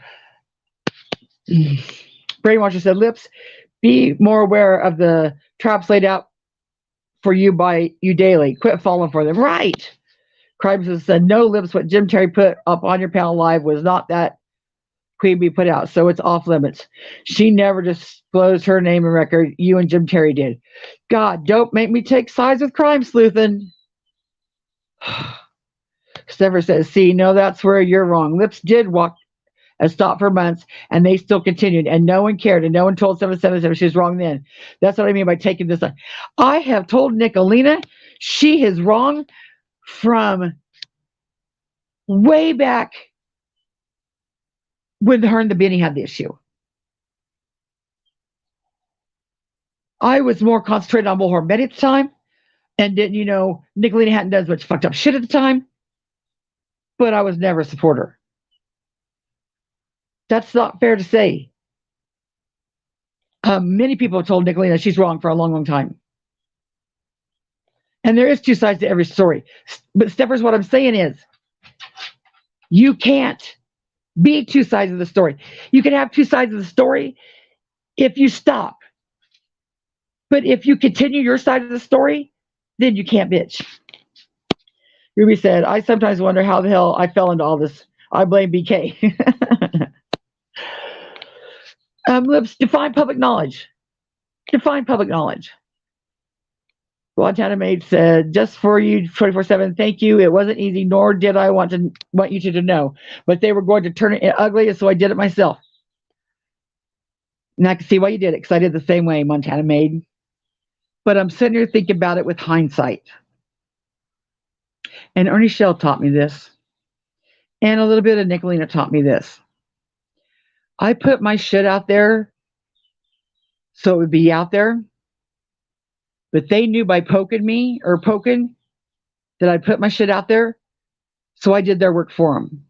Speaker 1: Brainwasher said, Lips, be more aware of the traps laid out for you by you daily. Quit falling for them. Right. Crimes said, no, Lips, what Jim Terry put up on your panel live was not that QueenBee put out, so it's off limits. She never disclosed her name and record. You and Jim Terry did. God, don't make me take sides with crime sleuthing. Stepher says, see, no, that's where you're wrong. Lips did walk and stop for months, and they still continued, and no one cared, and no one told 777 she was wrong then. That's what I mean by taking this on. I have told Nickalina she is wrong from way back when her and the Benny had the issue. I was more concentrated on Bullhorn Betty at the time, and didn't, Nickalina hadn't done as much fucked up shit at the time, but I was never a supporter. That's not fair to say. Many people have told Nickalina she's wrong for a long, long time. And there is two sides to every story. But Stephers, what I'm saying is, you can't be two sides of the story. You can have two sides of the story if you stop. But if you continue your side of the story, then you can't bitch. Ruby said, I sometimes wonder how the hell I fell into all this. I blame BK. Lips, define public knowledge. Define public knowledge. Montana Maid said, just for you 24/7, thank you. It wasn't easy, nor did I want you to know. But they were going to turn it ugly, so I did it myself. And I can see why you did it, because I did the same way, Montana Maid. But I'm sitting here thinking about it with hindsight. And Ernie Shell taught me this. And a little bit of Nickalina taught me this. I put my shit out there so it would be out there. But they knew by poking that I put my shit out there. So I did their work for them.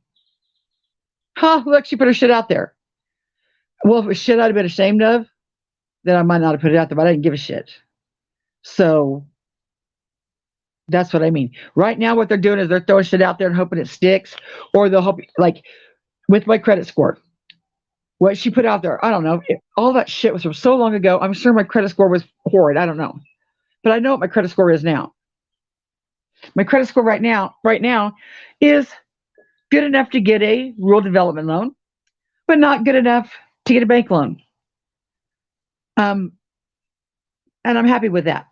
Speaker 1: Look, she put her shit out there. Well, if it was shit I'd have been ashamed of, then I might not have put it out there, but I didn't give a shit. So that's what I mean. Right now, what they're doing is they're throwing shit out there and hoping it sticks, or they'll hope, like with my credit score. What she put out there, I don't know. All that shit was from so long ago. I'm sure my credit score was horrid. I don't know. But I know what my credit score is now. My credit score right now is Good enough to get a rural development loan, but not good enough to get a bank loan. Um, and I'm happy with that.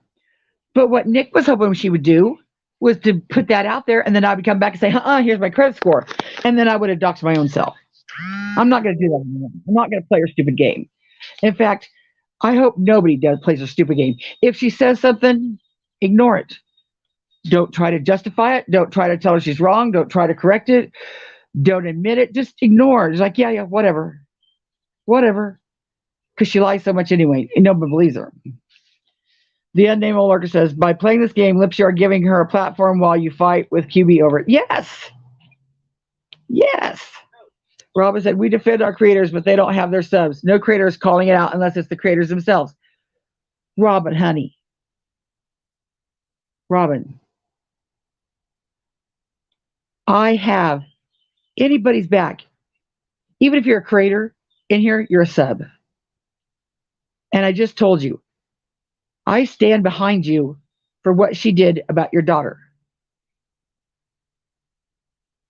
Speaker 1: But what Nick was hoping she would do was to put that out there, and then I would come back and say, here's my credit score. And then I would have doxed my own self. I'm not going to do that anymore. I'm not going to play her stupid game. In fact, I hope nobody plays a stupid game. If she says something, ignore it. Don't try to justify it. Don't try to tell her she's wrong. Don't try to correct it. Don't admit it. Just ignore it. It's like, yeah, whatever. Whatever. Because she lies so much anyway, and nobody believes her. The unnamed lurker says, by playing this game, Lips, you are giving her a platform while you fight with QB over it. Yes. Yes. Robin said, we defend our creators, but they don't have their subs. No creator is calling it out unless it's the creators themselves. Robin, honey. Robin. I have anybody's back. Even if you're a creator in here, you're a sub. And I just told you, I stand behind you for what she did about your daughter.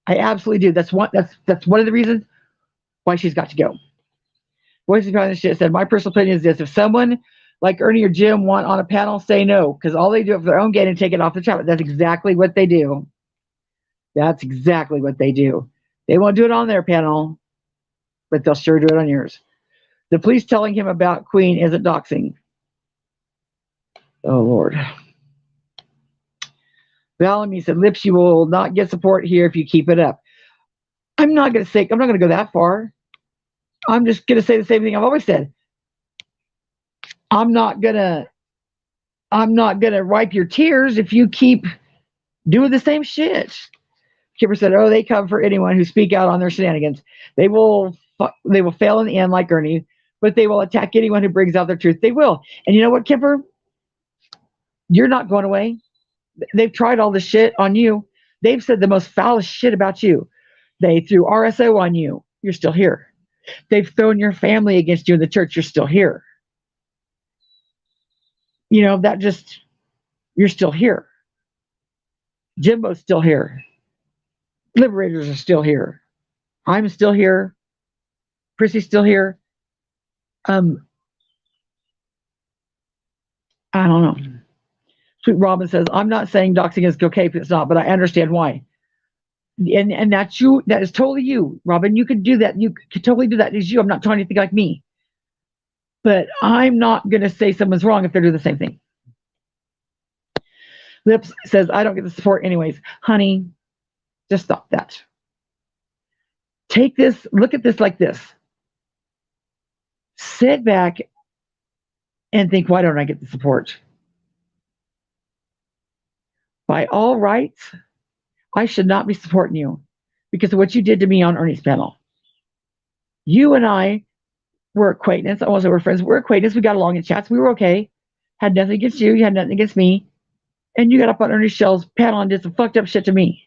Speaker 1: I absolutely do. That's one of the reasons why she's got to go. Voices behind the shit said, my personal opinion is this. If someone like Ernie or Jim want on a panel, say no, because all they do it for their own gain and take it off the chat. That's exactly what they do. That's exactly what they do. They won't do it on their panel, but they'll sure do it on yours. The police telling him about Queen isn't doxing. Oh, Lord. Bellamy said, Lips, you will not get support here if you keep it up. I'm not going to go that far. I'm just going to say the same thing I've always said. I'm not going to wipe your tears if you keep doing the same shit. Kipper said, oh, they come for anyone who speak out on their shenanigans. They will fail in the end like Ernie, but they will attack anyone who brings out their truth. They will. And you know what, Kipper? You're not going away. They've tried all this shit on you. They've said the most foulest shit about you. They threw RSO on you. You're still here. They've thrown your family against you in the church. You're still here. You know, you're still here. Jimbo's still here. Liberators are still here. I'm still here. Prissy's still here. I don't know. Sweet Robin says, I'm not saying doxing is okay if it's not, but I understand why. And that's you. That is totally you, Robin. You could do that. You could totally do that. It's you. I'm not trying to think like me. But I'm not going to say someone's wrong if they're doing the same thing. Lips says, I don't get the support anyways. Honey, just stop that. Take this, look at this like this. Sit back and think, why don't I get the support? By all rights, I should not be supporting you because of what you did to me on Ernie's panel. You and I were acquaintance. I wasn't we're friends. We're acquaintance. We got along in chats. We were okay. Had nothing against you. You had nothing against me. And you got up on Ernie Shell's panel and did some fucked up shit to me.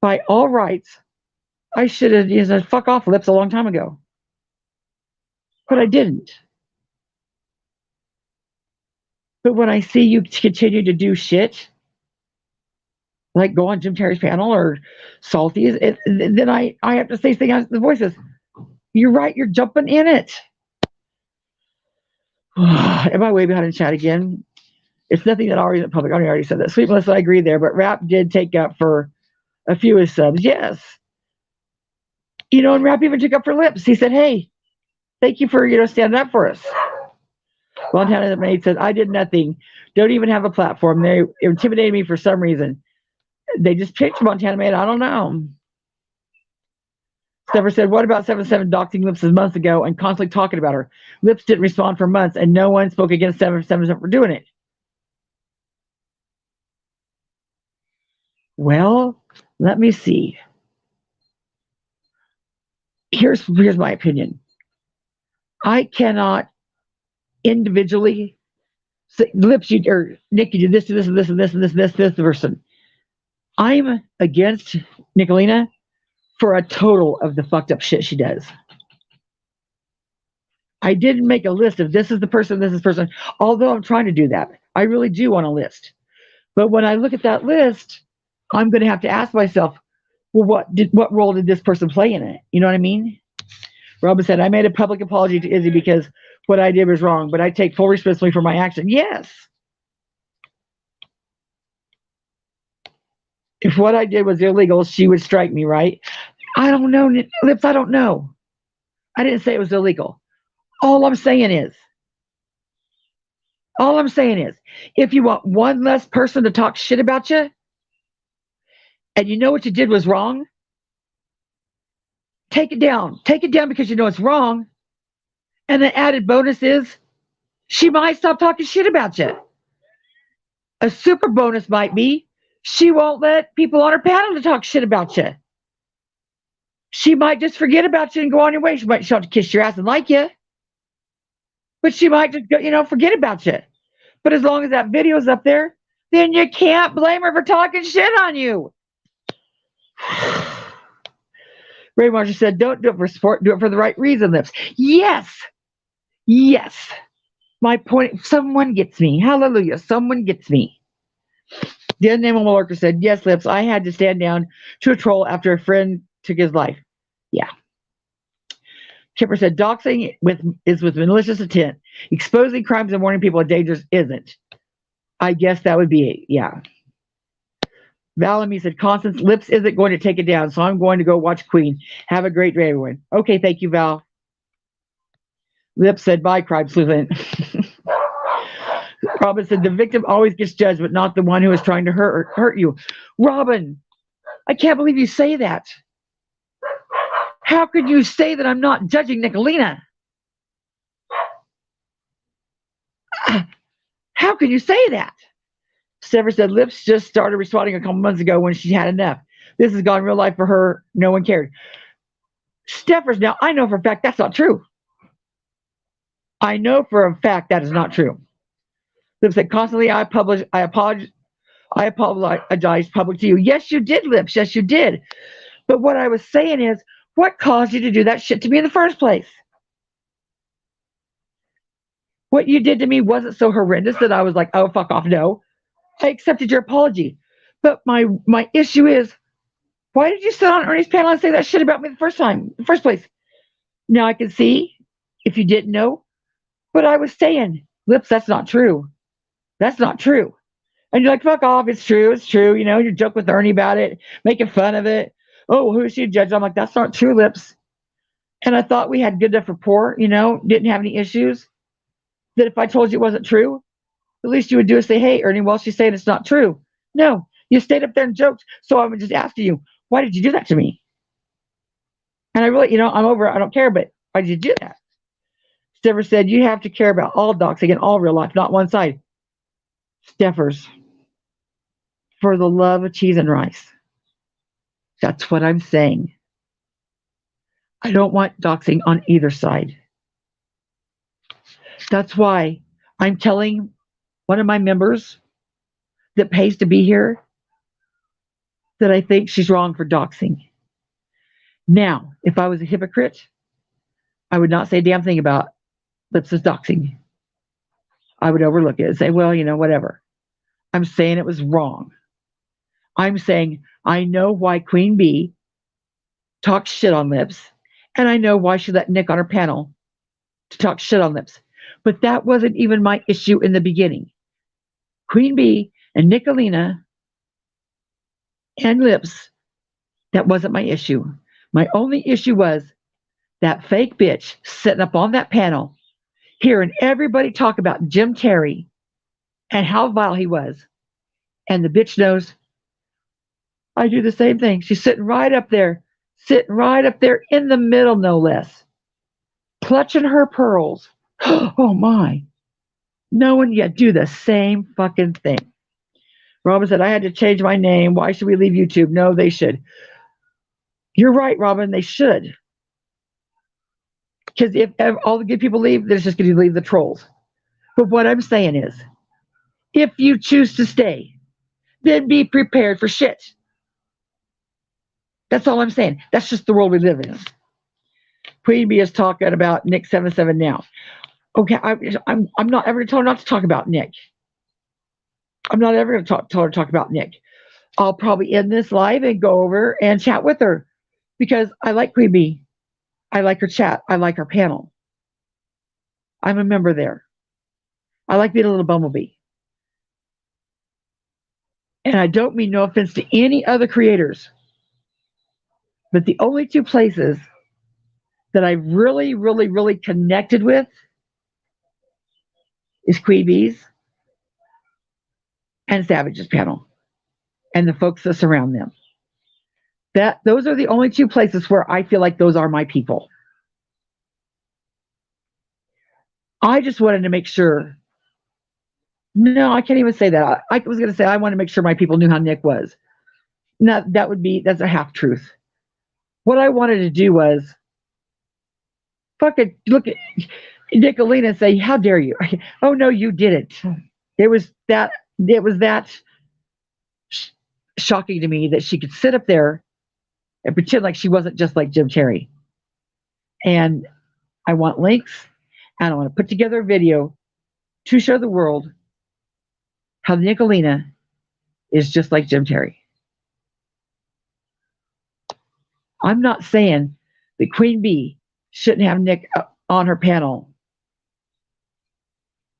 Speaker 1: By all rights, I should have said fuck off, Lips, a long time ago. But I didn't. But when I see you continue to do shit, like go on Jim Terry's panel or Salty's, then I have to say things out the voices. You're right, you're jumping in it. Am I way behind in chat again? It's nothing that already in public. I already said that. Sweet Melissa, I agree there, but Rap did take up for a few of his subs. Yes. You know, and Rap even took up for Lips. He said, hey, thank you for, standing up for us. Montana Maid said, I did nothing. Don't even have a platform. They intimidated me for some reason. They just picked Montana Maid. I don't know. Stepher said, what about 7-7 doxing Lips months ago and constantly talking about her? Lips didn't respond for months and no one spoke against 7-7 for doing it. Well, let me see. Here's my opinion. I cannot individually say, Lips, or Nick, you do this, and this, and this, and this, and this person. I'm against Nickalina for a total of the fucked up shit she does. I didn't make a list of this is the person, this is the person, although I'm trying to do that. I really do want a list. But when I look at that list, I'm going to have to ask myself, Well, what role did this person play in it? You know what I mean? Robin said, I made a public apology to Izzy because what I did was wrong, but I take full responsibility for my action. Yes. If what I did was illegal, she would strike me, right? I don't know, Lips, I don't know. I didn't say it was illegal. All I'm saying is, if you want one less person to talk shit about you, and you know what you did was wrong, take it down. Take it down because you know it's wrong. And the added bonus is she might stop talking shit about you. A super bonus might be she won't let people on her panel to talk shit about you. She might just forget about you and go on your way. She might show up to kiss your ass and like you. But she might just go, forget about you. But as long as that video's up there, then you can't blame her for talking shit on you. Ray Marshall said, don't do it for sport, do it for the right reason, Lips. Yes. My point, someone gets me. Hallelujah, someone gets me. The unnamed lurker said, yes, Lips, I had to stand down to a troll after a friend took his life. Yeah. Kipper said, doxing is with malicious intent. Exposing crimes and warning people of dangers isn't. I guess that would be it. Yeah. Valamy said, Constance, Lips isn't going to take it down, so I'm going to go watch Queen. Have a great day, everyone. Okay, thank you, Val. Lips said, bye, crime sleuth. Robin said, the victim always gets judged, but not the one who is trying to hurt you. Robin, I can't believe you say that. How could you say that I'm not judging Nickalina? How can you say that? Sever said, Lips just started responding a couple months ago when she had enough. This has gone real life for her. No one cared. Steffers, now I know for a fact that's not true. I know for a fact that is not true. Lips said, constantly I apologize public to you. Yes, you did, Lips. Yes, you did. But what I was saying is, what caused you to do that shit to me in the first place? What you did to me wasn't so horrendous that I was like, oh, fuck off. No, I accepted your apology. But my issue is, why did you sit on Ernie's panel and say that shit about me the first place? Now I can see if you didn't know, but I was saying, Lips, that's not true. That's not true. And you're like, fuck off, it's true, you joke with Ernie about it, making fun of it. Oh, who is she to judge? I'm like, that's not true, Lips. And I thought we had good enough rapport, didn't have any issues. That if I told you it wasn't true, the least you would do is say, hey, Ernie, well, she's saying it's not true. No, you stayed up there and joked. So I would just ask you, why did you do that to me? And I really, I'm over it. I don't care, but why did you do that? Steffers said, you have to care about all dogs, again, all real life, not one side. Steffers, for the love of cheese and rice. That's what I'm saying. I don't want doxing on either side. That's why I'm telling one of my members that pays to be here that I think she's wrong for doxing. Now, if I was a hypocrite, I would not say a damn thing about Lips' doxing. I would overlook it and say, well, whatever. I'm saying it was wrong. I'm saying I know why QueenBee talks shit on Lips, and I know why she let Nick on her panel to talk shit on Lips. But that wasn't even my issue in the beginning. QueenBee and Nickalina and Lips, that wasn't my issue. My only issue was that fake bitch sitting up on that panel, hearing everybody talk about Jim Terry and how vile he was. And the bitch knows I do the same thing. She's sitting right up there in the middle, no less, clutching her pearls. Oh my. Knowing you do the same fucking thing. Robin said, I had to change my name. Why should we leave YouTube? No, they should. You're right, Robin, they should. Because if all the good people leave, there's just going to leave the trolls. But what I'm saying is, if you choose to stay, then be prepared for shit. That's all I'm saying. That's just the world we live in. QueenBee is talking about Nick 77 now. Okay, I'm not ever going to tell her not to talk about Nick. I'm not ever going to tell her to talk about Nick. I'll probably end this live and go over and chat with her because I like QueenBee. I like her chat. I like her panel. I'm a member there. I like being a little bumblebee. And I don't mean no offense to any other creators, but the only two places that I really, really, really connected with is QueenBees and Savage's panel and the folks that surround them. Those are the only two places where I feel like those are my people. I just wanted to make sure. No, I can't even say that. I was going to say I want to make sure my people knew how Nick was. No, that's a half truth. What I wanted to do was fucking look at Nickalina and say, "How dare you?" Oh no, you didn't. It was that shocking to me that she could sit up there and pretend like she wasn't just like Jim Terry. And I want links, and I want to put together a video to show the world how Nickalina is just like Jim Terry. I'm not saying that QueenBee shouldn't have Nick on her panel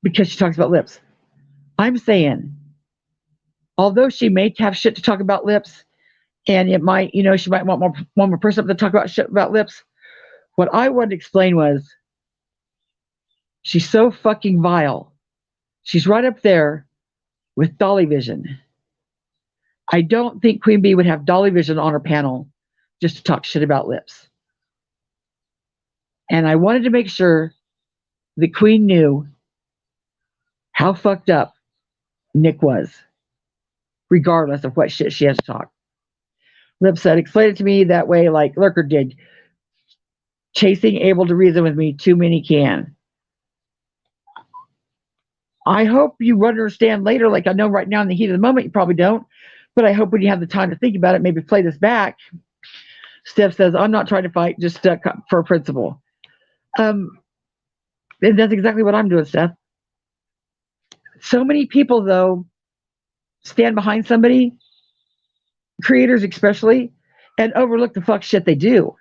Speaker 1: because she talks about lips. I'm saying, although she may have shit to talk about lips, and it might, she might want one more person to talk about shit about lips. What I wanted to explain was she's so fucking vile. She's right up there with Dolly Vision. I don't think QueenBee would have Dolly Vision on her panel just to talk shit about lips. And I wanted to make sure the Queen knew how fucked up Nick was, regardless of what shit she has to talk. Lip said, explain it to me that way like Lurker did. Chasing able to reason with me, too many can. I hope you understand later, like I know right now in the heat of the moment you probably don't, but I hope when you have the time to think about it, maybe play this back. Steph says, I'm not trying to fight, just stuck for a principle. And that's exactly what I'm doing, Steph. So many people, though, stand behind somebody, creators especially, and overlook the fuck shit they do.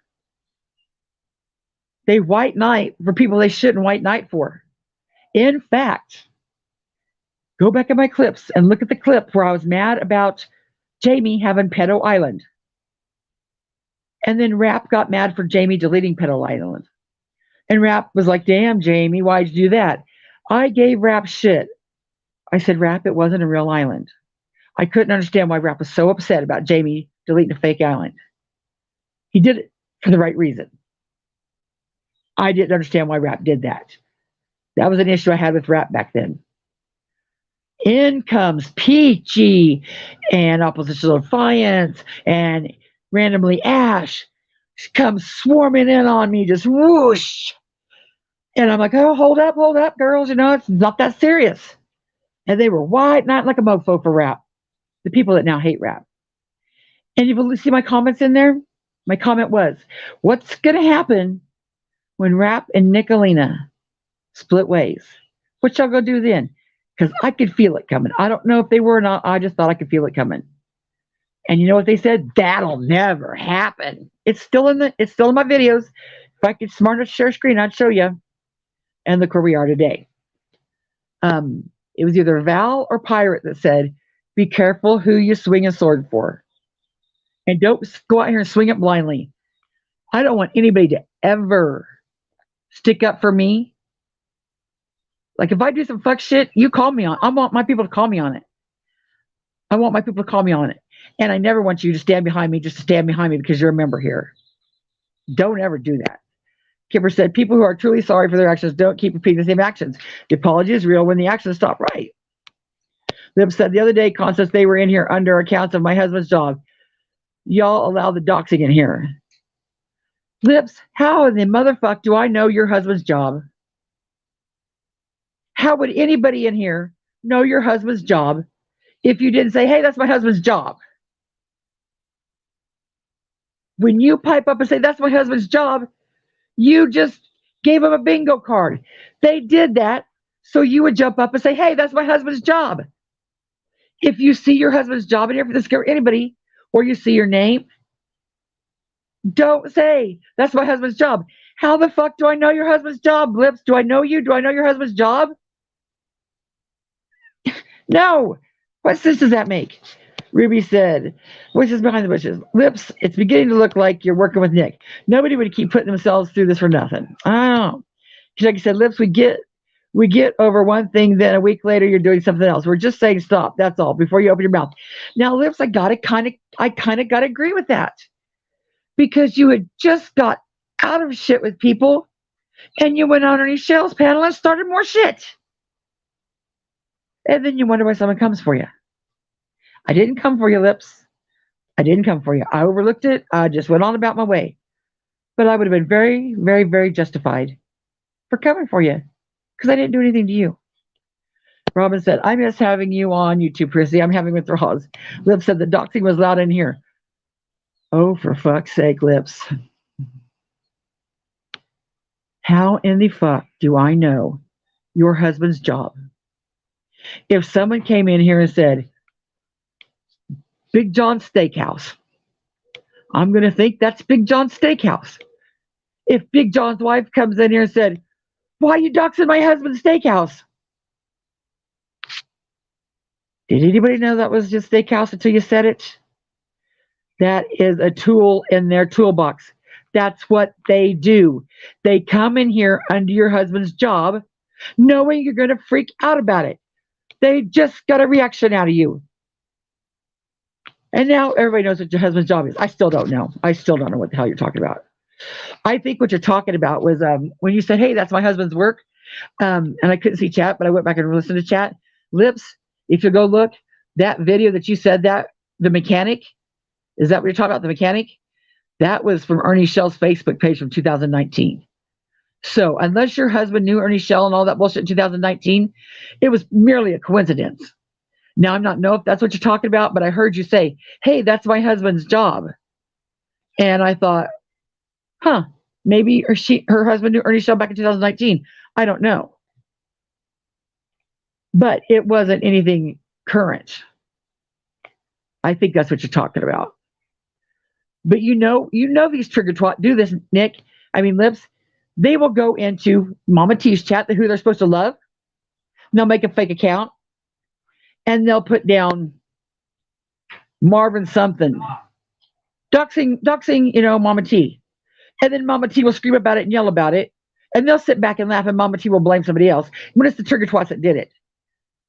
Speaker 1: They white knight for people they shouldn't white knight for. In fact, go back in my clips and look at the clip where I was mad about Jamie having Pedo Island. And then Rap got mad for Jamie deleting Pedo Island. And Rap was like, damn, Jamie, why'd you do that? I gave Rap shit. I said, Rap, it wasn't a real island. I couldn't understand why Rap was so upset about Jamie deleting a fake island. He did it for the right reason. I didn't understand why Rap did that. That was an issue I had with Rap back then. In comes Peachy and Oppositional Defiance and randomly Ash comes swarming in on me, just whoosh. And I'm like, oh, hold up, girls. It's not that serious. And they were white, not like a mofo for Rap. The people that now hate Rap. And if you see my comments in there, my comment was, what's going to happen when Rap and Nickalina split ways? What y'all gonna do then? Because I could feel it coming. I don't know if they were or not. I just thought I could feel it coming. And you know what they said? That'll never happen. It's still in my videos. If I could smart enough to share a screen, I'd show you. And look where we are today. It was either Val or Pirate that said, be careful who you swing a sword for. And don't go out here and swing it blindly. I don't want anybody to ever stick up for me. Like if I do some fuck shit, you call me on. I want my people to call me on it. And I never want you to stand behind me just to stand behind me because you're a member here. Don't ever do that. Kipper said, people who are truly sorry for their actions don't keep repeating the same actions. The apology is real when the actions stop right. Lip said, the other day, Constance, they were in here under accounts of my husband's job. Y'all allow the doxing in here. Lips, how in the motherfuck do I know your husband's job? How would anybody in here know your husband's job if you didn't say, hey, that's my husband's job? When you pipe up and say, that's my husband's job, you just gave him a bingo card. They did that so you would jump up and say, hey, that's my husband's job. If you see your husband's job in here for this anybody, or you see your name, don't say, that's my husband's job. How the fuck do I know your husband's job, Lips? Do I know you? Do I know your husband's job? No. What sense does that make? Ruby said, voices behind the bushes. Lips, it's beginning to look like you're working with Nick. Nobody would keep putting themselves through this for nothing. I don't know. Like I said, Lips, we get over one thing, then a week later you're doing something else. We're just saying stop. That's all. Before you open your mouth. Now, Lips, I kind of gotta agree with that. Because you had just got out of shit with people and you went on Ernie Shell's panel and started more shit. And then you wonder why someone comes for you. I didn't come for you, Lips. I didn't come for you. I overlooked it. I just went on about my way. But I would have been very, very, very justified for coming for you because I didn't do anything to you. Robin said, I miss having you on YouTube, Prissy. I'm having withdrawals. Lips said the doxing was loud in here. Oh, for fuck's sake, Lips. How in the fuck do I know your husband's job? If someone came in here and said, Big John's Steakhouse, I'm going to think that's Big John's Steakhouse. If Big John's wife comes in here and said, why are you doxing my husband's steakhouse? Did anybody know that was just steakhouse until you said it? That is a tool in their toolbox. That's what they do. They come in here under your husband's job, knowing you're going to freak out about it. They just got a reaction out of you. And now everybody knows what your husband's job is. I still don't know. I still don't know what the hell you're talking about. I think what you're talking about was when you said, hey, that's my husband's work. And I couldn't see chat, but I went back and listened to chat. Lips, if you go look, that video that you said that, the mechanic, is that what you're talking about, the mechanic? That was from Ernie Shell's Facebook page from 2019. So unless your husband knew Ernie Shell and all that bullshit in 2019, it was merely a coincidence. Now, I'm not know if that's what you're talking about, but I heard you say, hey, that's my husband's job. And I thought, maybe her husband knew Ernie Shell back in 2019. I don't know. But it wasn't anything current. I think that's what you're talking about. But you know these trigger twat do this, Nick. I mean, Lips. They will go into Mama T's chat, who they're supposed to love. They'll make a fake account, and they'll put down Marvin something, doxing, Mama T, and then Mama T will scream about it and yell about it, and they'll sit back and laugh, and Mama T will blame somebody else when it's the trigger twats that did it.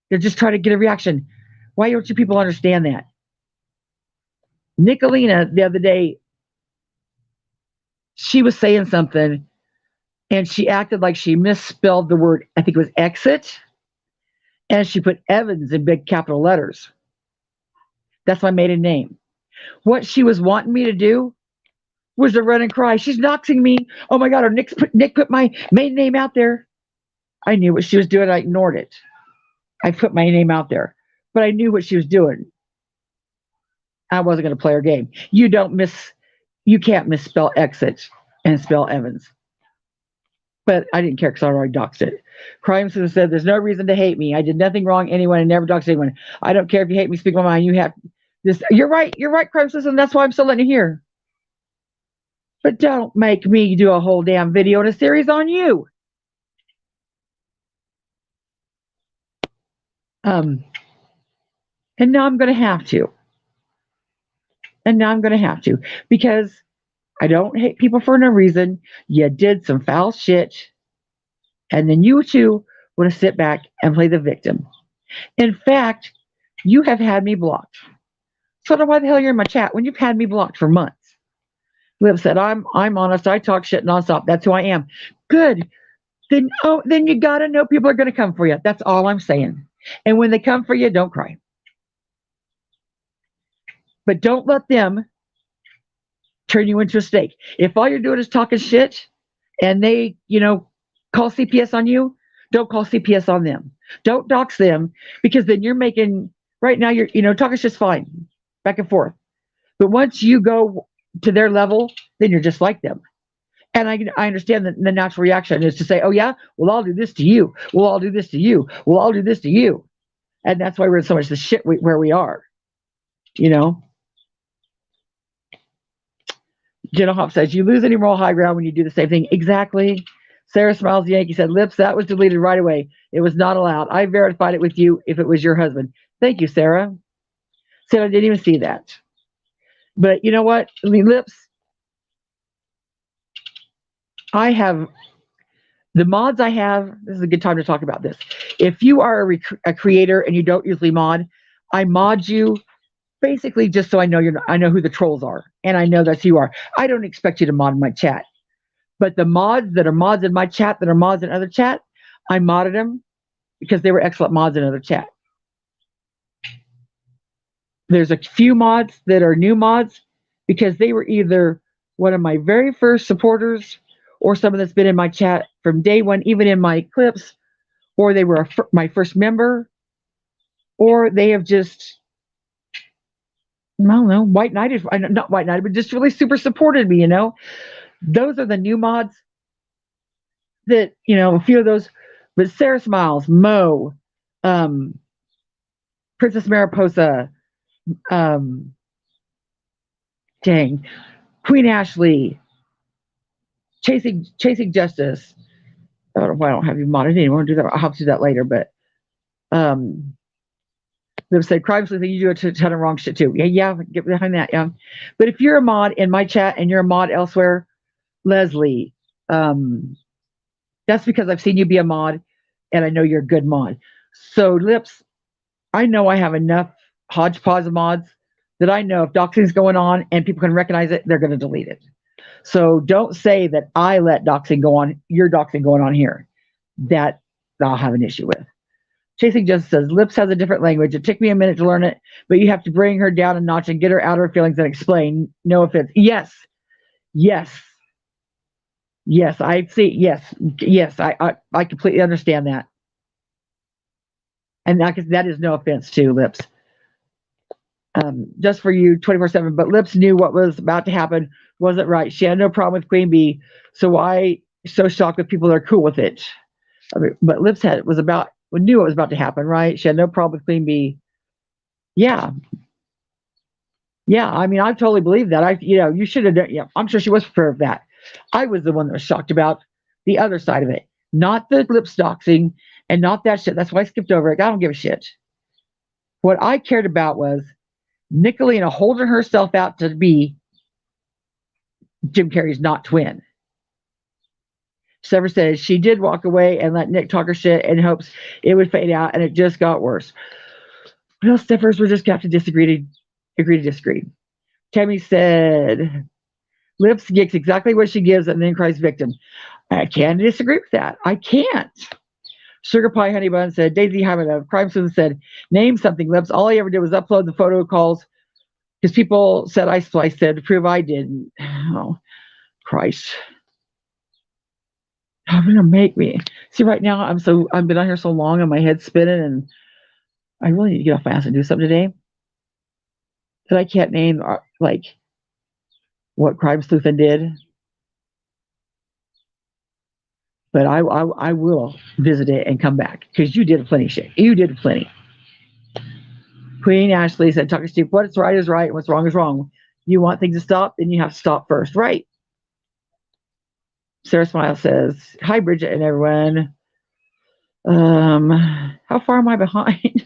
Speaker 1: They're just trying to get a reaction. Why don't you people understand that? Nickalina, the other day, she was saying something, and she acted like she misspelled the word, I think it was exit, and she put Evans in big capital letters. That's my maiden name. What she was wanting me to do was to run and cry. She's doxing me. Oh my God, Nick put my maiden name out there. I knew what she was doing. I ignored it. I put my name out there, but I knew what she was doing. I wasn't going to play her game. You can't misspell exit and spell Evans. But I didn't care because I already doxed it. Crime said, there's no reason to hate me. I did nothing wrong anyone and never doxed anyone. I don't care if you hate me, speak my mind. You have this. You're right, Crime System. That's why I'm still letting you hear. But don't make me do a whole damn video and a series on you. And now I'm going to have to. Because I don't hate people for no reason. You did some foul shit. And then you too want to sit back and play the victim. In fact, you have had me blocked. So I don't know why the hell you're in my chat when you've had me blocked for months. Liv said, I'm honest. I talk shit nonstop. That's who I am. Good. Then you got to know people are going to come for you. That's all I'm saying. And when they come for you, don't cry. But don't let them turn you into a snake. If all you're doing is talking shit and they, call CPS on you, don't call CPS on them. Don't dox them, because then you're making, right now you're, talking shit's fine, back and forth. But once you go to their level, then you're just like them. And I understand that the natural reaction is to say, oh yeah, well, I'll do this to you. Well, I'll do this to you. Well, I'll do this to you. And that's why we're in so much the shit where we are. You know, Jenna Hop says, you lose any moral high ground when you do the same thing. Exactly. Sarah Smiles Yankee said, Lips, that was deleted right away. It was not allowed. I verified it with you if it was your husband. Thank you, Sarah. Said I didn't even see that. But you know what? I mean, Lips, I have the mods I have. This is a good time to talk about this. If you are a creator and you don't usually mod, I mod you basically just so I know I know who the trolls are, and I know that's who you are. I don't expect you to mod my chat, but the mods that are mods in my chat that are mods in other chat, I modded them because they were excellent mods in other chat. There's a few mods that are new mods because they were either one of my very first supporters or someone that's been in my chat from day one, even in my clips, or they were my first member, or they have just, I don't know, white knighted, not white knighted, but just really super supported me, you know? Those are the new mods that, you know, a few of those, but Sarah Smiles, Mo, Princess Mariposa, dang, Queen Ashley, Chasing Justice. I don't know why I don't have you modded anymore. I'll do that. I'll have to do that later, but they've said crime sleuthing, you do a ton of wrong shit too. Yeah, get behind that, yeah. But if you're a mod in my chat and you're a mod elsewhere, Leslie, that's because I've seen you be a mod and I know you're a good mod. So Lips, I know I have enough hodgepodge of mods that I know if doxing's going on and people can recognize it, they're going to delete it. So don't say that I let doxing go on, your doxing going on here. That I'll have an issue with. Chasing Justice says, Lips has a different language. It took me a minute to learn it, but you have to bring her down a notch and get her out of her feelings and explain. No offense. Yes. I see. Yes. I completely understand that. And that is no offense to Lips. Just for you, 24/7. But Lips knew what was about to happen wasn't right. She had no problem with QueenBee, so why so shocked with people that are cool with it? I mean, but Lips knew what was about to happen, right? She had no problem with QueenBee. Yeah. I mean, I totally believe that. You should have done. Yeah, I'm sure she was prepared for that. I was the one that was shocked about the other side of it, not the Lips doxing and not that shit. That's why I skipped over it. I don't give a shit. What I cared about was Nickalina holding herself out to be Jim Carrey's not twin. Sever says she did walk away and let Nick talk her shit in hopes it would fade out, and it just got worse. Well, Steffers were just got to agree to disagree. Tammy said, Lips gets exactly what she gives and then cries victim. I can't disagree with that. I can't. Sugar Pie Honey Bun said, Daisy Hamid, Crime Student said, name something, Lips. All I ever did was upload the photo calls because people said I spliced it to prove I didn't. Oh, Christ. How gonna make me see right now? I've been out here so long and my head's spinning, and I really need to get off my ass and do something today that I can't name like what Crime Sleuthing did. But I will visit it and come back because you did plenty shit. You did plenty. Queen Ashley said, "Talking Steve, what's right is right, and what's wrong is wrong. You want things to stop, then you have to stop first, right?" Sarah Smile says, "Hi Bridget and everyone. How far am I behind?"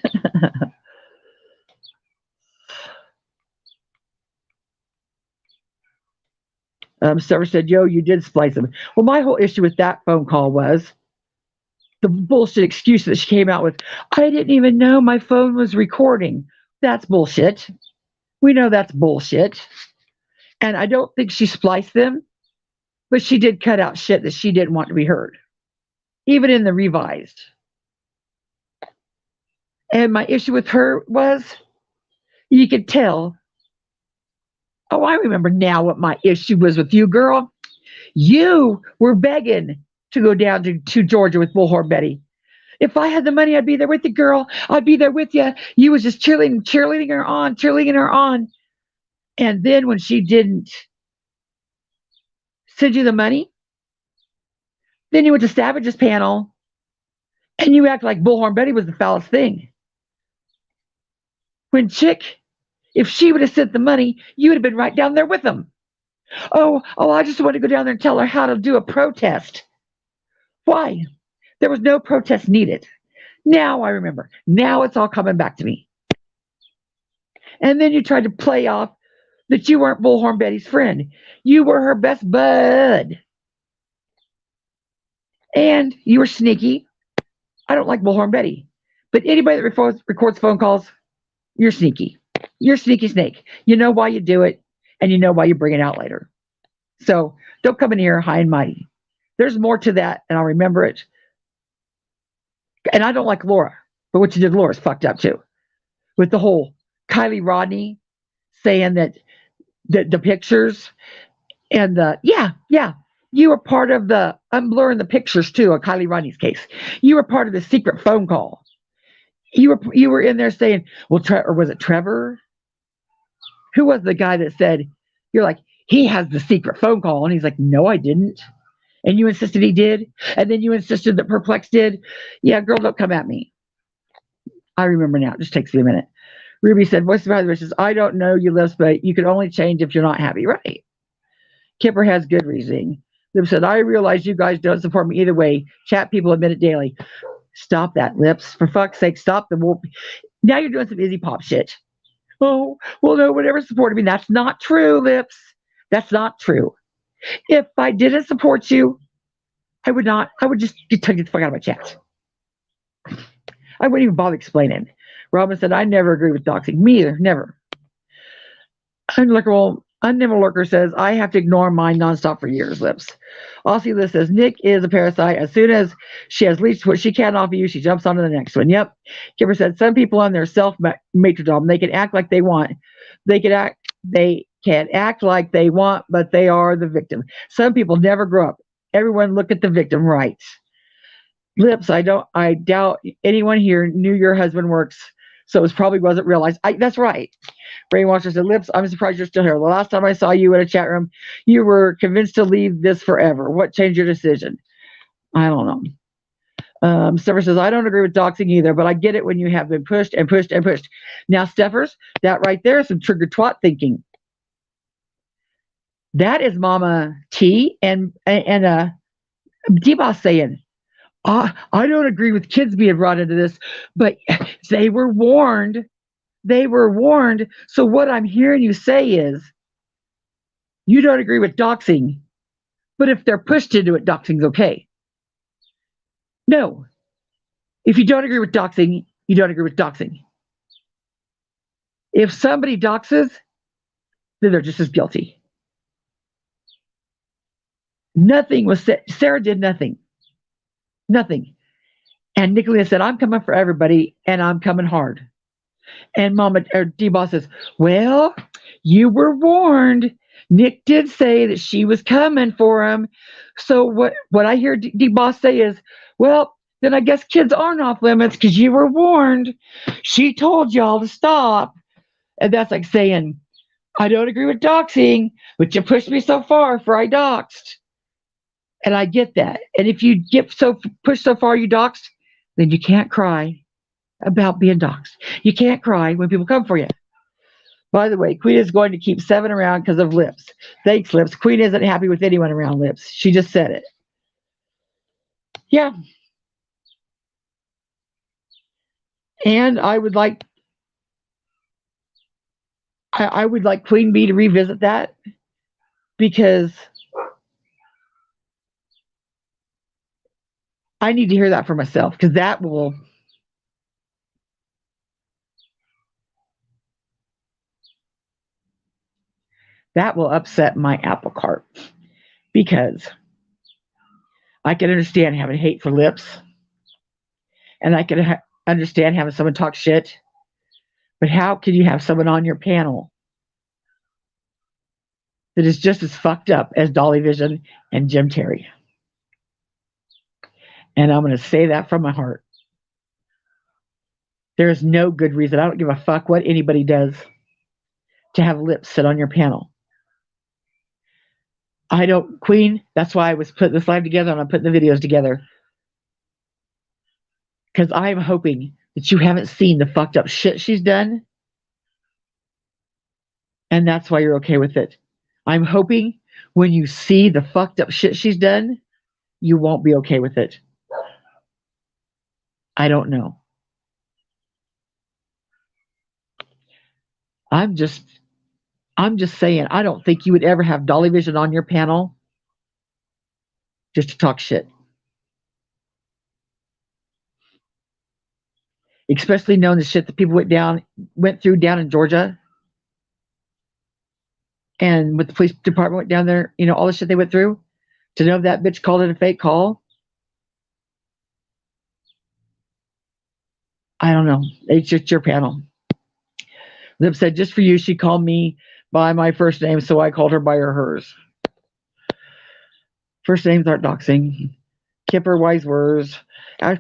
Speaker 1: Sarah said, "Yo, you did splice them." Well, my whole issue with that phone call was the bullshit excuse that she came out with. I didn't even know my phone was recording. That's bullshit. We know that's bullshit. And I don't think she spliced them, but she did cut out shit that she didn't want to be heard, even in the revised. And my issue with her was you could tell. Oh, I remember now what my issue was with you, girl. You were begging to go down to Georgia with Bullhorn Betty. If I had the money, I'd be there with you, girl. I'd be there with you. You was just cheerleading her on. And then when she didn't send you the money, then you went to Savage's panel and you act like Bullhorn Betty was the foulest thing. When Chick, if she would have sent the money, you would have been right down there with them. Oh, I just want to go down there and tell her how to do a protest. Why? There was no protest needed. Now I remember. Now it's all coming back to me. And then you tried to play off that you weren't Bullhorn Betty's friend. You were her best bud. And you were sneaky. I don't like Bullhorn Betty. But anybody that records phone calls, you're sneaky. You're a sneaky snake. You know why you do it, and you know why you bring it out later. So don't come in here high and mighty. There's more to that, and I'll remember it. And I don't like Laura, but what you did to Laura is fucked up too. With the whole Kylie Rodney saying that the pictures and you were part of the, I'm blurring the pictures too on Kylie Rodney's case. You were part of the secret phone call. You were in there saying, well, or was it Trevor? Who was the guy that said, you're like, he has the secret phone call? And he's like, no, I didn't. And you insisted he did. And then you insisted that Perplex did. Yeah, girl, don't come at me. I remember now. It just takes me a minute. Ruby said, voice of the wishes, I don't know you, Liz, but you can only change if you're not happy. Right. Kipper has good reasoning. Lips said, I realize you guys don't support me either way. Chat people admit it daily. Stop that, Lips. For fuck's sake, stop the wolf. Now you're doing some Izzy Pop shit. Oh, well, no one ever supported me. That's not true, Lips. That's not true. If I didn't support you, I would just get the fuck out of my chat. I wouldn't even bother explaining. Robin said, I never agree with doxing. Me either, never. Unnivel Lurker says, I have to ignore mine nonstop for years, Lips. Aussie Liz says, Nick is a parasite. As soon as she has leached what she can off of you, she jumps onto the next one. Yep. Kipper said, some people on their self-matridom, they can act like they want. They can act like they want, but they are the victim. Some people never grow up. Everyone look at the victim, right? Lips, I doubt anyone here knew your husband works, so it probably wasn't realized. That's right. Brainwasher said, Lips, I'm surprised you're still here. The last time I saw you in a chat room, you were convinced to leave this forever. What changed your decision? I don't know. Steffer says, I don't agree with doxing either, but I get it when you have been pushed and pushed and pushed. Now, Steffers, that right there is some trigger twat thinking. That is Mama T and D-Boss saying, I don't agree with kids being brought into this, but they were warned. They were warned. So what I'm hearing you say is, you don't agree with doxing, but if they're pushed into it, doxing's okay. No. If you don't agree with doxing, you don't agree with doxing. If somebody doxes, then they're just as guilty. Nothing was said. Sarah did nothing. Nothing. And Nickalina said, I'm coming for everybody, and I'm coming hard. And D-Boss says, well, you were warned. Nick did say that she was coming for him. So what I hear D-Boss say is, well, then I guess kids aren't off limits because you were warned. She told y'all to stop. And that's like saying, I don't agree with doxing, but you pushed me so far for I doxed. And I get that. And if you get pushed so far you doxed, then you can't cry about being doxed. You can't cry when people come for you. By the way, Queen is going to keep 7 around because of Lips. Thanks, Lips. Queen isn't happy with anyone around Lips. She just said it. Yeah. And I would like QueenBee to revisit that, because I need to hear that for myself, because that will upset my apple cart, because I can understand having hate for Lips, and I can understand having someone talk shit, but how can you have someone on your panel that is just as fucked up as Dolly Vision and Jim Terry? And I'm going to say that from my heart. There is no good reason. I don't give a fuck what anybody does to have Lips sit on your panel. I don't, Queen, that's why I was putting this live together and I'm putting the videos together. Because I'm hoping that you haven't seen the fucked up shit she's done And that's why you're okay with it. I'm hoping when you see the fucked up shit she's done, you won't be okay with it. I don't know. I'm just saying, I don't think you would ever have Dolly Vision on your panel just to talk shit. Especially knowing the shit that people went through down in Georgia. And with the police department went down there, all the shit they went through. To know that bitch called it a fake call. I don't know. It's just your panel. Lip said, just for you, she called me by my first name, so I called her by hers. First names aren't doxing. Kipper, wise words.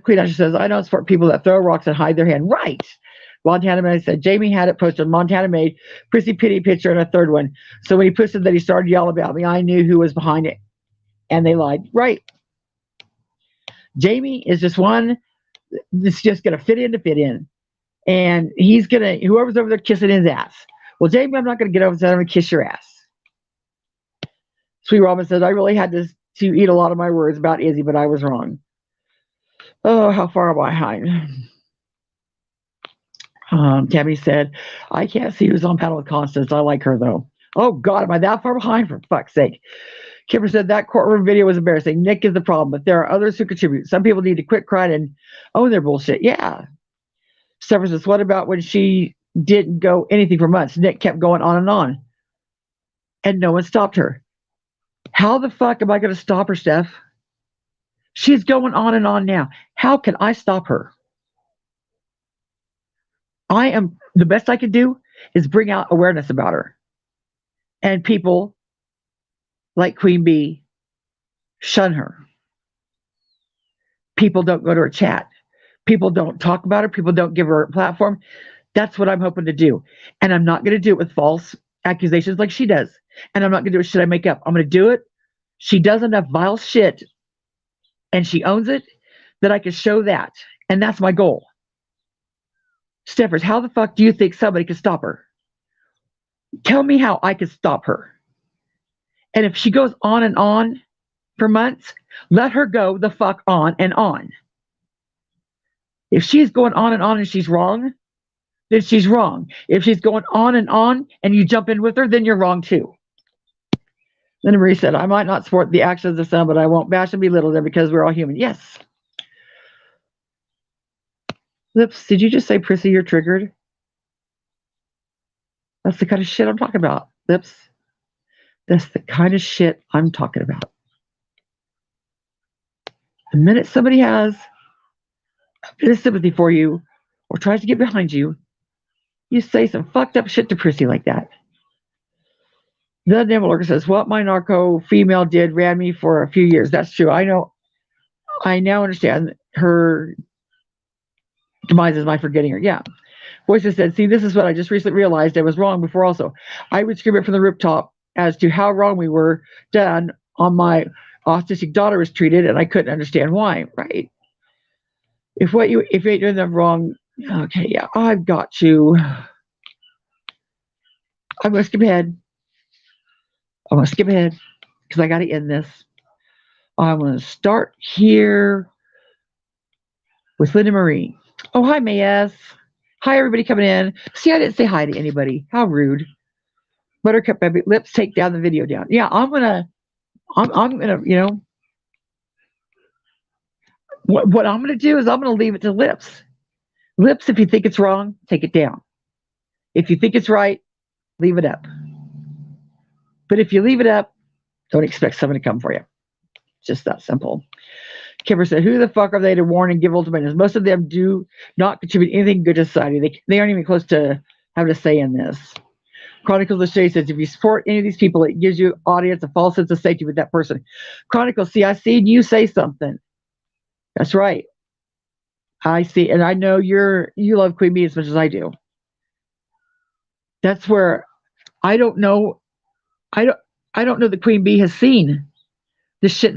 Speaker 1: Queen Asher says, I don't support people that throw rocks and hide their hand. Right. Montana Maid said, Jamie had it posted. Montana Maid, Prissy Pity picture, and a third one. So when he posted that he started yelling about me, I knew who was behind it. And they lied. Right. Jamie is just one that's just going to fit in. And he's going to, whoever's over there kissing his ass. Well, Jamie, I'm not going to get over there and kiss your ass. Sweet Robin says, I really had to eat a lot of my words about Izzy, but I was wrong. Oh, how far am I behind? Tammy said, I can't see who's on panel with Constance. I like her, though. Oh, God, am I that far behind? For fuck's sake. Kipper said, that courtroom video was embarrassing. Nick is the problem, but there are others who contribute. Some people need to quit crying and own their bullshit. Yeah. Stephen says, what about when she didn't go anything for months? Nick kept going on. And no one stopped her. How the fuck am I going to stop her, Steph? She's going on now. How can I stop her? The best I can do is bring out awareness about her. And people like QueenBee shun her. People don't go to her chat. People don't talk about her. People don't give her a platform. That's what I'm hoping to do. And I'm not going to do it with false accusations like she does. And I'm not going to do it shit I make up. I'm going to do it. She does enough vile shit and she owns it that I can show that. And that's my goal. Steffers, how the fuck do you think somebody can stop her? Tell me how I can stop her. And if she goes on and on for months, let her go the fuck on and on. If she's going on and she's wrong, then she's wrong. If she's going on and you jump in with her, then you're wrong too. Then Marie said, I might not support the actions of some, but I won't bash and belittle them because we're all human. Yes. Lips, did you just say, Prissy, you're triggered? That's the kind of shit I'm talking about. Lips, that's the kind of shit I'm talking about. The minute somebody has a bit of sympathy for you or tries to get behind you, you say some fucked up shit to Prissy like that. The Devil Lurker says, what my narco female did ran me for a few years. That's true. I know. I now understand her demise is my forgetting her. Yeah. Voices said, see, this is what I just recently realized I was wrong before also. I would scream it from the rooftop as to how wrong we were done on my autistic daughter was treated, and I couldn't understand why. Right. If you ain't doing them wrong, okay, yeah, I'm going to skip ahead. I'm going to skip ahead because I got to end this. I'm going to start here with Linda Marie. Oh, hi, Mayaz. Hi, everybody coming in. See, I didn't say hi to anybody. How rude. Buttercup baby, Lips, take down the video down. Yeah, I'm gonna, what I'm gonna do is I'm gonna leave it to Lips. Lips, if you think it's wrong, take it down. If you think it's right, leave it up. But if you leave it up, don't expect someone to come for you. Just that simple. Kimber said, who the fuck are they to warn and give ultimatums? Most of them do not contribute anything good to society. They aren't even close to having a say in this. Chronicles of Shay says, if you support any of these people, it gives you audience a false sense of safety with that person. Chronicles, see, I seen you say something. That's right. I see, and I know you love QueenBee as much as I do. That's where I don't know that QueenBee has seen the shit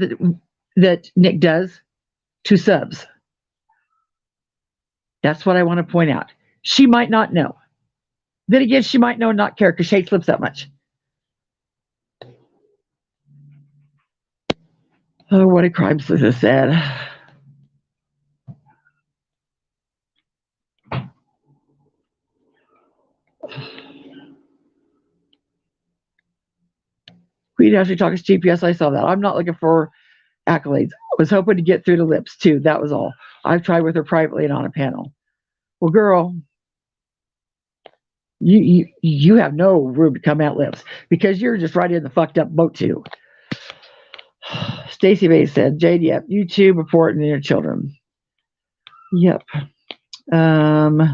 Speaker 1: that Nick does to subs. That's what I want to point out. She might not know. Then again, she might know and not care because she hates lips that much. Oh, what a crime Sister said. Queen actually talks cheap. Yes, I saw that. I'm not looking for accolades. I was hoping to get through to lips too. That was all. I've tried with her privately and on a panel. Well, girl, you have no room to come at lips because you're just right in the fucked up boat too. Stacy Bay said, Jade, yep, YouTube reporting your children. Yep. Crimes,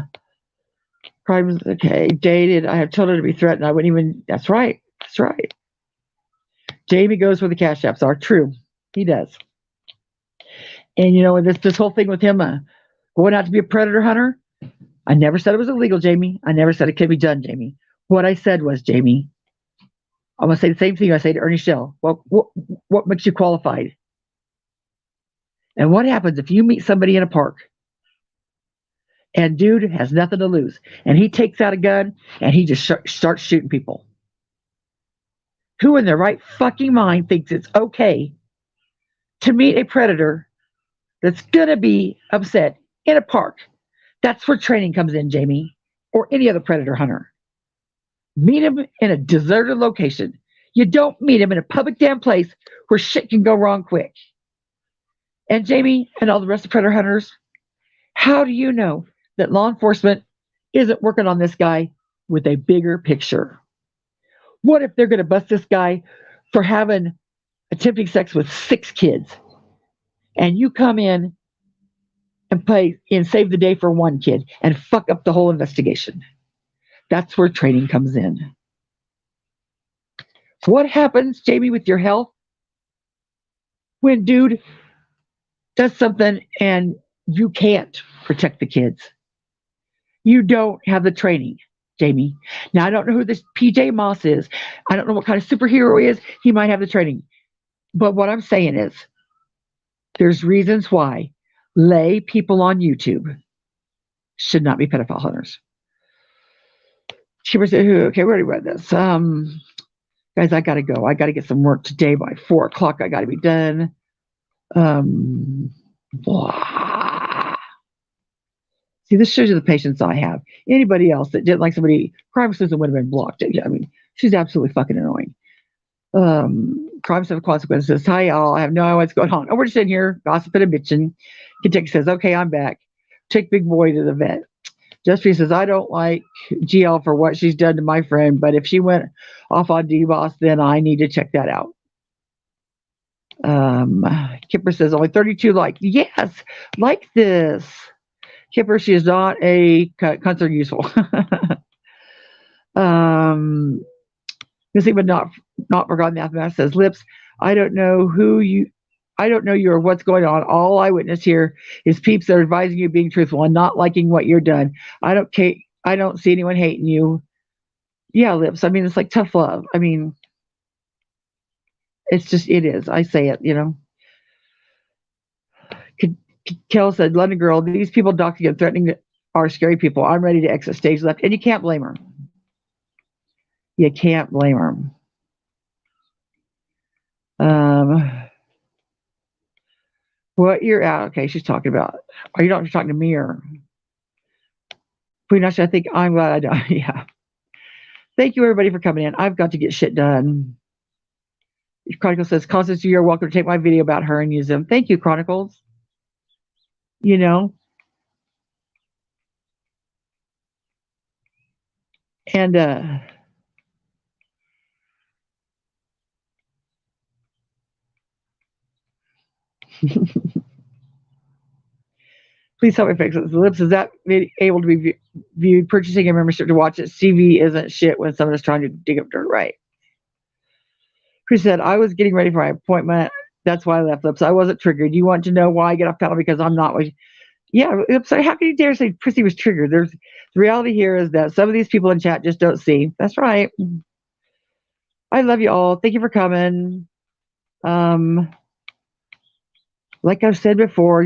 Speaker 1: okay. Dated. I have children to be threatened. I wouldn't even. That's right. That's right. Jamie goes where the cash apps are. True. He does. And you know, this whole thing with him going out to be a predator hunter, I never said it was illegal, Jamie. I never said it could be done, Jamie. What I said was, Jamie, I'm going to say the same thing I say to Ernie Shell. Well, what makes you qualified? And what happens if you meet somebody in a park and dude has nothing to lose and he takes out a gun and he just starts shooting people? Who in their right fucking mind thinks it's okay to meet a predator that's going to be upset in a park? That's where training comes in, Jamie, or any other predator hunter. Meet him in a deserted location. You don't meet him in a public damn place where shit can go wrong quick. And Jamie and all the rest of predator hunters, how do you know that law enforcement isn't working on this guy with a bigger picture? What if they're going to bust this guy for attempting sex with 6 kids, and you come in and play and save the day for 1 kid and fuck up the whole investigation? That's where training comes in. What happens, Jamie, with your health when dude does something and you can't protect the kids? You don't have the training, Jamie. Now, I don't know who this PJ Moss is. I don't know what kind of superhero he is. He might have the training. But what I'm saying is there's reasons why lay people on YouTube should not be pedophile hunters. She said, okay, we already read this. Guys, I got to go. I got to get some work today by 4 o'clock. I got to be done. See, this shows you the patience I have. Anybody else that didn't like somebody, Crime Susan would have been blocked. I mean, she's absolutely fucking annoying. Crimes have consequences. Hi, all. I have no idea what's going on. Oh, we're just sitting here gossiping and bitching. Kentucky says, okay, I'm back. Take big boy to the vet. Jeffrey says, I don't like GL for what she's done to my friend, but if she went off on D-Boss, then I need to check that out. Kipper says, only 32 likes. Yes, like this. Kipper, she is not a concert useful. Missing but not forgotten mathematics says, Lips, I don't know you or what's going on. All I witness here is peeps that are advising you being truthful and not liking what you're done. I don't see anyone hating you. Yeah, Lips. I mean, it's like tough love. I mean, it's just, it is. I say it, you know. Kel said, London girl, these people doxing and threatening are scary people. I'm ready to exit stage left. And you can't blame her. You can't blame her. What you're out? Okay, she's talking about. Are you not talking to me or? I think I'm glad I don't. Yeah. Thank you everybody for coming in. I've got to get shit done. Chronicles says, Constance, you're welcome to take my video about her and use them. Thank you, Chronicles. You know. And please help me fix it. The Lips, is that able to be viewed? Purchasing a membership to watch it. CV isn't shit when someone is trying to dig up dirt. Right. Chris said, I was getting ready for my appointment. That's why I left Lips. I wasn't triggered. You want to know why I get off panel? Because I'm not. Yeah, Lips, how can you dare say Prissy was triggered? The reality here is that some of these people in chat just don't see. That's right. I love you all. Thank you for coming. Like I've said before,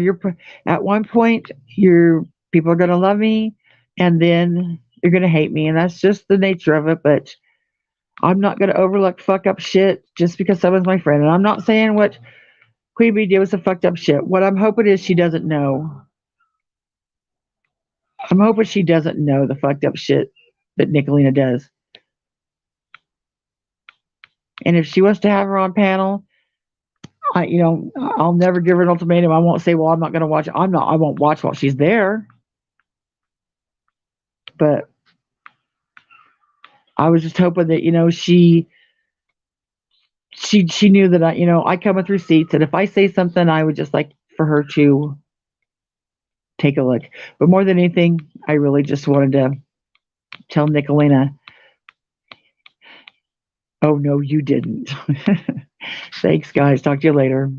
Speaker 1: at one point, people are going to love me, and then you're going to hate me. And that's just the nature of it. But I'm not going to overlook fuck up shit just because someone's my friend. And I'm not saying what QueenBee did was some fucked up shit. What I'm hoping is she doesn't know. I'm hoping she doesn't know the fucked up shit that Nickalina does. And if she wants to have her on panel, I'll never give her an ultimatum. I won't say, well, I'm not going to watch. I won't watch while she's there. But I was just hoping that, she knew that I come with receipts, and if I say something, I would just like for her to take a look. But more than anything, I really just wanted to tell Nickalina, oh no, you didn't. Thanks, guys. Talk to you later.